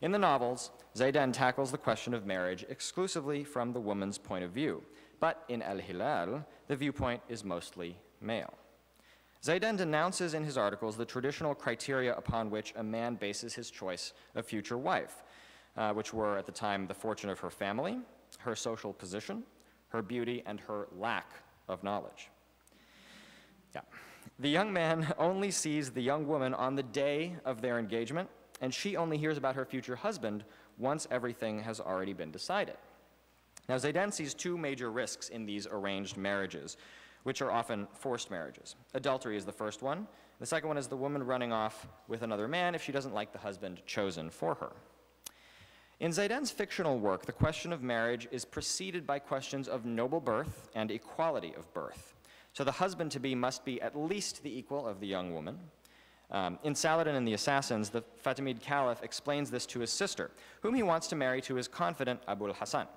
Speaker 13: In the novels, Zaidan tackles the question of marriage exclusively from the woman's point of view, but in Al-Hilal, the viewpoint is mostly male. Zaidan denounces in his articles the traditional criteria upon which a man bases his choice of future wife, which were at the time the fortune of her family, her social position, her beauty, and her lack of knowledge. Yeah. The young man only sees the young woman on the day of their engagement, and she only hears about her future husband once everything has already been decided. Now, Zaidan sees two major risks in these arranged marriages, which are often forced marriages. Adultery is the first one. The second one is the woman running off with another man if she doesn't like the husband chosen for her. In Zaidan's fictional work, the question of marriage is preceded by questions of noble birth and equality of birth. So the husband-to-be must be at least the equal of the young woman. In Saladin and the Assassins, the Fatimid Caliph explains this to his sister, whom he wants to marry to his confidant Abu al-Hasan.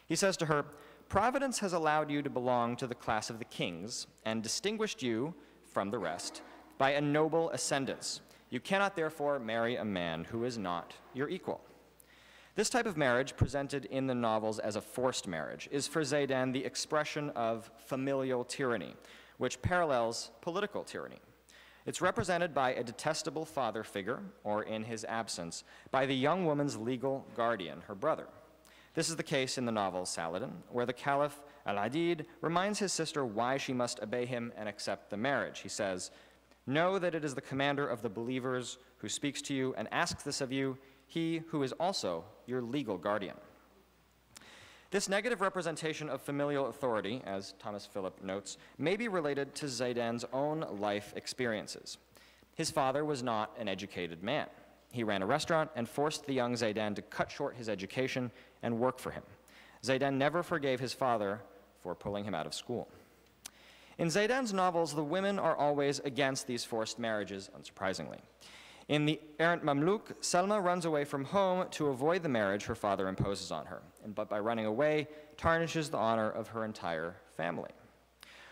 Speaker 13: He says to her, "Providence has allowed you to belong to the class of the kings and distinguished you from the rest by a noble ascendance. You cannot therefore marry a man who is not your equal." This type of marriage, presented in the novels as a forced marriage, is for Zaidan the expression of familial tyranny, which parallels political tyranny. It's represented by a detestable father figure, or in his absence, by the young woman's legal guardian, her brother. This is the case in the novel Saladin, where the Caliph Al-Adid reminds his sister why she must obey him and accept the marriage. He says, "Know that it is the commander of the believers who speaks to you and asks this of you, he who is also your legal guardian." This negative representation of familial authority, as Thomas Phillip notes, may be related to Zaidan's own life experiences. His father was not an educated man. He ran a restaurant and forced the young Zaidan to cut short his education and work for him. Zaidan never forgave his father for pulling him out of school. In Zaidan's novels, the women are always against these forced marriages, unsurprisingly. In The Errant Mamluk, Selma runs away from home to avoid the marriage her father imposes on her, but by running away, tarnishes the honor of her entire family.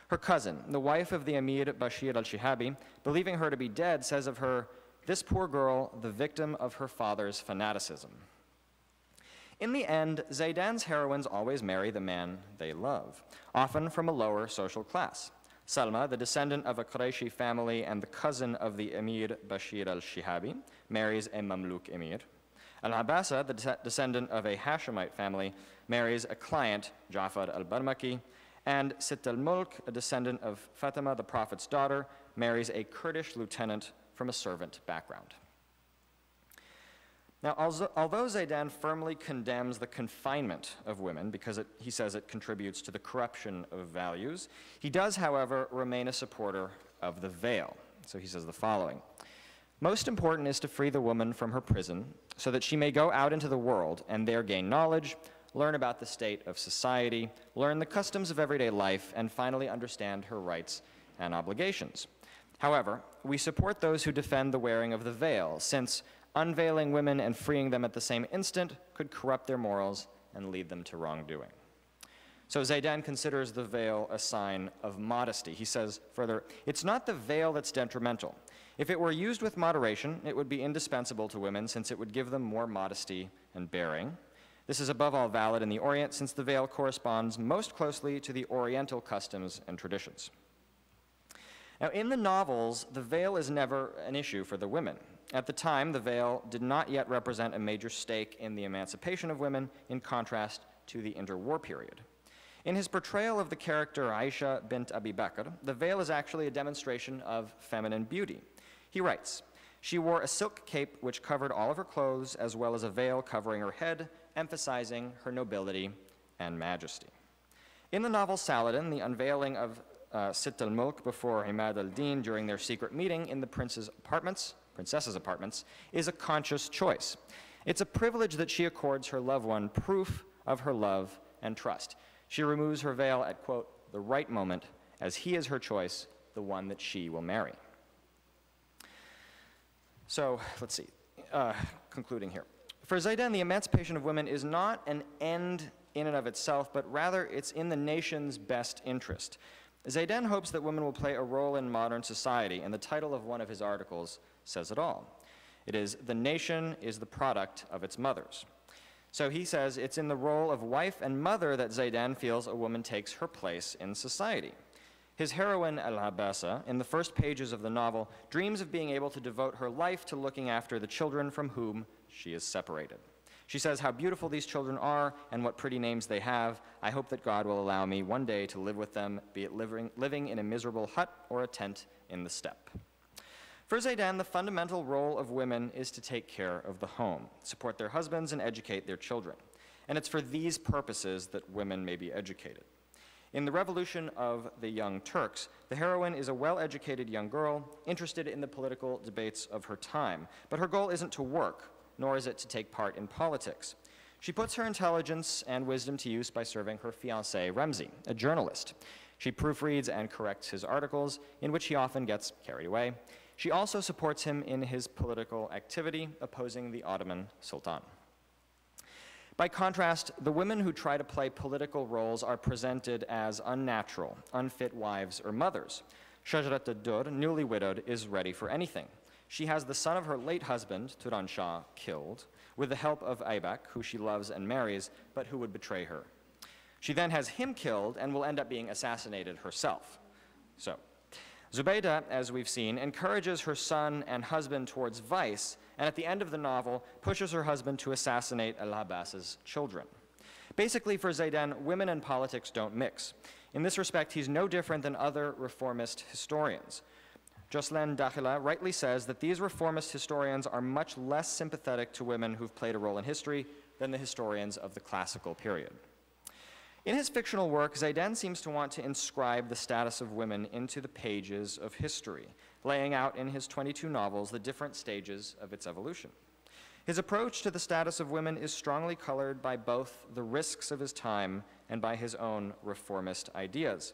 Speaker 13: Her cousin, the wife of the Emir Bashir al-Shihabi, believing her to be dead, says of her, "This poor girl, the victim of her father's fanaticism." In the end, Zaidan's heroines always marry the man they love, often from a lower social class. Salma, the descendant of a Qurayshi family and the cousin of the Emir Bashir al-Shihabi, marries a Mamluk emir. Al-Abbasa, the descendant of a Hashemite family, marries a client, Ja'far al-Barmaki, and Sitt al-Mulk, a descendant of Fatima, the Prophet's daughter, marries a Kurdish lieutenant from a servant background. Now, although Zaidan firmly condemns the confinement of women because he says it contributes to the corruption of values, he does, however, remain a supporter of the veil. So he says the following: "Most important is to free the woman from her prison so that she may go out into the world and there gain knowledge, learn about the state of society, learn the customs of everyday life, and finally understand her rights and obligations. However, we support those who defend the wearing of the veil, since unveiling women and freeing them at the same instant could corrupt their morals and lead them to wrongdoing." So Zaidan considers the veil a sign of modesty. He says further, "It's not the veil that's detrimental. If it were used with moderation, it would be indispensable to women, since it would give them more modesty and bearing. This is above all valid in the Orient, since the veil corresponds most closely to the Oriental customs and traditions." Now, in the novels, the veil is never an issue for the women. At the time, the veil did not yet represent a major stake in the emancipation of women, in contrast to the interwar period. In his portrayal of the character Aisha bint Abi Bakr, the veil is actually a demonstration of feminine beauty. He writes, "She wore a silk cape which covered all of her clothes, as well as a veil covering her head, emphasizing her nobility and majesty." In the novel Saladin, the unveiling of Sitt al-Mulk before Imad al-Din during their secret meeting in the princess's apartments, is a conscious choice. It's a privilege that she accords her loved one, proof of her love and trust. She removes her veil at, quote, "the right moment, as he is her choice, the one that she will marry." So, let's see, concluding here. For Zaidan, the emancipation of women is not an end in and of itself, but rather it's in the nation's best interest. Zaidan hopes that women will play a role in modern society, and the title of one of his articles says it all. It is, "The Nation is the Product of Its Mothers." So he says it's in the role of wife and mother that Zaidan feels a woman takes her place in society. His heroine, Al-Abbasa, in the first pages of the novel, dreams of being able to devote her life to looking after the children from whom she is separated. She says how beautiful these children are and what pretty names they have. I hope that God will allow me one day to live with them, be it living in a miserable hut or a tent in the steppe. For Zaidan, the fundamental role of women is to take care of the home, support their husbands, and educate their children. And it's for these purposes that women may be educated. In The Revolution of the Young Turks, the heroine is a well-educated young girl interested in the political debates of her time, but her goal isn't to work, nor is it to take part in politics. She puts her intelligence and wisdom to use by serving her fiancé, Remzi, a journalist. She proofreads and corrects his articles, in which he often gets carried away. She also supports him in his political activity, opposing the Ottoman Sultan. By contrast, the women who try to play political roles are presented as unnatural, unfit wives or mothers. Shajrat ad-Dur, newly widowed, is ready for anything. She has the son of her late husband, Turan Shah, killed, with the help of Aybak, who she loves and marries, but who would betray her. She then has him killed and will end up being assassinated herself. So, Zubaydah, as we've seen, encourages her son and husband towards vice, and at the end of the novel, pushes her husband to assassinate Al-Abbas's children. Basically, for Zaidan, women and politics don't mix. In this respect, he's no different than other reformist historians. Jocelyn Dakhila rightly says that these reformist historians are much less sympathetic to women who've played a role in history than the historians of the classical period. In his fictional work, Zaidan seems to want to inscribe the status of women into the pages of history, laying out in his 22 novels the different stages of its evolution. His approach to the status of women is strongly colored by both the risks of his time and by his own reformist ideas.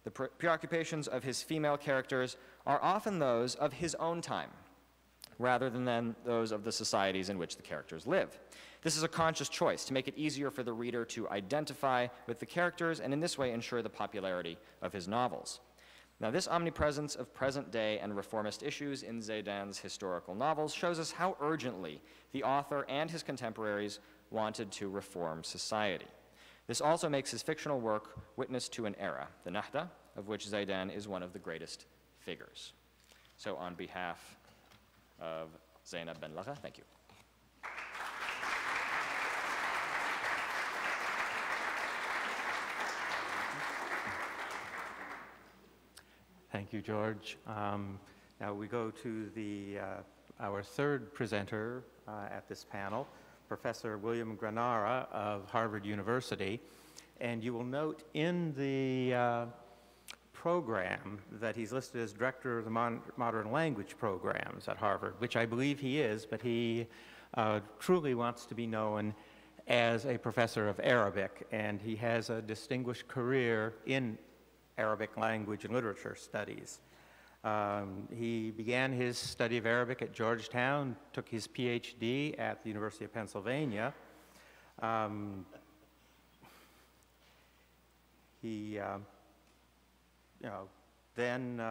Speaker 13: The preoccupations of his female characters are often those of his own time, rather than those of the societies in which the characters live. This is a conscious choice to make it easier for the reader to identify with the characters and in this way ensure the popularity of his novels. Now, this omnipresence of present-day and reformist issues in Zaidan's historical novels shows us how urgently the author and his contemporaries wanted to reform society. This also makes his fictional work witness to an era, the Nahda, of which Zaidan is one of the greatest figures. So on behalf of Zainab Ben Lagha, thank you.
Speaker 6: Thank you, George. Now we go to our third presenter at this panel, Professor William Granara of Harvard University. And you will note in the program that he's listed as Director of the Modern Language Programs at Harvard, which I believe he is, but he truly wants to be known as a professor of Arabic, and he has a distinguished career in Arabic language and literature studies. He began his study of Arabic at Georgetown, took his PhD at the University of Pennsylvania. He then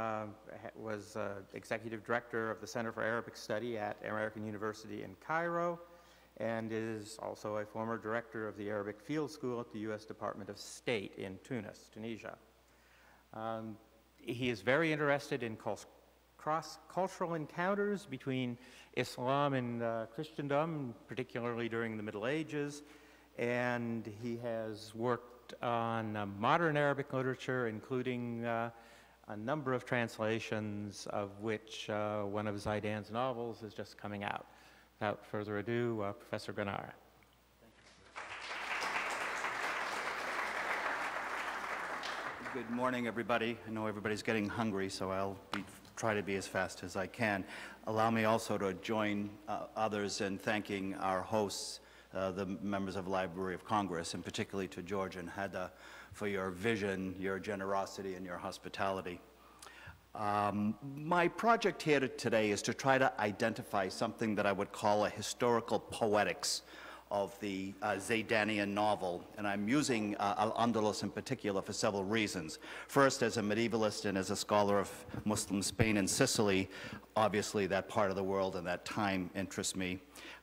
Speaker 6: was executive director of the Center for Arabic Study at American University in Cairo, and is also a former director of the Arabic Field School at the U.S. Department of State in Tunis, Tunisia. He is very interested in cross-cultural encounters between Islam and Christendom, particularly during the Middle Ages, and he has worked on modern Arabic literature, including a number of translations, of which one of Zaidan's novels is just coming out. Without further ado, Professor Granara.
Speaker 14: Good morning, everybody. I know everybody's getting hungry, so I'll try to be as fast as I can. Allow me also to join others in thanking our hosts, the members of the Library of Congress, and particularly to George and Heda for your vision, your generosity, and your hospitality. My project here today is to try to identify something that I would call a historical poetics of the Zaidanian novel, and I'm using Al-Andalus in particular for several reasons. First, as a medievalist and as a scholar of Muslim Spain and Sicily, obviously that part of the world and that time interests me.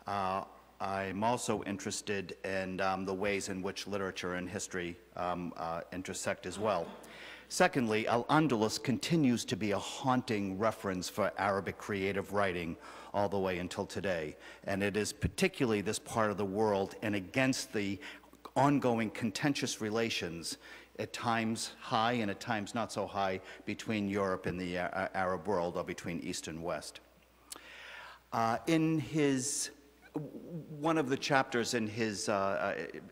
Speaker 14: I'm also interested in the ways in which literature and history intersect as well. Secondly, Al-Andalus continues to be a haunting reference for Arabic creative writing all the way until today. And it is particularly this part of the world and against the ongoing contentious relations, at times high and at times not so high, between Europe and the Arab world, or between East and West. In his one of the chapters in his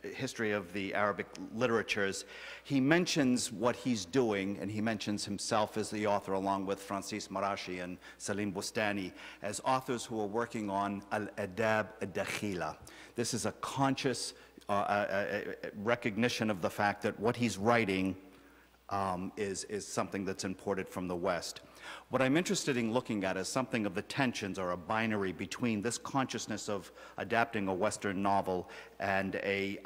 Speaker 14: history of the Arabic literatures, he mentions what he's doing, and he mentions himself as the author, along with Francis Marashi and Salim Bustani, as authors who are working on Al-Adab al-Dakhila. This is a conscious recognition of the fact that what he's writing is something that's imported from the West. What I'm interested in looking at is something of the tensions, or a binary, between this consciousness of adapting a Western novel and a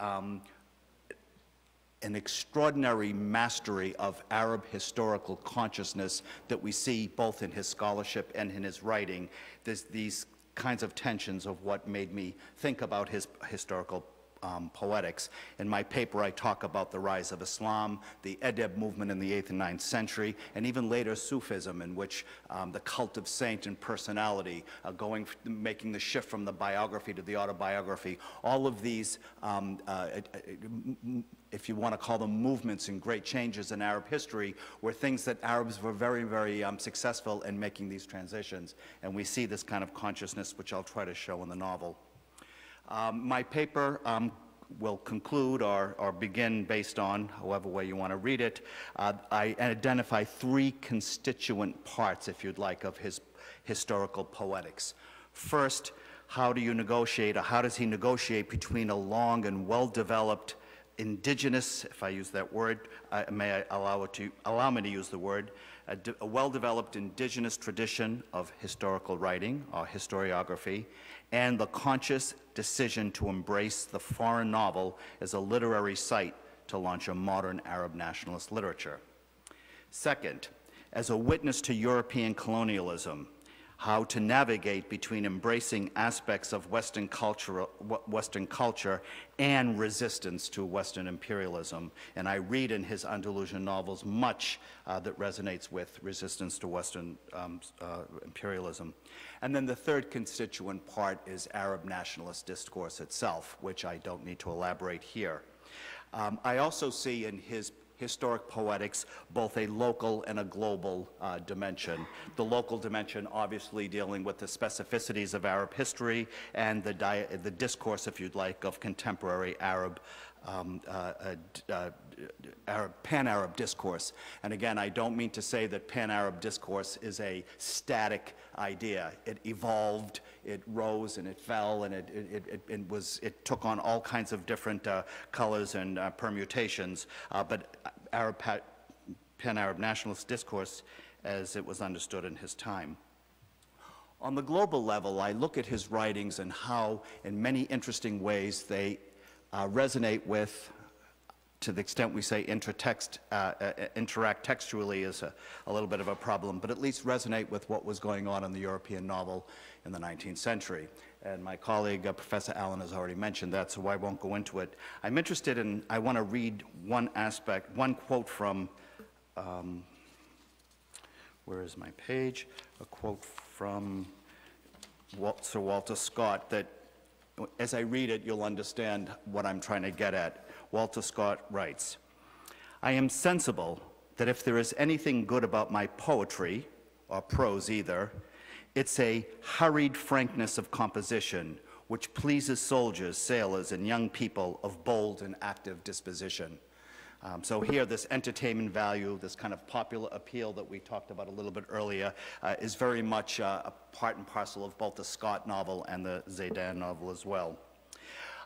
Speaker 14: an extraordinary mastery of Arab historical consciousness that we see both in his scholarship and in his writing. There's these kinds of tensions of what made me think about his historical poetics. In my paper, I talk about the rise of Islam, the Edeb movement in the 8th and 9th century, and even later Sufism, in which the cult of saint and personality, making the shift from the biography to the autobiography. All of these, if you want to call them movements and great changes in Arab history, were things that Arabs were very, very successful in making these transitions. And we see this kind of consciousness, which I'll try to show in the novel. My paper will conclude or begin based on, however way you want to read it. I identify 3 constituent parts, if you'd like, of his historical poetics. First, how do you negotiate, or how does he negotiate between a long and well-developed indigenous, if I use that word, allow me to use the word, a well-developed indigenous tradition of historical writing or historiography, and the conscious decision to embrace the foreign novel as a literary site to launch a modern Arab nationalist literature. Second, as a witness to European colonialism, how to navigate between embracing aspects of Western culture and resistance to Western imperialism. And I read in his Andalusian novels much that resonates with resistance to Western imperialism. And then the third constituent part is Arab nationalist discourse itself, which I don't need to elaborate here. I also see in his historic poetics both a local and a global dimension. The local dimension obviously dealing with the specificities of Arab history and the discourse, if you'd like, of contemporary Arab pan-Arab discourse. And again, I don't mean to say that pan-Arab discourse is a static idea. It evolved, it rose and it fell, and it took on all kinds of different colors and permutations. But pan-Arab nationalist discourse as it was understood in his time. On the global level, I look at his writings and how, in many interesting ways, they resonate with, to the extent we say interact textually is a little bit of a problem, but at least resonate with what was going on in the European novel in the 19th century. And my colleague, Professor Allen, has already mentioned that, so I won't go into it. I'm interested in, I want to read one aspect, one quote from, where is my page? A quote from Sir Walter Scott that, as I read it, you'll understand what I'm trying to get at. Walter Scott writes, "I am sensible that if there is anything good about my poetry, or prose either, it's a hurried frankness of composition which pleases soldiers, sailors, and young people of bold and active disposition." So here, this entertainment value, this kind of popular appeal that we talked about a little bit earlier, is very much a part and parcel of both the Scott novel and the Zaidan novel as well.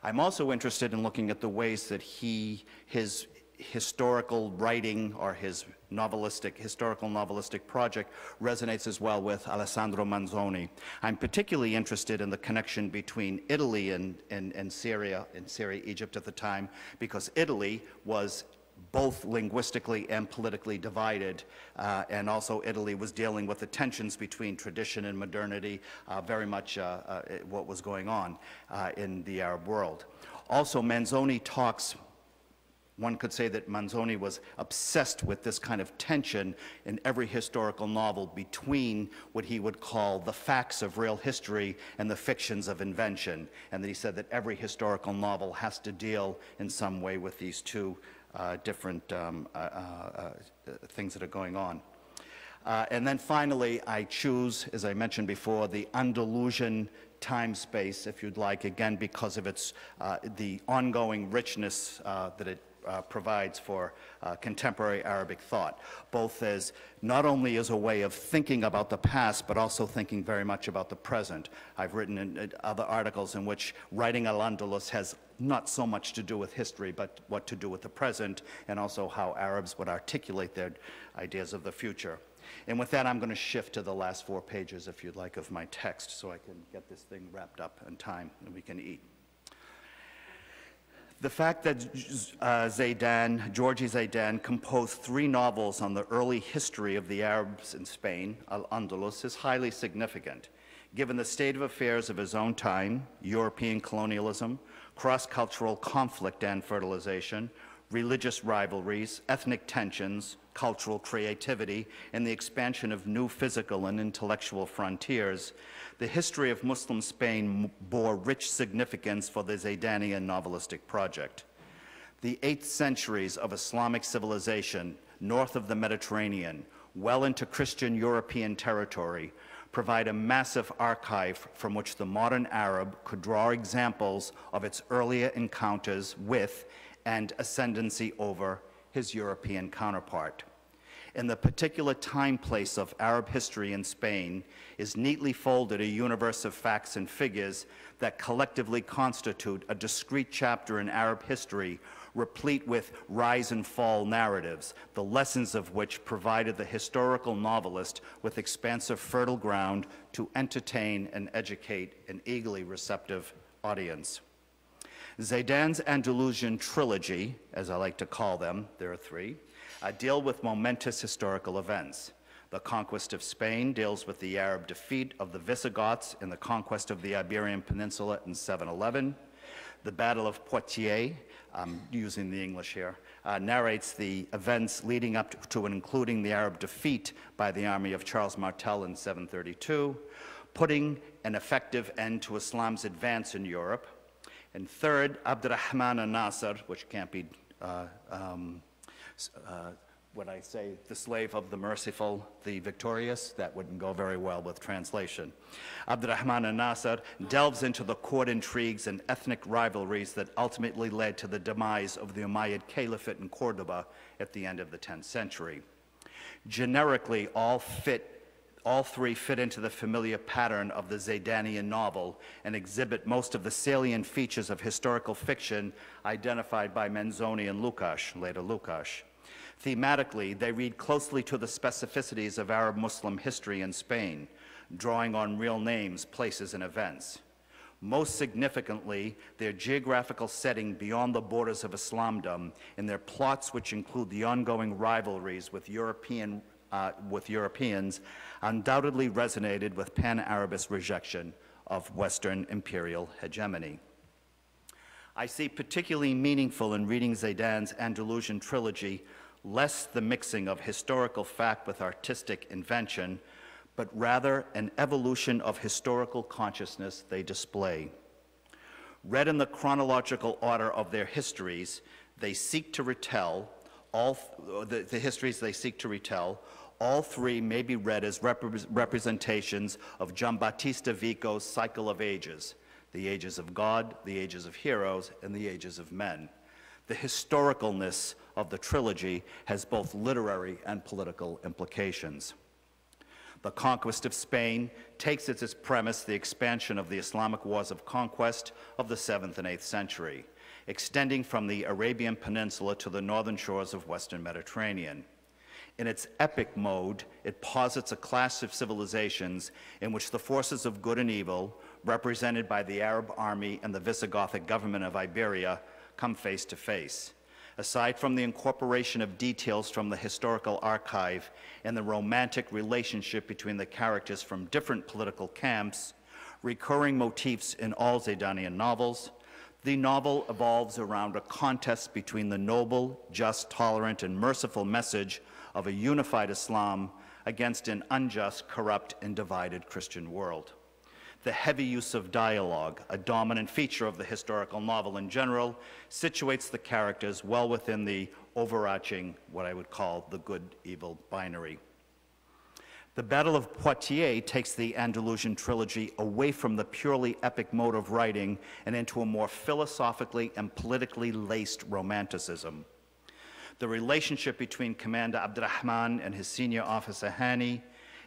Speaker 14: I'm also interested in looking at the ways that his historical writing or his historical novelistic project resonates as well with Alessandro Manzoni. I'm particularly interested in the connection between Italy and Syria, Egypt at the time, because Italy was both linguistically and politically divided, and also Italy was dealing with the tensions between tradition and modernity, very much what was going on in the Arab world. Also, Manzoni talks, one could say that Manzoni was obsessed with this kind of tension in every historical novel between what he would call the facts of real history and the fictions of invention, and that he said that every historical novel has to deal in some way with these two different things that are going on. And then finally, I choose, as I mentioned before, the Andalusian time space, if you'd like, again, because of its the ongoing richness that it provides for contemporary Arabic thought, both as not only as a way of thinking about the past, but also thinking very much about the present. I've written in other articles in which writing Al-Andalus has not so much to do with history, but what to do with the present, and also how Arabs would articulate their ideas of the future. And with that, I'm going to shift to the last 4 pages, if you'd like, of my text, so I can get this thing wrapped up in time and we can eat. The fact that Jurji Zaidan composed 3 novels on the early history of the Arabs in Spain, Al-Andalus, is highly significant, given the state of affairs of his own time, European colonialism, cross-cultural conflict and fertilization, religious rivalries, ethnic tensions, cultural creativity, and the expansion of new physical and intellectual frontiers. The history of Muslim Spain bore rich significance for the Zaidanian novelistic project. The 8th centuries of Islamic civilization north of the Mediterranean, well into Christian European territory, provide a massive archive from which the modern Arab could draw examples of its earlier encounters with and ascendancy over his European counterpart. In the particular time-place of Arab history in Spain is neatly folded a universe of facts and figures that collectively constitute a discrete chapter in Arab history replete with rise and fall narratives, the lessons of which provided the historical novelist with expansive fertile ground to entertain and educate an eagerly receptive audience. Zaidan's Andalusian trilogy, as I like to call them, there are 3, deal with momentous historical events. The conquest of Spain deals with the Arab defeat of the Visigoths in the conquest of the Iberian Peninsula in 711. The Battle of Poitiers, I'm using the English here, narrates the events leading up to and including the Arab defeat by the army of Charles Martel in 732, putting an effective end to Islam's advance in Europe. And third, Abdurrahman al-Nasir, which can't be, when I say the slave of the merciful, the victorious, that wouldn't go very well with translation. Abdurrahman al-Nasir delves into the court intrigues and ethnic rivalries that ultimately led to the demise of the Umayyad Caliphate in Cordoba at the end of the 10th century. Generically, all 3 fit into the familiar pattern of the Zaidanian novel and exhibit most of the salient features of historical fiction identified by Manzoni and Lukács, later Lukács. Thematically, they read closely to the specificities of Arab Muslim history in Spain, drawing on real names, places, and events. Most significantly, their geographical setting beyond the borders of Islamdom and their plots, which include the ongoing rivalries with Europeans, undoubtedly resonated with pan-Arabist rejection of Western imperial hegemony. I see particularly meaningful in reading Zaidan's Andalusian trilogy less the mixing of historical fact with artistic invention, but rather an evolution of historical consciousness they display. Read in the chronological order of their histories, they seek to retell, all 3 may be read as representations of Giambattista Vico's cycle of ages, the ages of God, the ages of heroes, and the ages of men. The historicalness of the trilogy has both literary and political implications. The conquest of Spain takes as its premise the expansion of the Islamic wars of conquest of the 7th and 8th century, extending from the Arabian Peninsula to the northern shores of Western Mediterranean. In its epic mode, it posits a class of civilizations in which the forces of good and evil, represented by the Arab army and the Visigothic government of Iberia, come face to face. Aside from the incorporation of details from the historical archive and the romantic relationship between the characters from different political camps, recurring motifs in all Zaidanian novels, the novel evolves around a contest between the noble, just, tolerant, and merciful message of a unified Islam against an unjust, corrupt, and divided Christian world. The heavy use of dialogue, a dominant feature of the historical novel in general, situates the characters well within the overarching, what I would call, the good-evil binary. The Battle of Poitiers takes the Andalusian trilogy away from the purely epic mode of writing and into a more philosophically and politically laced romanticism. The relationship between Commander Abdurrahman and his senior officer Hani,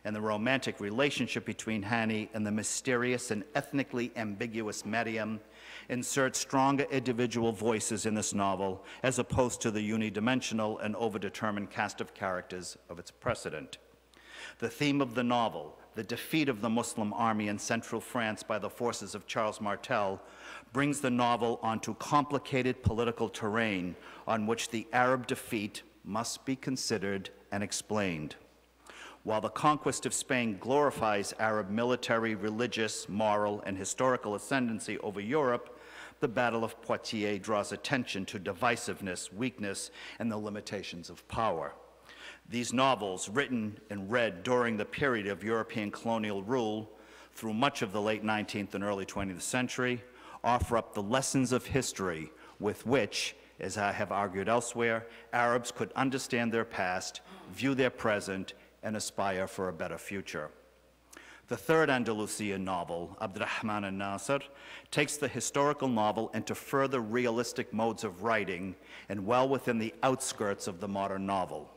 Speaker 14: and the romantic relationship between Hani and the mysterious and ethnically ambiguous Maryam insert stronger individual voices in this novel as opposed to the unidimensional and overdetermined cast of characters of its precedent. The theme of the novel, the defeat of the Muslim army in central France by the forces of Charles Martel, brings the novel onto complicated political terrain on which the Arab defeat must be considered and explained. While the conquest of Spain glorifies Arab military, religious, moral, and historical ascendancy over Europe, the Battle of Poitiers draws attention to divisiveness, weakness, and the limitations of power. These novels, written and read during the period of European colonial rule through much of the late 19th and early 20th century, offer up the lessons of history with which, as I have argued elsewhere, Arabs could understand their past, view their present, and aspire for a better future. The third Andalusian novel, Abdurrahman al-Nasir, takes the historical novel into further realistic modes of writing and well within the outskirts of the modern novel.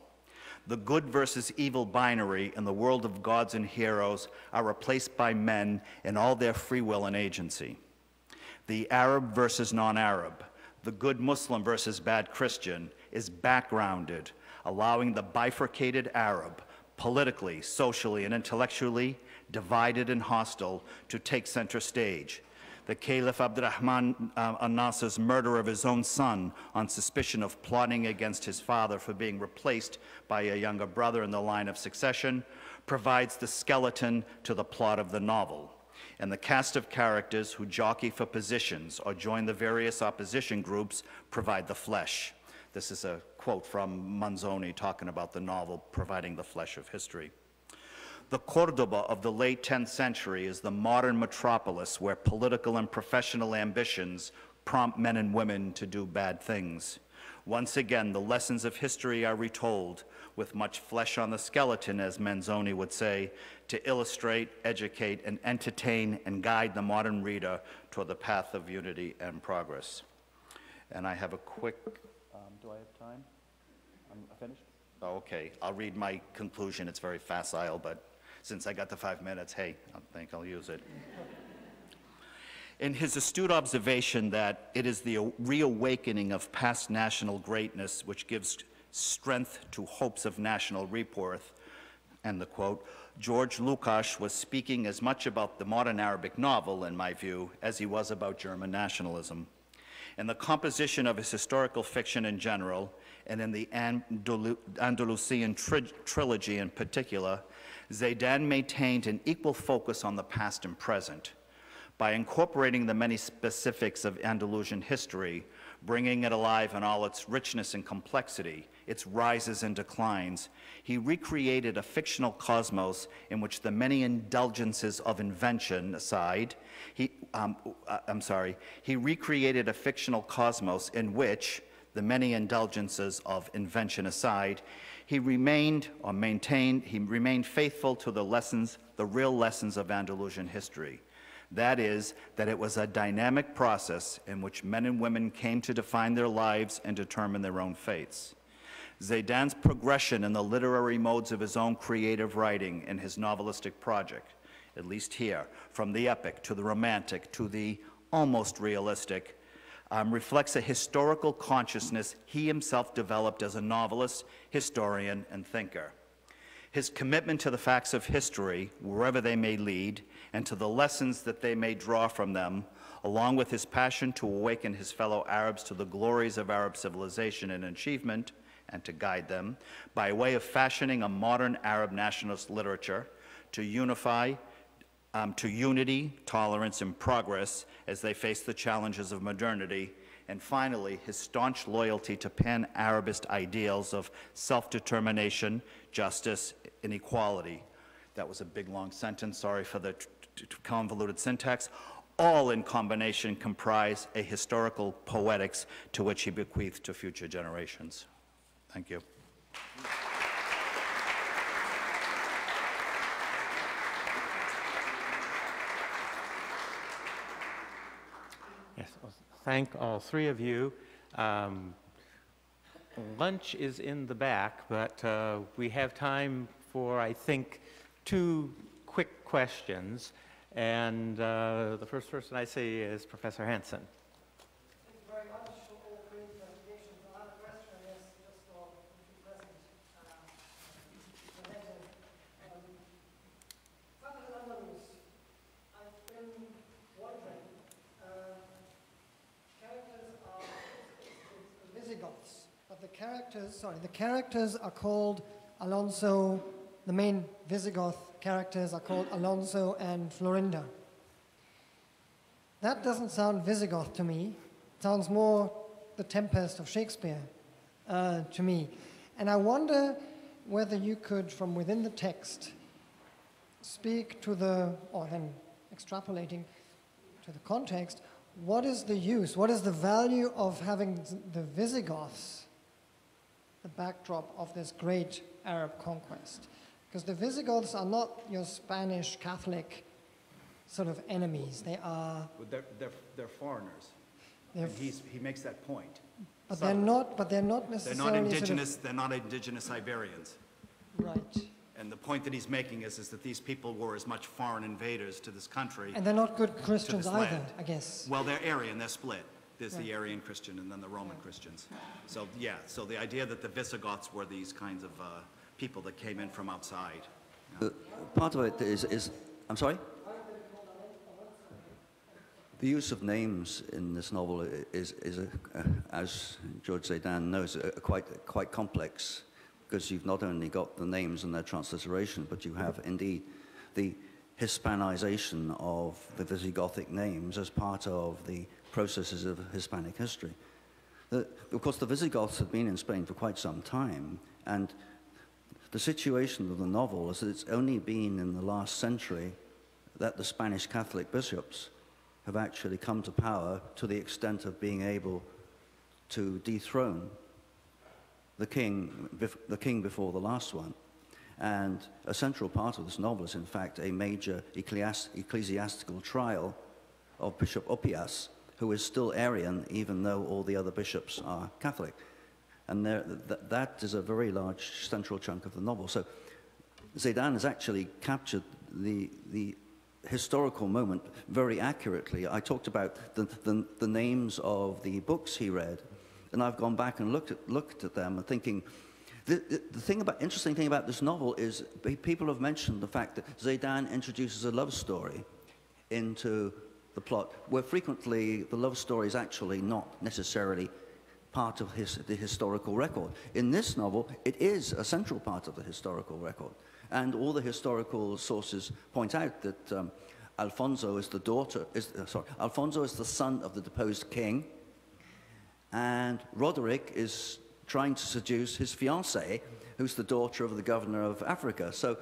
Speaker 14: The good versus evil binary in the world of gods and heroes are replaced by men in all their free will and agency. The Arab versus non-Arab, the good Muslim versus bad Christian, is backgrounded, allowing the bifurcated Arab, politically, socially, and intellectually divided and hostile, to take center stage. The Caliph Abdurrahman al-Nasir's murder of his own son on suspicion of plotting against his father for being replaced by a younger brother in the line of succession provides the skeleton to the plot of the novel. And the cast of characters who jockey for positions or join the various opposition groups provide the flesh. This is a quote from Manzoni talking about the novel providing the flesh of history. The Cordoba of the late 10th century is the modern metropolis where political and professional ambitions prompt men and women to do bad things. Once again, the lessons of history are retold with much flesh on the skeleton, as Manzoni would say, to illustrate, educate, and entertain and guide the modern reader toward the path of unity and progress. And I have a quick, do I have time? I'm finished? Oh, okay, I'll read my conclusion. It's very facile, but since I got the 5 minutes, hey, I think I'll use it. In his astute observation that it is the reawakening of past national greatness which gives strength to hopes of national rebirth, end the quote, George Lukács was speaking as much about the modern Arabic novel, in my view, as he was about German nationalism. In the composition of his historical fiction in general, and in the Andalusian trilogy in particular, Zaidan maintained an equal focus on the past and present. By incorporating the many specifics of Andalusian history, bringing it alive in all its richness and complexity, its rises and declines, he recreated a fictional cosmos in which the many indulgences of invention aside, he recreated a fictional cosmos in which, the many indulgences of invention aside, he remained faithful to the lessons, the real lessons of Andalusian history. That is, that it was a dynamic process in which men and women came to define their lives and determine their own fates. Zaidan's progression in the literary modes of his own creative writing in his novelistic project, at least here, from the epic to the romantic to the almost realistic, reflects a historical consciousness he himself developed as a novelist, historian, and thinker. His commitment to the facts of history, wherever they may lead, and to the lessons that they may draw from them, along with his passion to awaken his fellow Arabs to the glories of Arab civilization and achievement, and to guide them, by way of fashioning a modern Arab nationalist literature to unify, to unity, tolerance, and progress as they face the challenges of modernity, and finally, his staunch loyalty to pan-Arabist ideals of self-determination, justice, and equality. That was a big, long sentence. Sorry for the convoluted syntax. All in combination comprise a historical poetics to which he bequeathed to future generations. Thank you.
Speaker 6: Yes, well, thank all three of you. Lunch is in the back, but we have time for, I think, 2 quick questions. And the first person I see is Professor Hanssen.
Speaker 8: Thank you very much for all great presentations. I have a question, I guess, just for the present presented. Father Andalus, I've been wondering, But the characters are called Alonso, the main Visigoth characters are called Alonso and Florinda. That doesn't sound Visigoth to me. It sounds more the Tempest of Shakespeare to me. And I wonder whether you could, from within the text, speak to the, or then extrapolating to the context, what is the use, what is the value of having the Visigoths, the backdrop of this great Arab conquest? Because the Visigoths are not your Spanish Catholic sort of enemies. They are...
Speaker 15: Well, they're foreigners. And he makes that point.
Speaker 8: But they're not necessarily...
Speaker 15: They're not indigenous Iberians.
Speaker 8: Right.
Speaker 15: And the point that he's making is that these people were as much foreign invaders to this country.
Speaker 8: And they're not good Christians either,
Speaker 15: land.
Speaker 8: I guess.
Speaker 15: Well, they're Aryan, they're split. There's
Speaker 8: Right.
Speaker 15: the Aryan Christian and then the Roman Christians. So yeah, so the idea that the Visigoths were these kinds of people that came in from outside.
Speaker 12: Part of it is, I'm sorry? The use of names in this novel is as George Zaidan knows, quite complex, because you've not only got the names and their transliteration, but you have indeed the Hispanization of the Visigothic names as part of the processes of Hispanic history. Of course, the Visigoths have been in Spain for quite some time, and the situation of the novel is that it's only been in the last century that the Spanish Catholic bishops have actually come to power to the extent of being able to dethrone the king before the last one. And a central part of this novel is, in fact, a major ecclesiastical trial of Bishop Oppias, who is still Arian, even though all the other bishops are Catholic. And that is a very large central chunk of the novel. So Zaidan has actually captured the historical moment very accurately. I talked about the names of the books he read, and I've gone back and looked at them and thinking, the interesting thing about this novel is people have mentioned the fact that Zaidan introduces a love story into the plot, where frequently the love story is actually not necessarily part of the historical record. In this novel, it is a central part of the historical record. And all the historical sources point out that Alfonso is Alfonso is the son of the deposed king, and Roderick is trying to seduce his fiancée, who's the daughter of the governor of Africa. So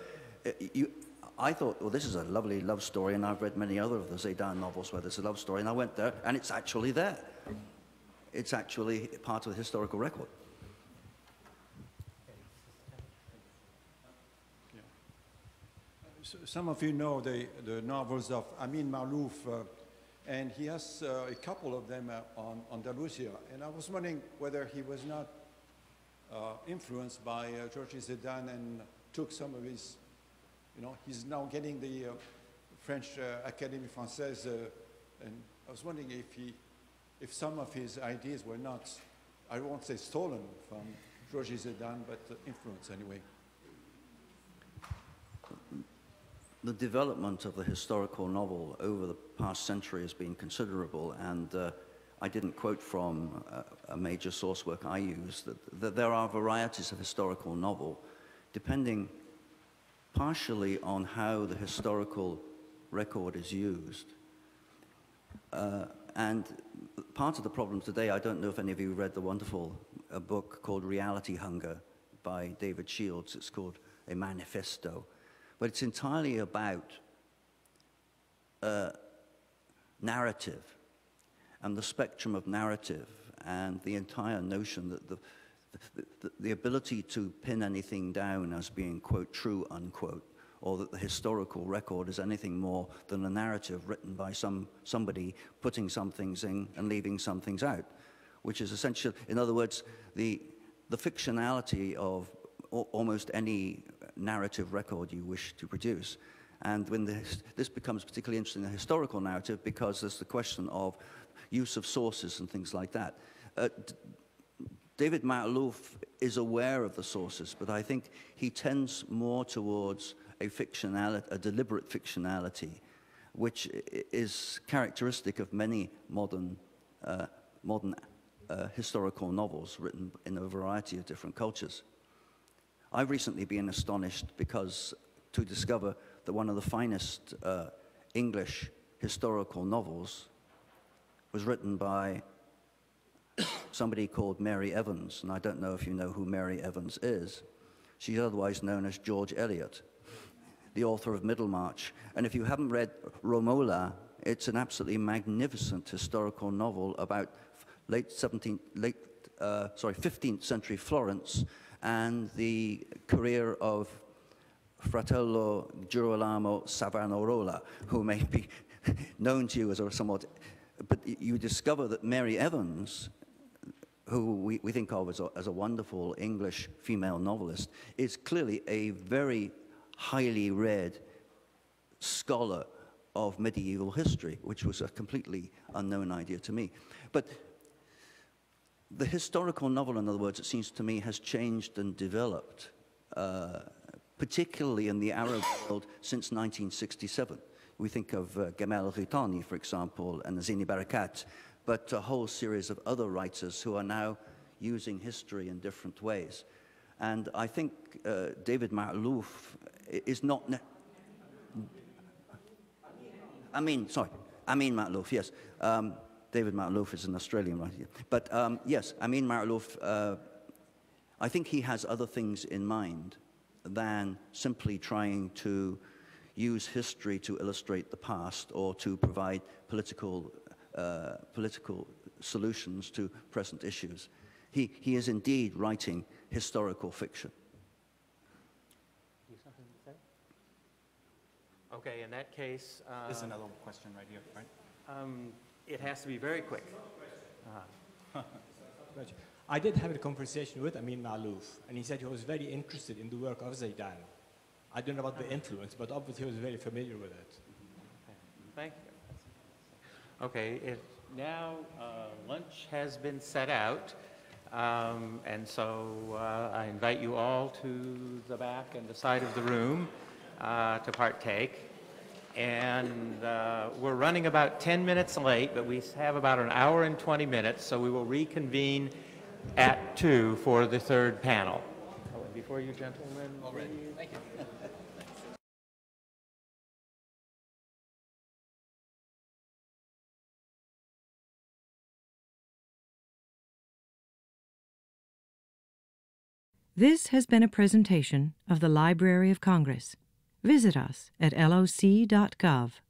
Speaker 12: I thought, well, this is a lovely love story, and I've read many other of the Zaidan novels where there's a love story, and I went there, and it's actually there. It's actually part of the historical record.
Speaker 16: Some of you know the novels of Amin Maalouf, and he has a couple of them on Andalusia. And I was wondering whether he was not influenced by Jurji Zaidan and took some of his, he's now getting the French Académie Française, and I was wondering if some of his ideas were not, I won't say stolen from Jurji Zaidan, but influenced anyway.
Speaker 12: The development of the historical novel over the past century has been considerable, and I didn't quote from a major source work I used, that there are varieties of historical novel, depending partially on how the historical record is used. And part of the problem today, I don't know if any of you read the wonderful book called Reality Hunger by David Shields. It's called A Manifesto. But it's entirely about narrative and the spectrum of narrative and the entire notion that the ability to pin anything down as being, quote, true, unquote, or that the historical record is anything more than a narrative written by somebody putting some things in and leaving some things out, which is essential. In other words, the fictionality of almost any narrative record you wish to produce. And when this becomes particularly interesting in the historical narrative, because there's the question of use of sources and things like that. David Maalouf is aware of the sources, but I think he tends more towards a deliberate fictionality, which is characteristic of many modern historical novels written in a variety of different cultures. I've recently been astonished to discover that one of the finest English historical novels was written by somebody called Mary Evans, and I don't know if you know who Mary Evans is. She's otherwise known as George Eliot, the author of Middlemarch. And if you haven't read Romola, it's an absolutely magnificent historical novel about 15th century Florence and the career of Fratello Girolamo Savonarola, who may be known to you as a somewhat, but you discover that Mary Evans, who we think of as a wonderful English female novelist, is clearly a very highly read scholar of medieval history, which was a completely unknown idea to me. But the historical novel, in other words, it seems to me, has changed and developed, particularly in the Arab world since 1967. We think of Gamal Ghitani, for example, and Zini Barakat, but a whole series of other writers who are now using history in different ways. And I think David Maalouf is not... Amin Maalouf, yes. David Maalouf is an Australian writer. But yes, Amin Maalouf, I think he has other things in mind than simply trying to use history to illustrate the past or to provide political solutions to present issues. He is indeed writing historical fiction.
Speaker 6: Okay, in that case...
Speaker 14: There's another question right here, right?
Speaker 6: It has to be very quick.
Speaker 17: I did have a conversation with Amin Maalouf, and he said he was very interested in the work of Zaidan. I don't know about the influence, but obviously he was very familiar with it.
Speaker 6: Thank you. Okay, now lunch has been set out, and so I invite you all to the back and the side of the room to partake. And we're running about 10 minutes late, but we have about an hour and 20 minutes, so we will reconvene at 2 for the third panel. Oh, and before you gentlemen... Already. Thank you.
Speaker 1: This has been a presentation of the Library of Congress. Visit us at loc.gov.